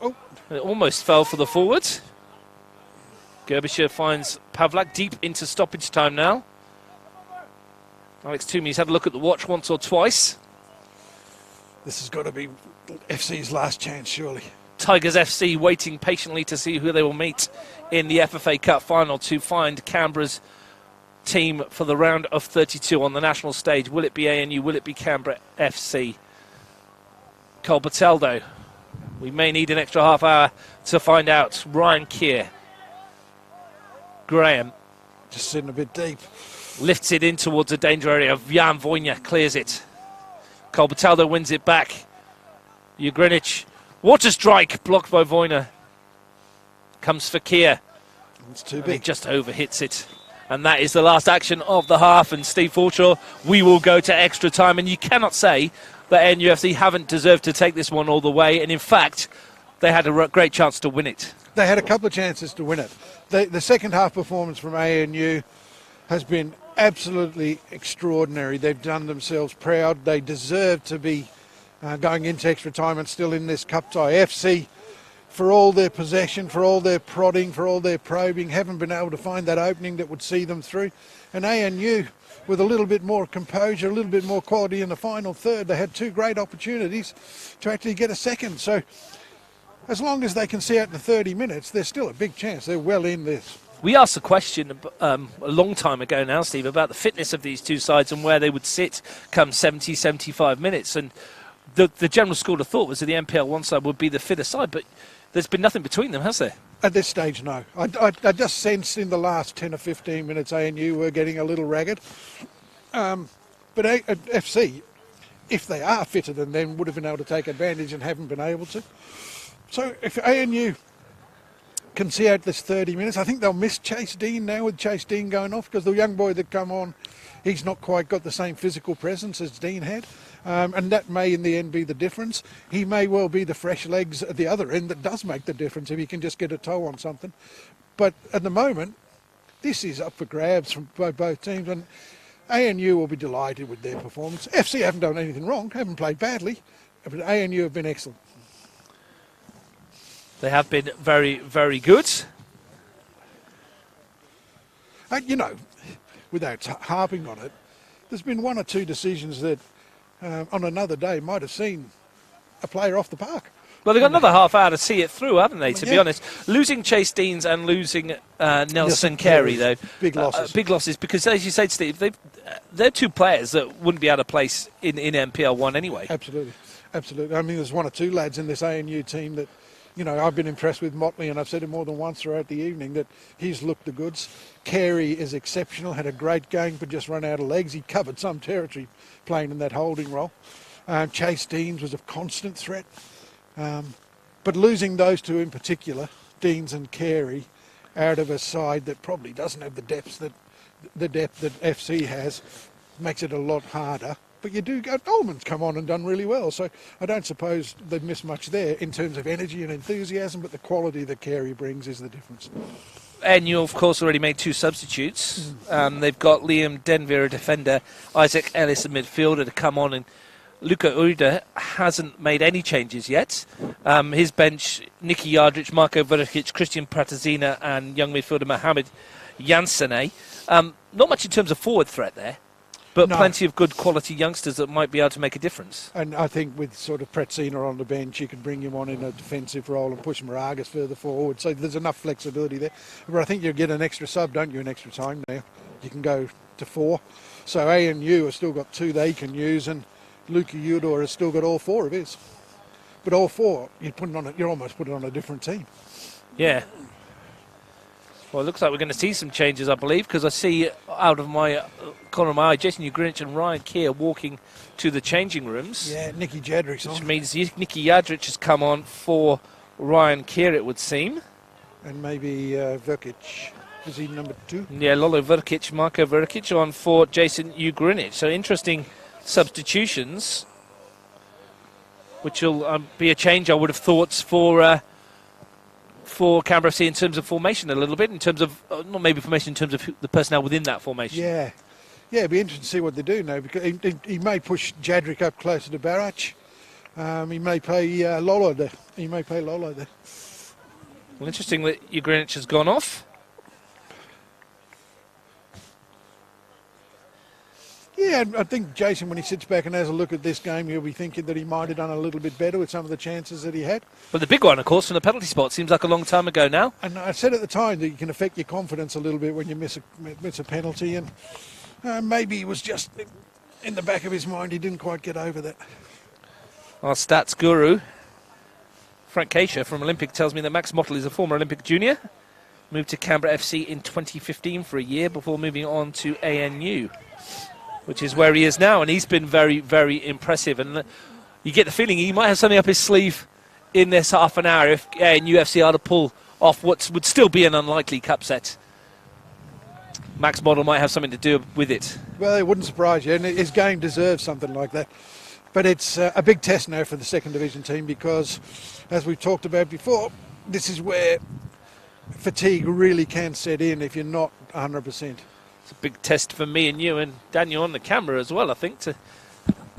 Oh. It almost fell for the forwards. Gerbischer finds Pavlak deep into stoppage time now. Alex Toomey's had a look at the watch once or twice. This has got to be FC's last chance, surely. Tigers FC waiting patiently to see who they will meet in the FFA Cup final to find Canberra's team for the round of 32 on the national stage. Will it be ANU? Will it be Canberra FC? Corbett-Aldo. We may need an extra half hour to find out. Ryan Keir. Graham. Just sitting a bit deep. Lifts it in towards the danger area. Jan Vojna clears it. Corbett-Aldo wins it back. Ugrinich. Water strike. Blocked by Vojna. Comes for Keir. It's too He big. just overhits it. And that is the last action of the half. And Steve Forshaw, we will go to extra time. And you cannot say that NUFC haven't deserved to take this one all the way. And in fact, they had a great chance to win it. They had a couple of chances to win it. The second half performance from ANU has been absolutely extraordinary. They've done themselves proud. They deserve to be going into extra time and still in this cup tie. FC, for all their possession, for all their prodding, for all their probing, haven't been able to find that opening that would see them through. And ANU, with a little bit more composure, a little bit more quality in the final third, they had 2 great opportunities to actually get a second. So as long as they can see out the 30 minutes, there's still a big chance they're well in this. We asked a question a long time ago now, Steve, about the fitness of these two sides and where they would sit come 70, 75 minutes. And the general school of thought was that the NPL one side would be the fitter side, but there's been nothing between them, has there? At this stage, no. I just sensed in the last 10 or 15 minutes ANU were getting a little ragged. But FC, if they are fitter than them, would have been able to take advantage and haven't been able to. So if ANU can see out this 30 minutes, I think they'll miss Chase Dean now with Chase Dean going off, because the young boy that come on, he's not quite got the same physical presence as Dean had. And that may in the end be the difference. He may well be the fresh legs at the other end that does make the difference if he can just get a toe on something. But at the moment, this is up for grabs from both teams. And ANU will be delighted with their performance. FC haven't done anything wrong, haven't played badly, but ANU have been excellent. They have been very, very good. You know, without harping on it, there's been one or two decisions that on another day might have seen a player off the park. Well, they've got another half hour to see it through, haven't they, to be Yeah. honest? Losing Chase Deans and losing Nelson Carey, though. Big losses. Big losses, because as you said, Steve, they're two players that wouldn't be out of place in NPL 1 anyway. Absolutely. Absolutely. I mean, there's one or two lads in this ANU team that, you know, I've been impressed with Motley, and I've said it more than once throughout the evening that he's looked the goods. Carey is exceptional, had a great game, but just run out of legs. He covered some territory playing in that holding role. Chase Deans was a constant threat. But losing those two in particular, Deans and Carey, out of a side that probably doesn't have the depth that FC has, makes it a lot harder. But you do go, Ullman's come on and done really well, so I don't suppose they've missed much there in terms of energy and enthusiasm, but the quality that Carey brings is the difference. And you, of course, already made two substitutes. They've got Liam Denver, a defender, Isaac Ellis, a midfielder, to come on, and Luca Uida hasn't made any changes yet. His bench, Nicky Yardrich, Marko Vrkic, Christian Pratazina, and young midfielder Mohamed Jansene. Not much in terms of forward threat there, but No. plenty of good quality youngsters that might be able to make a difference. And I think with sort of Pratzina on the bench, you can bring him on in a defensive role and push Moragas further forward. So there's enough flexibility there. But I think you get an extra sub, don't you, an extra time now. You can go to 4. So ANU have still got 2 they can use, and Luca Udor has still got all 4 of his. But all 4, you're almost putting on a different team. Yeah. Well, it looks like we're going to see some changes, I believe, because I see out of my corner of my eye, Jason Ugrinich and Ryan Keir walking to the changing rooms. Yeah, Nicky Jadrick's Which on. means Nicky Yadrich has come on for Ryan Keir, it would seem. And maybe Vrkic. Is he number 2? Yeah, Lolo Vrkic, Marko Vrkic on for Jason Ugrinich. So interesting substitutions, which will be a change, I would have thought, for Canberra FC in terms of formation a little bit, in terms of, not maybe formation, in terms of the personnel within that formation. Yeah. Yeah, it'd be interesting to see what they do now, because he may push Jadrick up closer to Barach. He may play Lolo there. Well, interesting that Ugrinich has gone off. Yeah, and I think Jason, when he sits back and has a look at this game, he'll be thinking that he might have done a little bit better with some of the chances that he had. But the big one, of course, from the penalty spot, seems like a long time ago now. And I said at the time that you can affect your confidence a little bit when you miss a penalty, and maybe he was just in the back of his mind, he didn't quite get over that. Our stats guru, Frank Keisha from Olympic, tells me that Max Mottle is a former Olympic junior, moved to Canberra FC in 2015 for a year before moving on to ANU, which is where he is now, and he's been very, very impressive. And you get the feeling he might have something up his sleeve in this half an hour if ANU FC are to pull off what would still be an unlikely cup set. Max Model might have something to do with it. Well, it wouldn't surprise you, and his game deserves something like that. But it's a big test now for the second division team, because, as we've talked about before, this is where fatigue really can set in if you're not 100%. It's a big test for me and you and Daniel on the camera as well, I think, to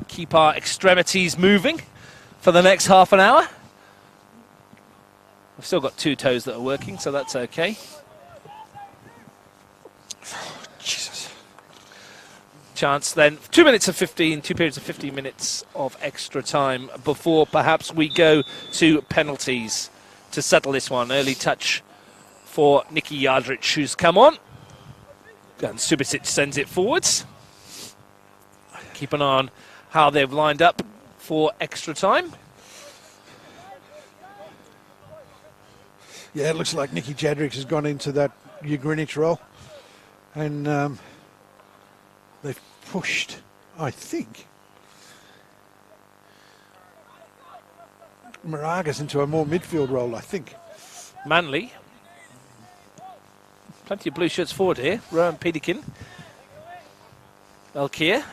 keep our extremities moving for the next half an hour. I've still got 2 toes that are working, so that's okay. Jesus. Chance then, 2 periods of 15 minutes of extra time before perhaps we go to penalties to settle this one. Early touch for Nicky Yardrich, who's come on. And Subasic sends it forwards. Keep an eye on how they've lined up for extra time. Yeah, it looks like Nicky Jadrick has gone into that Ugrinich role. And they've pushed, I think, Moragas into a more midfield role, I think. Manly. Plenty of blue shirts forward here. Rowan Peterkin. Elkier.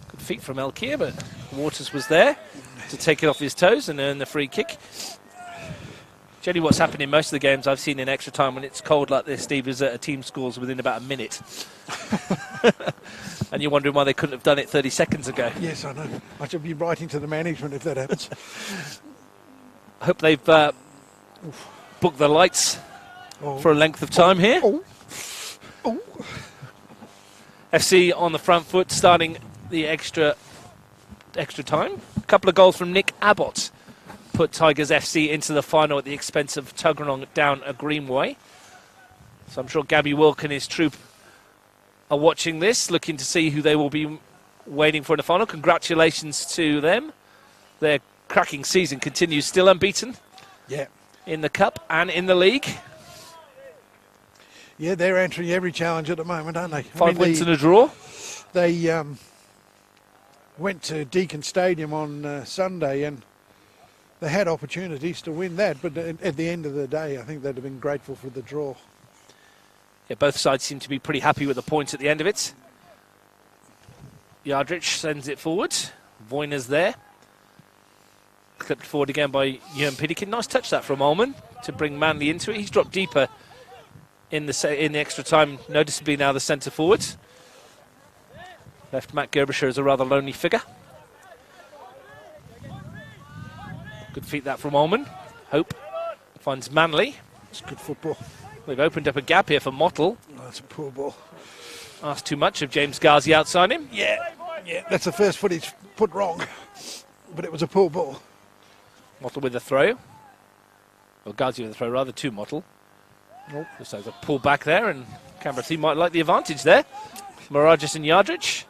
Good feet from Elkier, but Waters was there to take it off his toes and earn the free kick. Generally what's happened in most of the games I've seen in extra time when it's cold like this, Steve, is that a team scores within about a minute. And you're wondering why they couldn't have done it 30 seconds ago. Yes, I know. I should be writing to the management if that happens. I hope they've booked the lights for a length of time here. FC on the front foot, starting the extra time. A couple of goals from Nick Abbott put Tigers FC into the final at the expense of Tuggeranong down a Greenway. So I'm sure Gabby Wilk and his troop are watching this, looking to see who they will be waiting for in the final. Congratulations to them. Their cracking season continues, still unbeaten. Yeah. In the Cup and in the league. Yeah, they're answering every challenge at the moment, aren't they? 5 wins and a draw. They went to Deakin Stadium on Sunday and they had opportunities to win that, but at the end of the day, I think they'd have been grateful for the draw. Yeah, both sides seem to be pretty happy with the points at the end of it. Yardrich sends it forward. Voyner's there. Clipped forward again by Ewan Piedikin. Nice touch that from Ullman to bring Manley into it. He's dropped deeper in the extra time, noticeably now the centre forward. Left Matt Gerbisher as a rather lonely figure. Good feet that from Ullman. Hope finds Manley. It's good football. They've opened up a gap here for Mottle. Oh, that's a poor ball. Asked too much of James Ghazi outside him. Yeah, that's the first foot he's put wrong, but it was a poor ball. Mottle with a throw. Or Ghazi with a throw, rather, to Mottle. Nope. Just has a pull back there, and Canberra FC might like the advantage there. Mirages and Yardrich.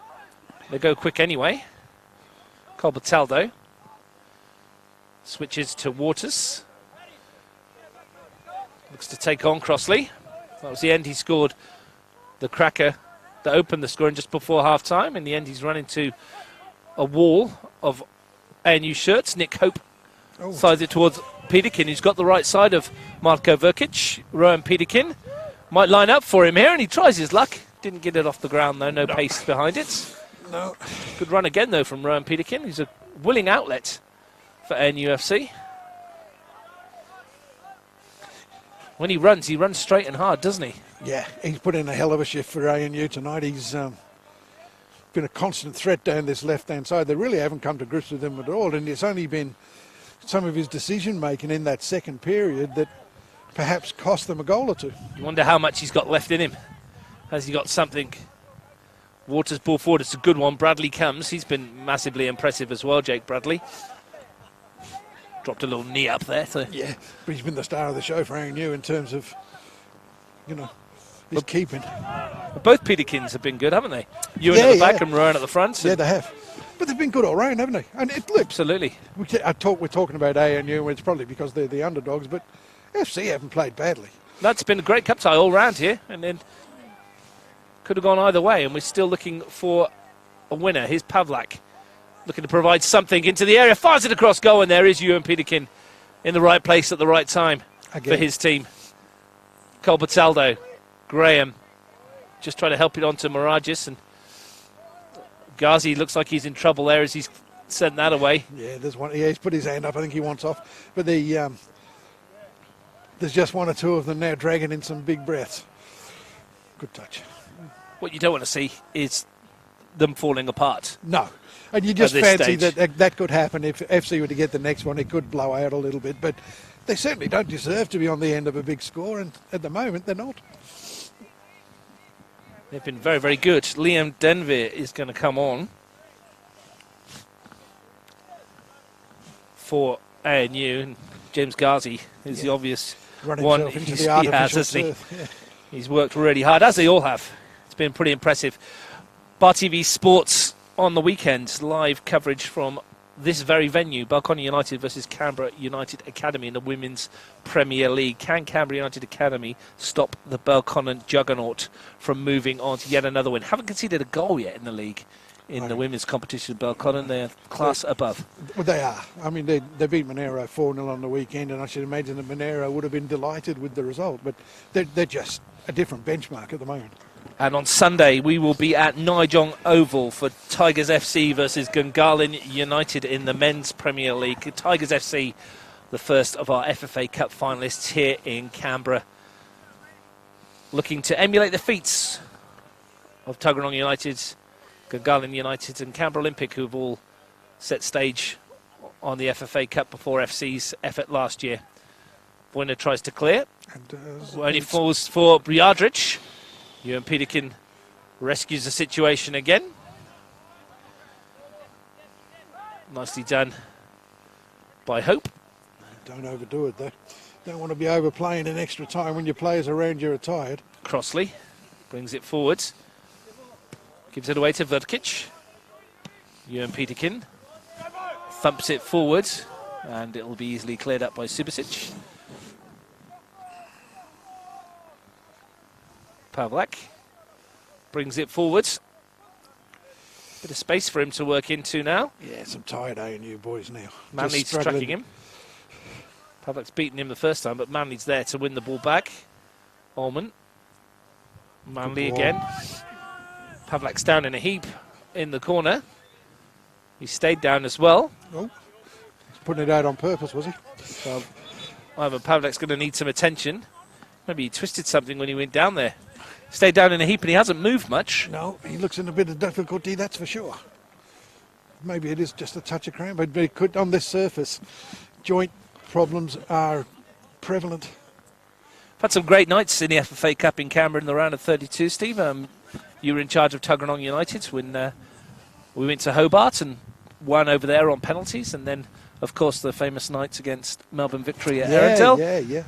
They go quick anyway. Corbett-Aldo switches to Waters. Looks to take on Crossley. That was the end. He scored the cracker that opened the scoring just before half-time. In the end, he's run into a wall of ANU shirts. Nick Hope sides it towards Piedikin, who's got the right side of Marko Verkic. Rowan Piedikin might line up for him here, and he tries his luck. Didn't get it off the ground, though. No pace behind it. No. Good run again, though, from Rowan Piedikin. He's a willing outlet for NUFC. When he runs straight and hard, doesn't he? Yeah, he's put in a hell of a shift for ANU tonight. He's been a constant threat down this left-hand side. They really haven't come to grips with him at all, and it's only been some of his decision-making in that second period that perhaps cost them a goal or two. You wonder how much he's got left in him. Has he got something? Waters ball forward, it's a good one. Bradley comes. He's been massively impressive as well, Jake Bradley. Dropped a little knee up there. So. Yeah, but he's been the star of the show for ANU in terms of, his keeping. Both Piedikins have been good, haven't they? Ewan at the back and Rowan at the front. Yeah, they have. But they've been good all round, haven't they? And look, absolutely. We're talking about ANU, and it's probably because they're the underdogs, but FC haven't played badly. That's been a great cup tie all round here, and then could have gone either way, and we're still looking for a winner. Here's Pavlak, looking to provide something into the area, fires it across goal, and there is Ewan Piedikin in the right place at the right time for his team. Corbett-Aldo, Graham, just trying to help it on to Mirages, and Ghazi looks like he's in trouble there as he's sent that away. Yeah, there's one. Yeah, he's put his hand up. I think he wants off. But there's just one or two of them now dragging in some big breaths. Good touch. What you don't want to see is them falling apart. No. And you just fancy that could happen if FC were to get the next one. It could blow out a little bit. But they certainly don't deserve to be on the end of a big score. And at the moment, they're not. They've been very, very good. Liam Denver is going to come on for ANU, and James Ghazi is the obvious one he has, hasn't he? Yeah. He's worked really hard, as they all have. It's been pretty impressive. Bar TV Sports on the weekend, live coverage from this very venue, Belconnen United versus Canberra United Academy in the Women's Premier League. Can Canberra United Academy stop the Belconnen juggernaut from moving on to yet another win? Haven't conceded a goal yet in the league in the women's competition. Belconnen, they're class above. Well, they are. I mean, they beat Monero 4-0 on the weekend, and I should imagine that Monero would have been delighted with the result, but they're just a different benchmark at the moment. And on Sunday, we will be at Nijong Oval for Tigers FC versus Gungahlin United in the Men's Premier League. Tigers FC the first of our FFA Cup finalists here in Canberra, looking to emulate the feats of Tuggeranong United, Gungahlin United and Canberra Olympic, who have all set stage on the FFA Cup before FC's effort last year. Winner tries to clear. And, only falls for Briadrich. Ewan Peterkin rescues the situation again. Nicely done by Hope. Don't overdo it though. Don't want to be overplaying in extra time when your players around you are tired. Crossley brings it forward. Gives it away to Vrkic. Ewan Peterkin thumps it forward, and it will be easily cleared up by Subasic. Pavlak brings it forward. Bit of space for him to work into now. Yeah, some tired ANU boys now. Manley's tracking him. Pavlak's beaten him the first time, but Manley's there to win the ball back. Ullman. Manley again. Pavlak's down in a heap in the corner. He stayed down as well. Oh, he's putting it out on purpose, was he? So, Ivan Pavlak's going to need some attention. Maybe he twisted something when he went down there. Stayed down in a heap and he hasn't moved much. No, he looks in a bit of difficulty, that's for sure. Maybe it is just a touch of cramp, but it could, on this surface, joint problems are prevalent. We've had some great nights in the FFA Cup in Canberra in the round of 32, Steve. You were in charge of Tuggeranong United when we went to Hobart and won over there on penalties, and then, of course, the famous nights against Melbourne Victory at Arundel. Yeah.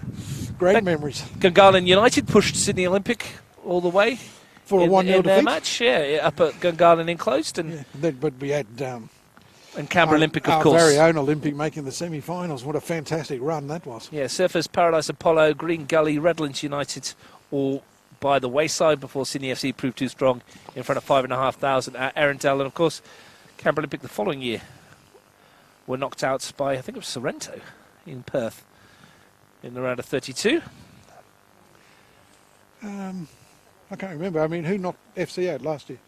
Great memories. Gungahlin United pushed Sydney Olympic all the way for a 1-0 their defeat. Match, up at Gungahlin enclosed, and but we had and Canberra Olympic, of our course. very own Olympic making the semi-finals. What a fantastic run that was. Yeah, Surfers Paradise Apollo, Green Gully, Redlands United, all by the wayside before Sydney FC proved too strong in front of 5,500 at Arundel, and of course Canberra Olympic the following year were knocked out by, I think it was Sorrento in Perth in the round of 32. I can't remember. I mean, who knocked FC out last year?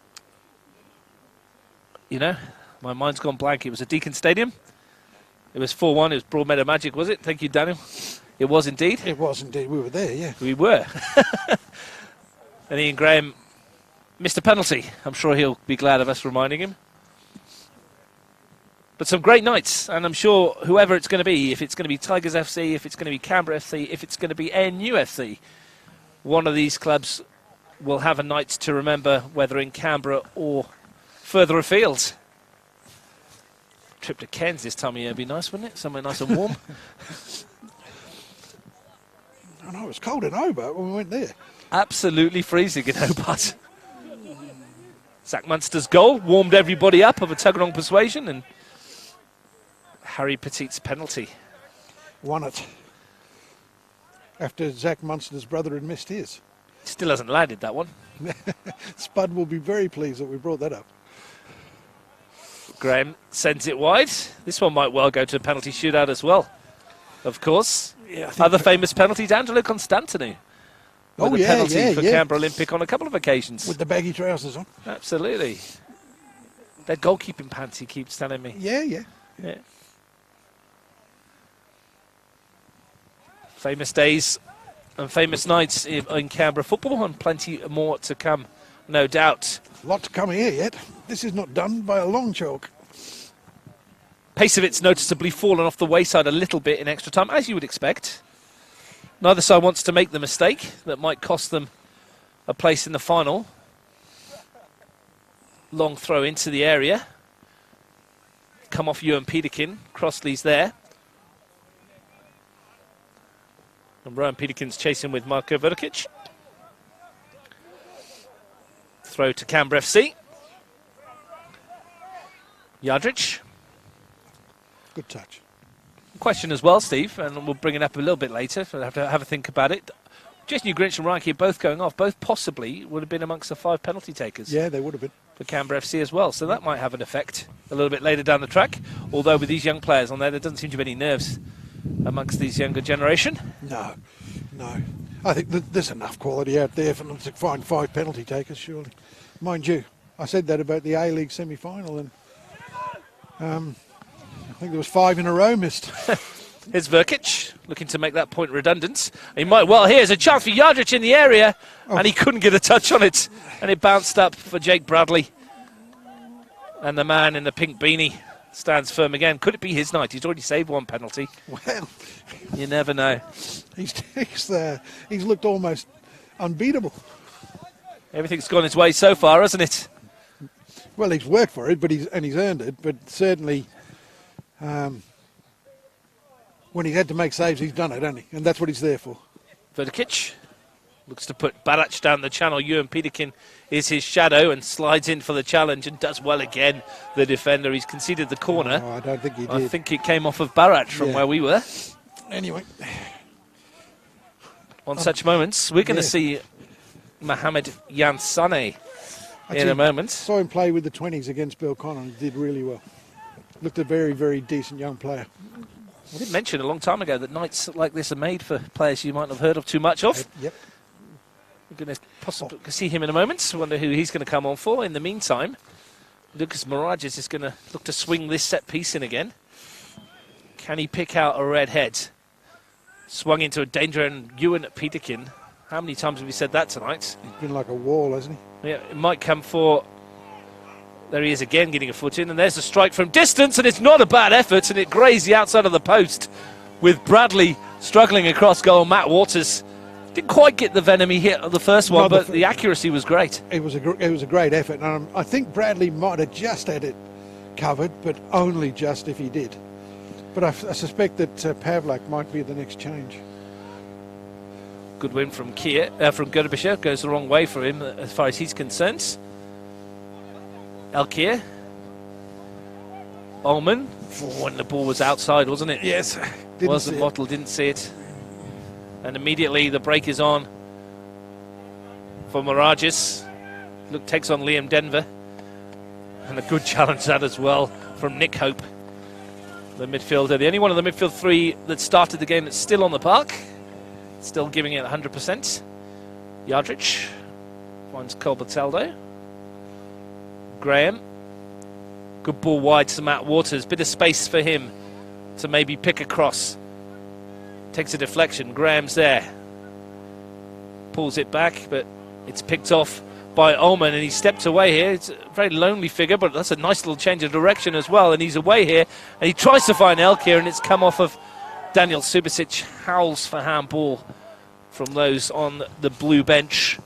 You know, my mind's gone blank. It was at Deakin Stadium. It was 4-1. It was Broadmeadow Magic, was it? Thank you, Daniel. It was indeed. It was indeed. We were there, yeah. We were. And Ian Graham missed a penalty. I'm sure he'll be glad of us reminding him. But some great nights, and I'm sure whoever it's going to be, if it's going to be Tigers FC, if it's going to be Canberra FC, if it's going to be ANU FC, one of these clubs will have a night to remember, whether in Canberra or further afield. Trip to Cairns this time of year would be nice, wouldn't it? Somewhere nice and warm. I know, it was cold in Hobart when we went there. Absolutely freezing in Hobart. Zach Munster's goal warmed everybody up of a Tuggeranong persuasion, and Harry Petit's penalty won it after Zach Munster's brother had missed his. Still hasn't landed that one. Spud will be very pleased that we brought that up. Graham sends it wide. This one might well go to a penalty shootout as well, of course. Yeah, other famous penalties, Angelo Constantinu. Oh, yeah, penalty for yeah. Canberra Olympic on a couple of occasions. With the baggy trousers on. Absolutely. That goalkeeping pants he keeps telling me. Yeah. Famous days and famous nights in Canberra football, and plenty more to come, no doubt. A lot to come here yet. This is not done by a long chalk. Pace of it's noticeably fallen off the wayside a little bit in extra time, as you would expect. Neither side wants to make the mistake that might cost them a place in the final. Long throw into the area. Come off Ewan Peterkin. Crossley's there. And Rowan Peterkin's chasing with Marko Vrkic. Throw to Canberra FC. Jadric. Good touch. Question as well, Steve, and we'll bring it up a little bit later. We'll have to have a think about it. Jason Ugrinch and Ryan Keir both going off. Both possibly would have been amongst the 5 penalty takers. Yeah, they would have been. For Canberra FC as well. So that might have an effect a little bit later down the track. Although with these young players on there doesn't seem to be any nerves amongst these younger generation. No. I think there's enough quality out there for them to find 5 penalty takers, surely. Mind you, I said that about the A-League semi-final, and I think there was 5 in a row missed. Here's Verkic, looking to make that point redundant. He might well. Here's a chance for Yardrich in the area, and he couldn't get a touch on it. And it bounced up for Jake Bradley. And the man in the pink beanie stands firm again. Could it be his night? He's already saved one penalty. Well, you never know. He's looked almost unbeatable. Everything's gone his way so far, hasn't it? Well, he's worked for it, but he's earned it. But certainly, when he's had to make saves, he's done it, hasn't he? And that's what he's there for. Verkic looks to put Barac down the channel. Ewan Peterkin is his shadow and slides in for the challenge and does well again. The defender, he's conceded the corner. Oh, I don't think he did. I think it came off of Barac from where we were. Anyway, on such moments, we're going to see Mohamed Yansane in a moment. Saw him play with the 20s against Bill Connor and did really well. Looked a very, very decent young player. I did mention a long time ago that nights like this are made for players you might not have heard of too much of. Yep. We're going to possibly see him in a moment. Wonder who he's going to come on for. In the meantime, Lucas Mirages is going to look to swing this set piece in again. Can he pick out a red head? Swung into a danger, and Ewan Peterkin. How many times have we said that tonight? He's been like a wall, hasn't he? Yeah, it might come for... There he is again, getting a foot in, and there's a strike from distance, and it's not a bad effort, and it grazed the outside of the post with Bradley struggling across goal. Matt Waters didn't quite get the venom he hit of the first one, but the accuracy was great. It was a great effort, and I think Bradley might have just had it covered, but only just if he did. But I suspect that Pavlak might be the next change. Good win from Gerbischer. Goes the wrong way for him as far as he's concerned. Elkier. Ullman. When the ball was outside, wasn't it? Yes. Wasn't Bottle, didn't see it. And immediately the break is on for Mirages. Look, takes on Liam Denver. And a good challenge that as well from Nick Hope, the midfielder. The only one of the midfield three that started the game that's still on the park. Still giving it 100%. Yardrich finds Corbett-Aldo. Graham. Good ball wide to Matt Waters. Bit of space for him to maybe pick across. Takes a deflection. Graham's there. Pulls it back, but it's picked off by Ullman, and he stepped away here. It's a very lonely figure, but that's a nice little change of direction as well. And he's away here, and he tries to find Elkier, and it's come off of Daniel Subasic. Howls for handball from those on the blue bench.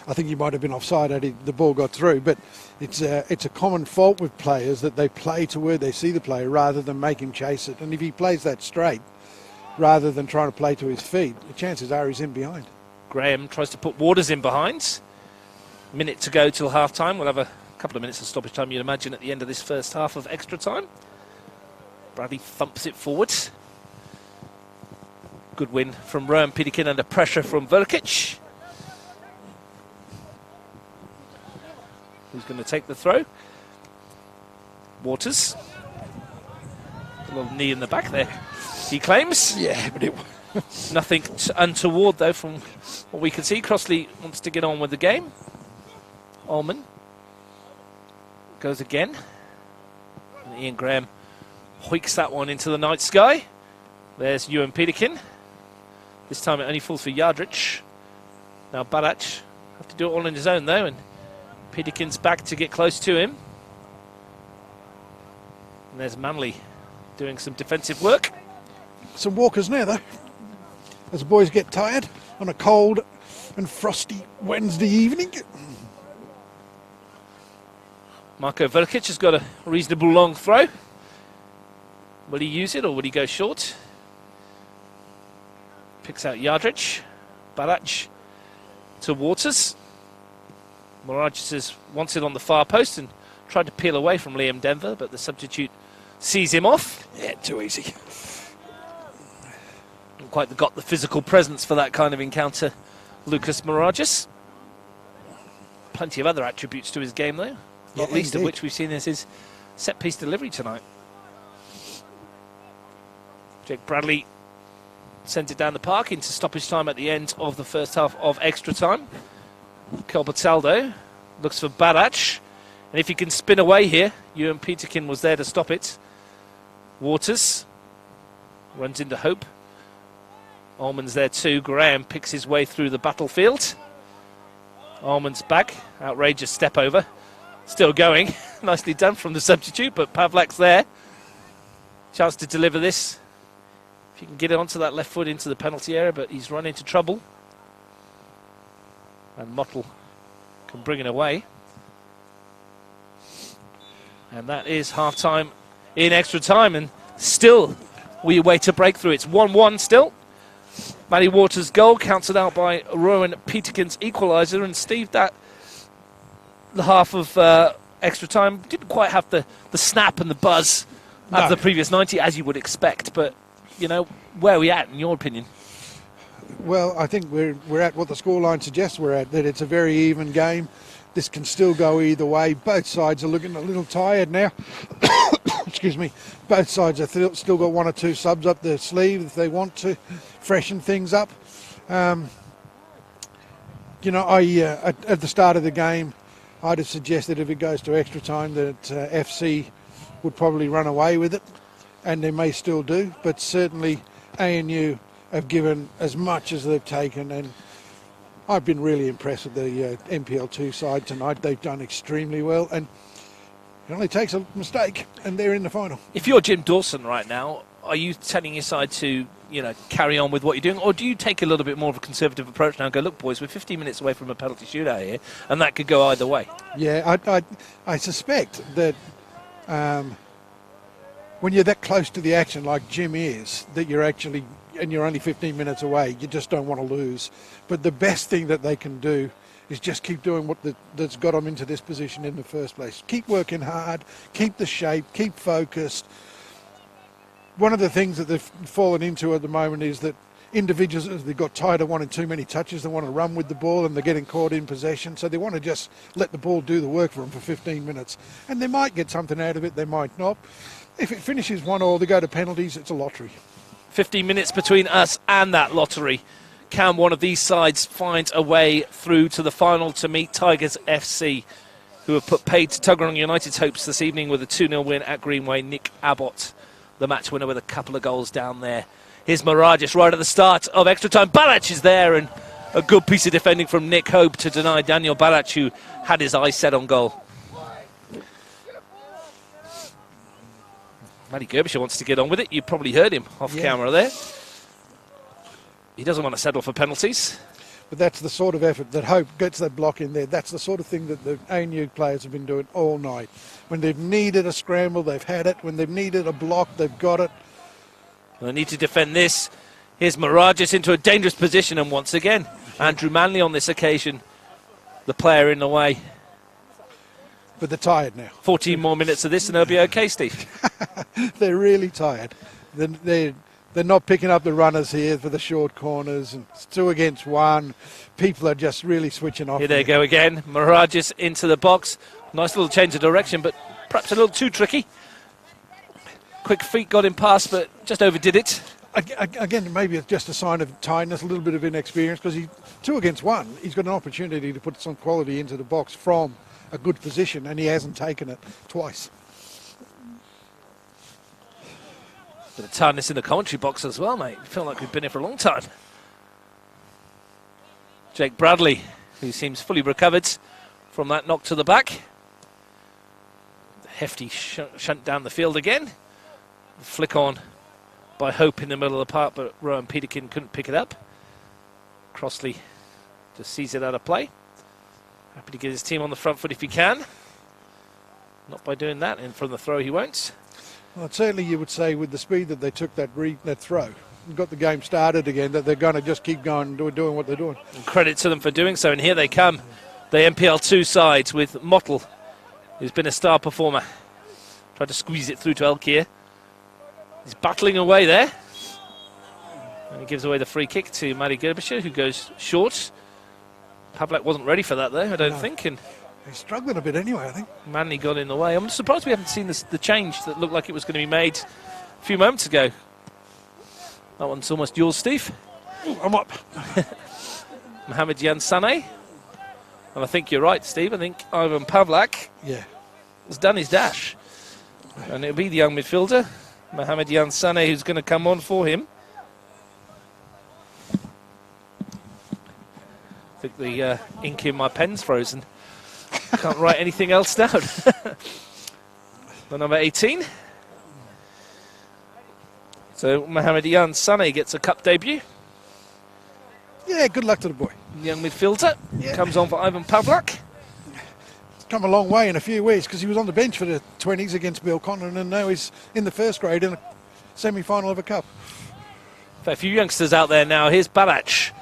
I think he might have been offside had the ball got through, but it's a common fault with players that they play to where they see the player rather than make him chase it. And if he plays that straight, rather than trying to play to his feet, the chances are he's in behind. Graham tries to put Waters in behind. Minute to go till half-time. We'll have a couple of minutes of stoppage time, you'd imagine, at the end of this first half of extra time. Bradley thumps it forward. Good win from Rowan Peterkin under pressure from Verkic. Who's going to take the throw? Waters. A little knee in the back there, he claims. Yeah, but it... Nothing untoward, though, from what we can see. Crossley wants to get on with the game. Ullman goes again. And Ian Graham hoiks that one into the night sky. There's Ewan Peterkin. This time it only falls for Yardrich. Now Barac have to do it all on his own, though, and Peterkin's back to get close to him. And there's Manley doing some defensive work. Some walkers now, though, as the boys get tired on a cold and frosty Wednesday evening. Marko Verkic has got a reasonable long throw. Will he use it or will he go short? Picks out Yardrich. Barac to Waters. Mirages wants it on the far post and tried to peel away from Liam Denver, but the substitute sees him off. Yeah, too easy. Not quite got the physical presence for that kind of encounter, Lucas Mirages. Plenty of other attributes to his game, though. Not least of which we've seen is his set-piece delivery tonight. Jake Bradley sends it down the park into stoppage time at the end of the first half of extra time. Corbett-Aldo looks for Barac, and if he can spin away here, Ewan Peterkin was there to stop it. Waters Runs into Hope. Allman's there too. Graham picks his way through the battlefield. Allman's back. Outrageous step over. Still going. Nicely done from the substitute, but Pavlak's there. Chance to deliver this. If you can get it onto that left foot into the penalty area, but he's run into trouble. And Mottle can bring it away. And that is half-time in extra time, and still we await a breakthrough. It's 1-1 still. Matty Waters' goal cancelled out by Rowan Peterkin's equaliser, and Steve, that the half of extra time didn't quite have the snap and the buzz of the previous 90, as you would expect, but, you know, where are we at, in your opinion? Well, I think we're at what the scoreline suggests we're at, that it's a very even game. This can still go either way. Both sides are looking a little tired now. Excuse me. Both sides have still got one or two subs up their sleeve if they want to freshen things up. You know, at the start of the game, I'd have suggested if it goes to extra time that FC would probably run away with it, and they may still do, but certainly ANU have given as much as they've taken, and I've been really impressed with the NPL 2 side tonight. They've done extremely well, and it only takes a mistake and they're in the final. If you're Jim Dawson right now, are you telling your side to, you know, carry on with what you're doing, or do you take a little bit more of a conservative approach now and go, look boys, we're 15 minutes away from a penalty shootout here, and that could go either way? Yeah, I suspect that when you're that close to the action like Jim is, that you're actually, and you're only 15 minutes away, you just don't want to lose. But the best thing that they can do is just keep doing what that's got them into this position in the first place. Keep working hard, keep the shape, keep focused. One of the things that they've fallen into at the moment is that individuals, they've got tired of wanting too many touches, they want to run with the ball and they're getting caught in possession, so they want to just let the ball do the work for them for 15 minutes. And they might get something out of it, they might not. If it finishes 1-1, they go to penalties, it's a lottery. 15 minutes between us and that lottery. Can one of these sides find a way through to the final to meet Tigers FC, who have put paid to Tuggeranong United's hopes this evening with a 2-0 win at Greenway? Nick Abbott, the match winner, with a couple of goals down there. Here's Mirages right at the start of extra time. Balach is there, and a good piece of defending from Nick Hope to deny Daniel Balach, who had his eyes set on goal. Matty Gerbisher wants to get on with it. You probably heard him off camera there. He doesn't want to settle for penalties. But that's the sort of effort that Hope gets that block in there. That's the sort of thing that the ANU players have been doing all night. When they've needed a scramble, they've had it. When they've needed a block, they've got it. They need to defend this. Here's Mirages into a dangerous position, and once again, Andrew Manley on this occasion, the player in the way. But they're tired now. 14 more minutes of this and they'll be okay, Steve. They're really tired. They're not picking up the runners here for the short corners, and it's 2 against 1. People are just really switching off. Here they go again. Mirages into the box. Nice little change of direction, but perhaps a little too tricky. Quick feet got him past, but just overdid it. Again, maybe it's just a sign of tiredness, a little bit of inexperience, because 2 against 1, he's got an opportunity to put some quality into the box from a good position, and he hasn't taken it twice. Bit of tiredness in the commentary box as well, mate. I feel like we've been here for a long time. Jake Bradley, who seems fully recovered from that knock to the back. Hefty shunt down the field again. Flick on by Hope in the middle of the park, but Rowan Peterkin couldn't pick it up. Crossley just sees it out of play. Happy to get his team on the front foot if he can. Not by doing that, and from the throw he won't. Well, certainly you would say with the speed that they took that throw, and got the game started again, that they're going to just keep going and doing what they're doing. And credit to them for doing so, and here they come, the NPL 2 sides with Mottle, who's been a star performer. Tried to squeeze it through to Elkier. He's battling away there. And he gives away the free kick to Matty Gerbisher, who goes short. Pavlak wasn't ready for that, though, I don't think. And he's struggling a bit anyway, I think. Manley got in the way. I'm surprised we haven't seen the change that looked like it was going to be made a few moments ago. That one's almost yours, Steve. Ooh, I'm up. Mohamed Yansane. And I think you're right, Steve. I think Ivan Pavlak has done his dash. And it'll be the young midfielder Mohamed Yansane, who's going to come on for him. I think the ink in my pen's frozen. Can't write anything else down. The number 18. So Mohamed Yansane gets a cup debut. Yeah, good luck to the boy. Young midfielder comes on for Ivan Pavlak. Come a long way in a few weeks because he was on the bench for the 20s against Bill Conlon, and now he's in the first grade in a semi-final of a cup. A few youngsters out there now. Here's Balach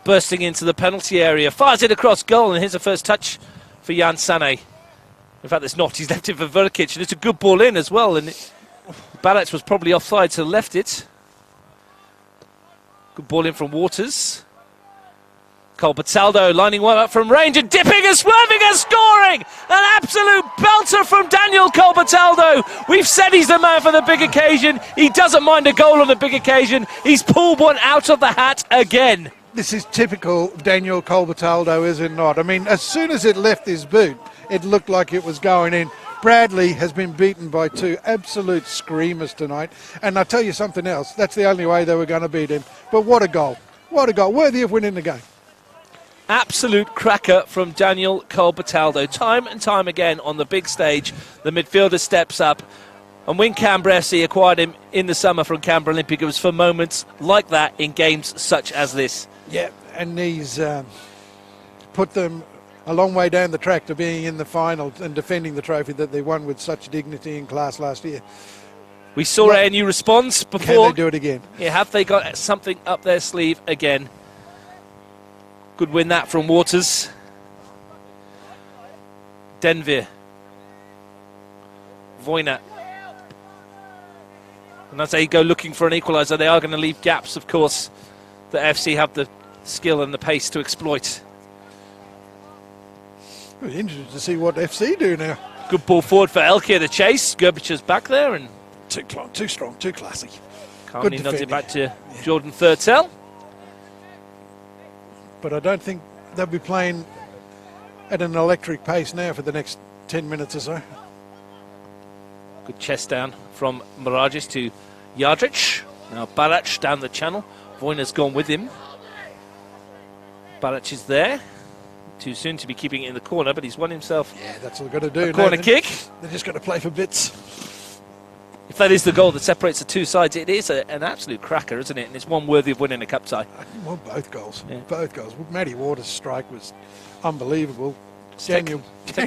bursting into the penalty area, fires it across goal, and here's the first touch for Yansane. In fact, it's not. He's left it for Verkic, and it's a good ball in as well. And Balach was probably offside, so left it. Good ball in from Waters. Corbett-Aldo lining one up from range and dipping and swerving and scoring! An absolute belter from Daniel Corbett-Aldo. We've said he's the man for the big occasion. He doesn't mind a goal on the big occasion. He's pulled one out of the hat again. This is typical Daniel Corbett-Aldo, is it not? I mean, as soon as it left his boot, it looked like it was going in. Bradley has been beaten by two absolute screamers tonight. And I'll tell you something else. That's the only way they were going to beat him. But what a goal. What a goal. Worthy of winning the game. Absolute cracker from Daniel Corbett-Aldo. Time and time again on the big stage, the midfielder steps up. And when Canberra FC acquired him in the summer from Canberra Olympic, it was for moments like that in games such as this. Yeah, and he's put them a long way down the track to being in the final and defending the trophy that they won with such dignity and class last year. We saw a new response before. Can they do it again? Yeah, have they got something up their sleeve again? Good win that from Waters. Denver. Voina. And as they go looking for an equaliser, they are going to leave gaps, of course, that FC have the skill and the pace to exploit. We're interested to see what FC do now. Good ball forward for Elkia to chase. Gerbic's back there and Too strong, too classy. calmly nods it back to Jordan Thurtell. But I don't think they'll be playing at an electric pace now for the next 10 minutes or so. Good chest down from Miragis to Yardrich. Now Balach down the channel. Voina's gone with him. Balach is there. Too soon to be keeping it in the corner, but he's won himself. Yeah, that's all they've got to do. A corner kick. They're just got to play for bits. If that is the goal that separates the two sides, it is an absolute cracker, isn't it? And it's one worthy of winning a cup tie. Well, both goals. Yeah. Both goals. Matty Waters' strike was unbelievable. Taking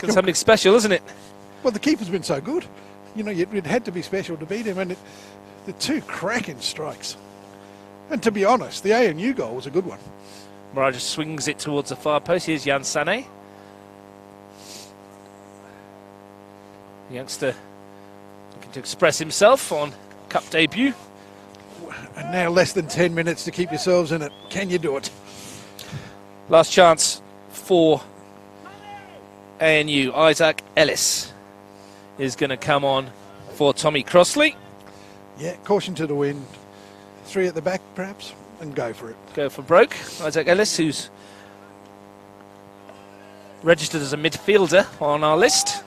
something special, isn't it? Well, the keeper's been so good. You know, it had to be special to beat him, and the two cracking strikes. And to be honest, the ANU goal was a good one. Mirage swings it towards the far post. Here's Yansane. The youngster looking to express himself on cup debut. And now less than 10 minutes to keep yourselves in it. Can you do it? Last chance for ANU. Isaac Ellis is going to come on for Tommy Crossley. Yeah, caution to the wind. 3 at the back, perhaps, and go for it. Go for broke. Isaac Ellis, who's registered as a midfielder on our list,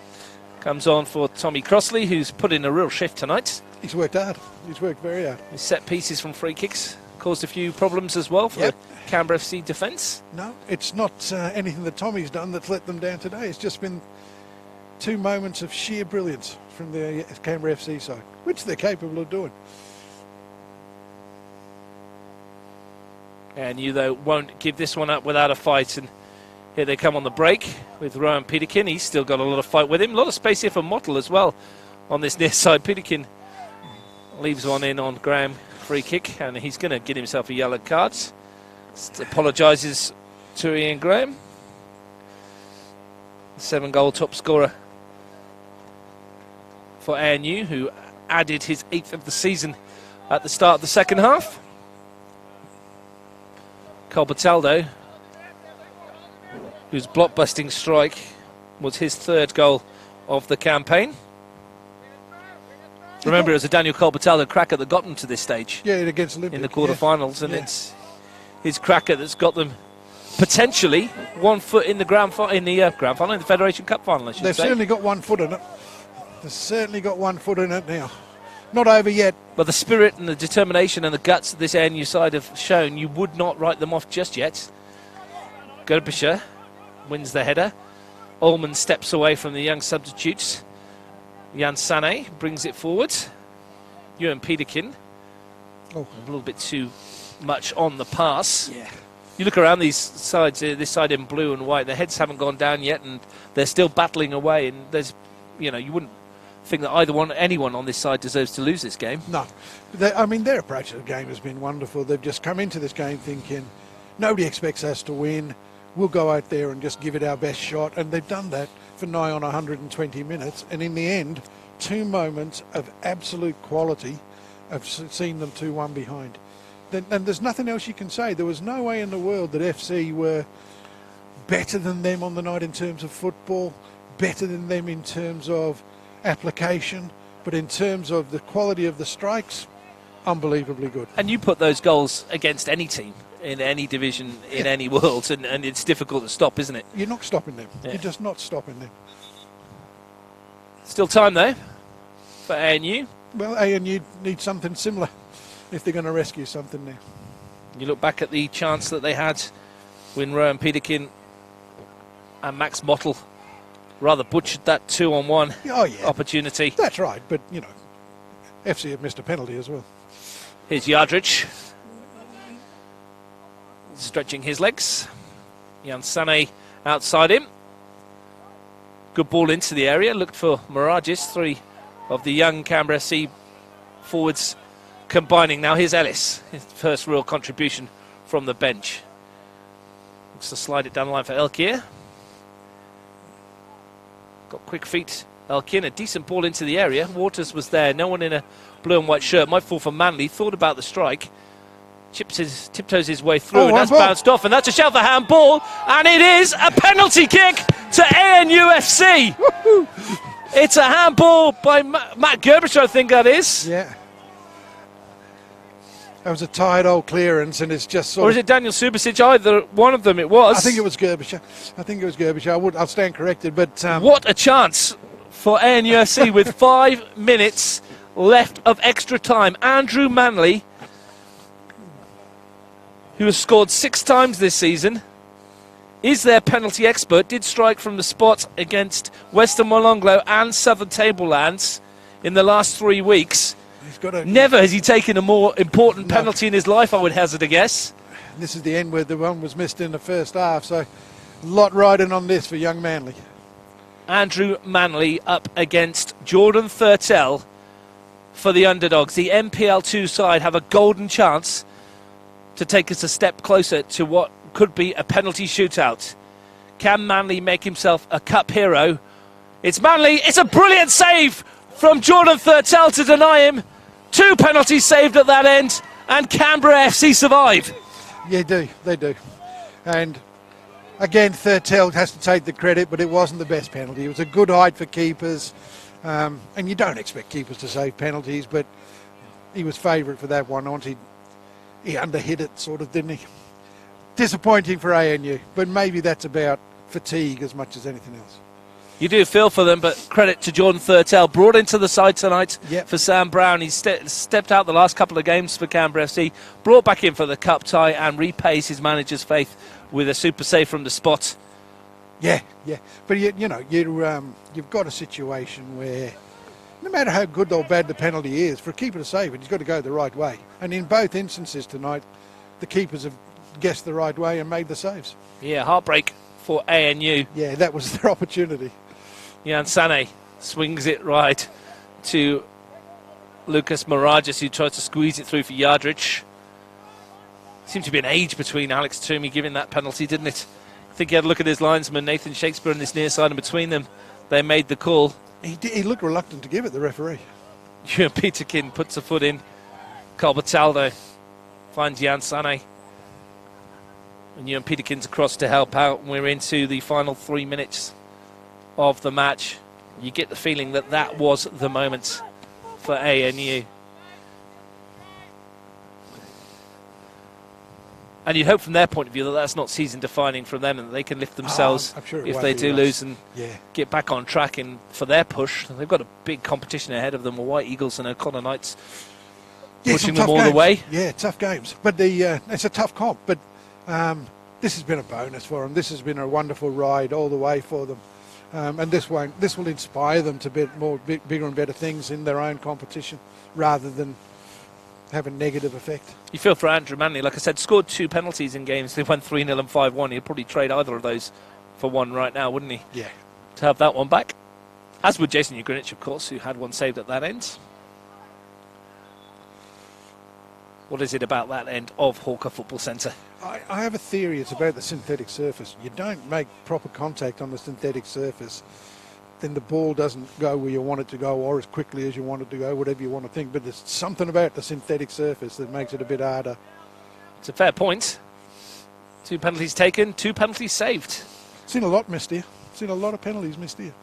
comes on for Tommy Crossley, who's put in a real shift tonight. He's worked hard. He's worked very hard. His set pieces from free kicks caused a few problems as well for the Canberra FC defence. No, it's not anything that Tommy's done that's let them down today. It's just been 2 moments of sheer brilliance from the Canberra FC side, which they're capable of doing. And you, though, won't give this one up without a fight. And here they come on the break with Rowan Peterkin. He's still got a lot of fight with him. A lot of space here for Mottle as well on this near side. Peterkin leaves one in on Graham, free kick, and he's going to get himself a yellow card. Apologises to Ian Graham. 7-goal top scorer for ANU, who added his 8th of the season at the start of the second half. Corbett-Aldo, whose block-busting strike was his 3rd goal of the campaign. Remember, it was a Daniel Corbett-Aldo cracker that got them to this stage. Yeah, against Olympic. In the quarterfinals, and it's his cracker that's got them potentially 1 foot in the grand final, in the Federation Cup final, I should say. They've certainly got 1 foot in it. They've certainly got 1 foot in it now. not over yet. But the spirit and the determination and the guts that this ANU side have shown, you would not write them off just yet. Gerbischer wins the header. Ullman steps away from the young substitutes. Jan Sané brings it forward. Ewan Peterkin, a little bit too much on the pass. Yeah. You look around these sides, this side in blue and white, their heads haven't gone down yet, and they're still battling away. And there's, you wouldn't think that anyone on this side deserves to lose this game. No. Their approach to the game has been wonderful. They've just come into this game thinking, nobody expects us to win. We'll go out there and just give it our best shot. And they've done that for nigh on 120 minutes. And in the end, 2 moments of absolute quality have seen them 2-1 behind. And there's nothing else you can say. There was no way in the world that FC were better than them on the night in terms of football, better than them in terms of application, but in terms of the quality of the strikes, unbelievably good. And you put those goals against any team in any division in any world, and it's difficult to stop, isn't it? You're not stopping them. Yeah. You're just not stopping them. Still time, though, for ANU. Well, ANU need something similar if they're going to rescue something now. You look back at the chance that they had when Rowan Peterkin and Max Mottel rather butchered that 2-on-1 opportunity. That's right, but, FC have missed a penalty as well. Here's Yardrich, stretching his legs. Jan Sané outside him. Good ball into the area. Looked for Miragis. 3 of the young Canberra FC forwards combining. Now here's Ellis. His first real contribution from the bench. Looks to slide it down the line for Elkir. Got quick feet. Elkin, a decent ball into the area. Waters was there. No one in a blue and white shirt. Might fall for Manley. Thought about the strike. Tiptoes his way through, and that's bounced off, and that's a shout for handball, and it is a penalty kick to ANUFC. It's a handball by Matt Gerbischer, I think that is. Yeah. That was a tired old clearance, and it's just sort Or is it Daniel Subasic? Either one of them it was. I think it was Gerbischer. I'll stand corrected, but... what a chance for ANUFC with 5 minutes left of extra time. Andrew Manley, who has scored 6 times this season, is their penalty expert, did strike from the spot against Western Molonglo and Southern Tablelands in the last 3 weeks. Never has he taken a more important penalty in his life, I would hazard a guess. This is the end where the one was missed in the first half, so a lot riding on this for young Manley. Andrew Manley up against Jordan Thurtell for the underdogs. The NPL 2 side have a golden chance to take us a step closer to what could be a penalty shootout. Can Manley make himself a cup hero? It's Manley. It's a brilliant save from Jordan Thurtell to deny him. 2 penalties saved at that end, and Canberra FC survive. Yeah, they do. And again, Thurtell has to take the credit, but it wasn't the best penalty. It was a good height for keepers, and you don't expect keepers to save penalties, but he was favourite for that one. He underhit it, sort of, didn't he? Disappointing for ANU, but maybe that's about fatigue as much as anything else. You do feel for them, but credit to Jordan Thurtell, brought into the side tonight for Sam Brown. He's stepped out the last couple of games for Canberra FC, brought back in for the cup tie, and repays his manager's faith with a super save from the spot. Yeah. But you've got a situation where no matter how good or bad the penalty is, for a keeper to save it, he's got to go the right way. And in both instances tonight, the keepers have guessed the right way and made the saves. Yeah, heartbreak for ANU. Yeah, that was their opportunity. Jan Sané swings it right to Lucas Miragis, who tries to squeeze it through for Yardrich. Seemed to be an age between Alex Toomey giving that penalty, didn't it? I think he had a look at his linesman, Nathan Shakespeare, on this near side, and between them, they made the call. He looked reluctant to give it, the referee. Ewan Peterkin puts a foot in. Corbett-Aldo finds Jan Sané. And Ewan Peterkin's across to help out. We're into the final 3 minutes of the match. You get the feeling that that was the moment for ANU. And you'd hope from their point of view that that's not season defining from them, and that they can lift themselves I'm sure if they do lose and yeah. get back on track for their push. They've got a big competition ahead of them with White Eagles and O'Connor Knights pushing them all the way. Yeah, tough games. But it's a tough comp. But this has been a bonus for them. This has been a wonderful ride all the way for them. And this will inspire them to bigger and better things in their own competition rather than have a negative effect. You feel for Andrew Manley, like I said, scored 2 penalties in games. They went 3-0 and 5-1. He'd probably trade either of those for one right now, wouldn't he? Yeah. To have that one back. As would Jason Ugrinich, of course, who had one saved at that end. What is it about that end of Hawker Football Centre? I have a theory. It's about the synthetic surface. You don't make proper contact on the synthetic surface, then the ball doesn't go where you want it to go or as quickly as you want it to go, whatever you want to think. But there's something about the synthetic surface that makes it a bit harder. It's a fair point. 2 penalties taken, 2 penalties saved. Seen a lot missed here. Seen a lot of penalties missed here.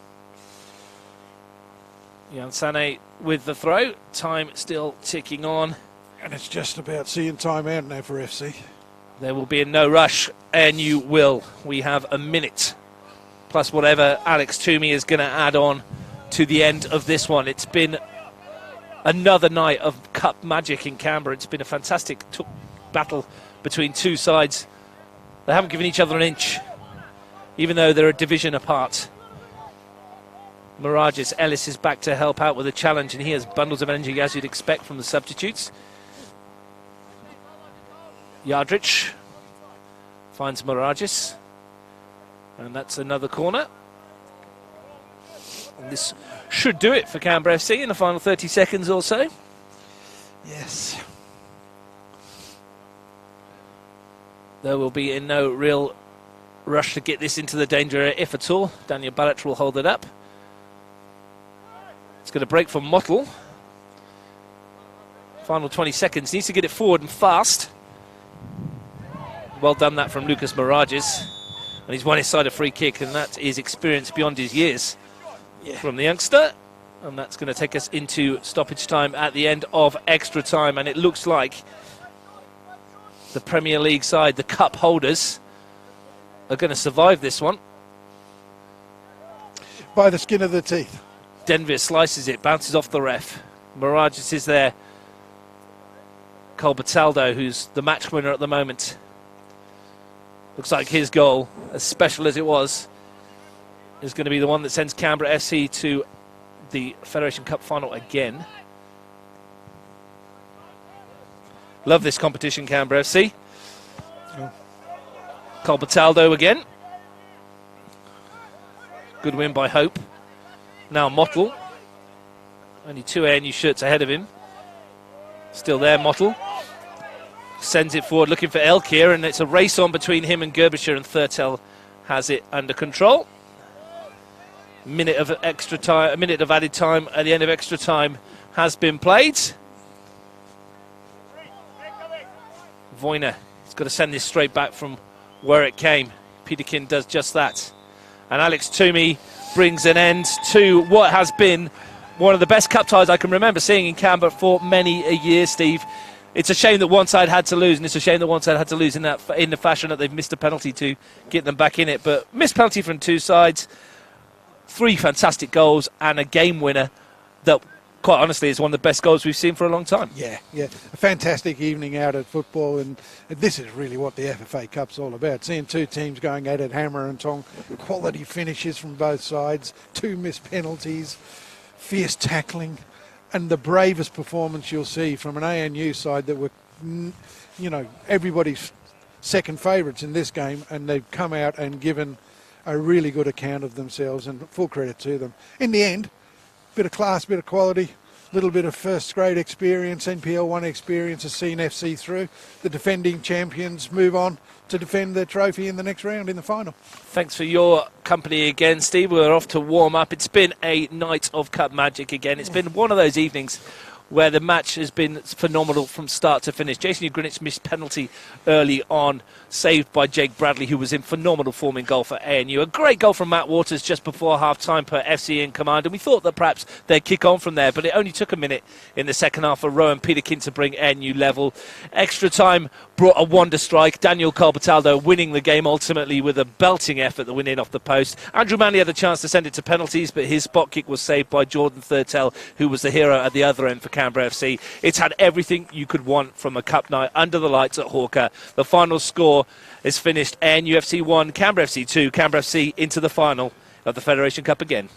Jan Sané with the throw. Time still ticking on. And it's just about seeing time out now for FC. There will be a no rush, and you will. We have a minute plus whatever Alex Toomey is going to add on to the end of this one. It's been another night of cup magic in Canberra. It's been a fantastic battle between two sides. They haven't given each other an inch, even though they're a division apart. Mirages Ellis is back to help out with a challenge, and he has bundles of energy as you'd expect from the substitutes. Yardrich finds Mirages, and that's another corner. And this should do it for Canberra FC in the final 30 seconds or so. Yes. There will be in no real rush to get this into the danger area, if at all. Daniel Balic will hold it up. It's going to break from Mottle. Final 20 seconds. Needs to get it forward and fast. Well done that from Lucas Mirages. And he's won his side a free kick, and that is experience beyond his years from the youngster. And that's going to take us into stoppage time at the end of extra time. And it looks like the Premier League side, the cup holders, are going to survive this one. By the skin of their teeth. Denver slices it, bounces off the ref. Mirages is there. Corbett-Aldo, who's the match winner at the moment. Looks like his goal, as special as it was, is going to be the one that sends Canberra FC to the Federation Cup final again. Love this competition, Canberra FC. Oh. Corbett-Aldo again. Good win by Hope. Now Mottle. Only 2 ANU shirts ahead of him. Still there, Mottle. Sends it forward, looking for Elk here, and it's a race on between him and Gerbisher, and Thurtell has it under control. Minute of extra time, a minute of added time at the end of extra time has been played. Voyner has got to send this straight back from where it came. Peterkin does just that. And Alex Toomey brings an end to what has been one of the best cup ties I can remember seeing in Canberra for many a year, Steve. It's a shame that one side had to lose, and it's a shame that one side had to lose in the fashion that they've missed a penalty to get them back in it. But missed penalty from two sides, 3 fantastic goals, and a game winner that, quite honestly, is one of the best goals we've seen for a long time. Yeah. A fantastic evening out at football, and this is really what the FFA Cup's all about. Seeing 2 teams going at it, hammer and tong, quality finishes from both sides, 2 missed penalties, fierce tackling, and the bravest performance you'll see from an ANU side that were, everybody's second favourites in this game, and they've come out and given a really good account of themselves, and full credit to them. In the end, bit of class, bit of quality, little bit of first grade experience, NPL 1 experience has seen FC through. The defending champions move on to defend their trophy in the next round in the final. Thanks for your company again, Steve. We're off to warm up. It's been a night of cup magic again. It's been one of those evenings where the match has been phenomenal from start to finish. Jason Ugrinich missed penalty early on, saved by Jake Bradley, who was in phenomenal form in goal for ANU. A great goal from Matt Waters just before half-time per FC in command, and we thought that perhaps they'd kick on from there, but it only took a minute in the second half for Rowan Peterkin to bring ANU level. Extra time brought a wonder strike. Daniel Corbett-Aldo winning the game ultimately with a belting effort that went in off the post. Andrew Manley had the chance to send it to penalties, but his spot kick was saved by Jordan Thurtell, who was the hero at the other end for Canberra FC. It's had everything you could want from a cup night under the lights at Hawker. The final score is finished ANU FC 1, Canberra FC 2. Canberra FC into the final of the Federation Cup again.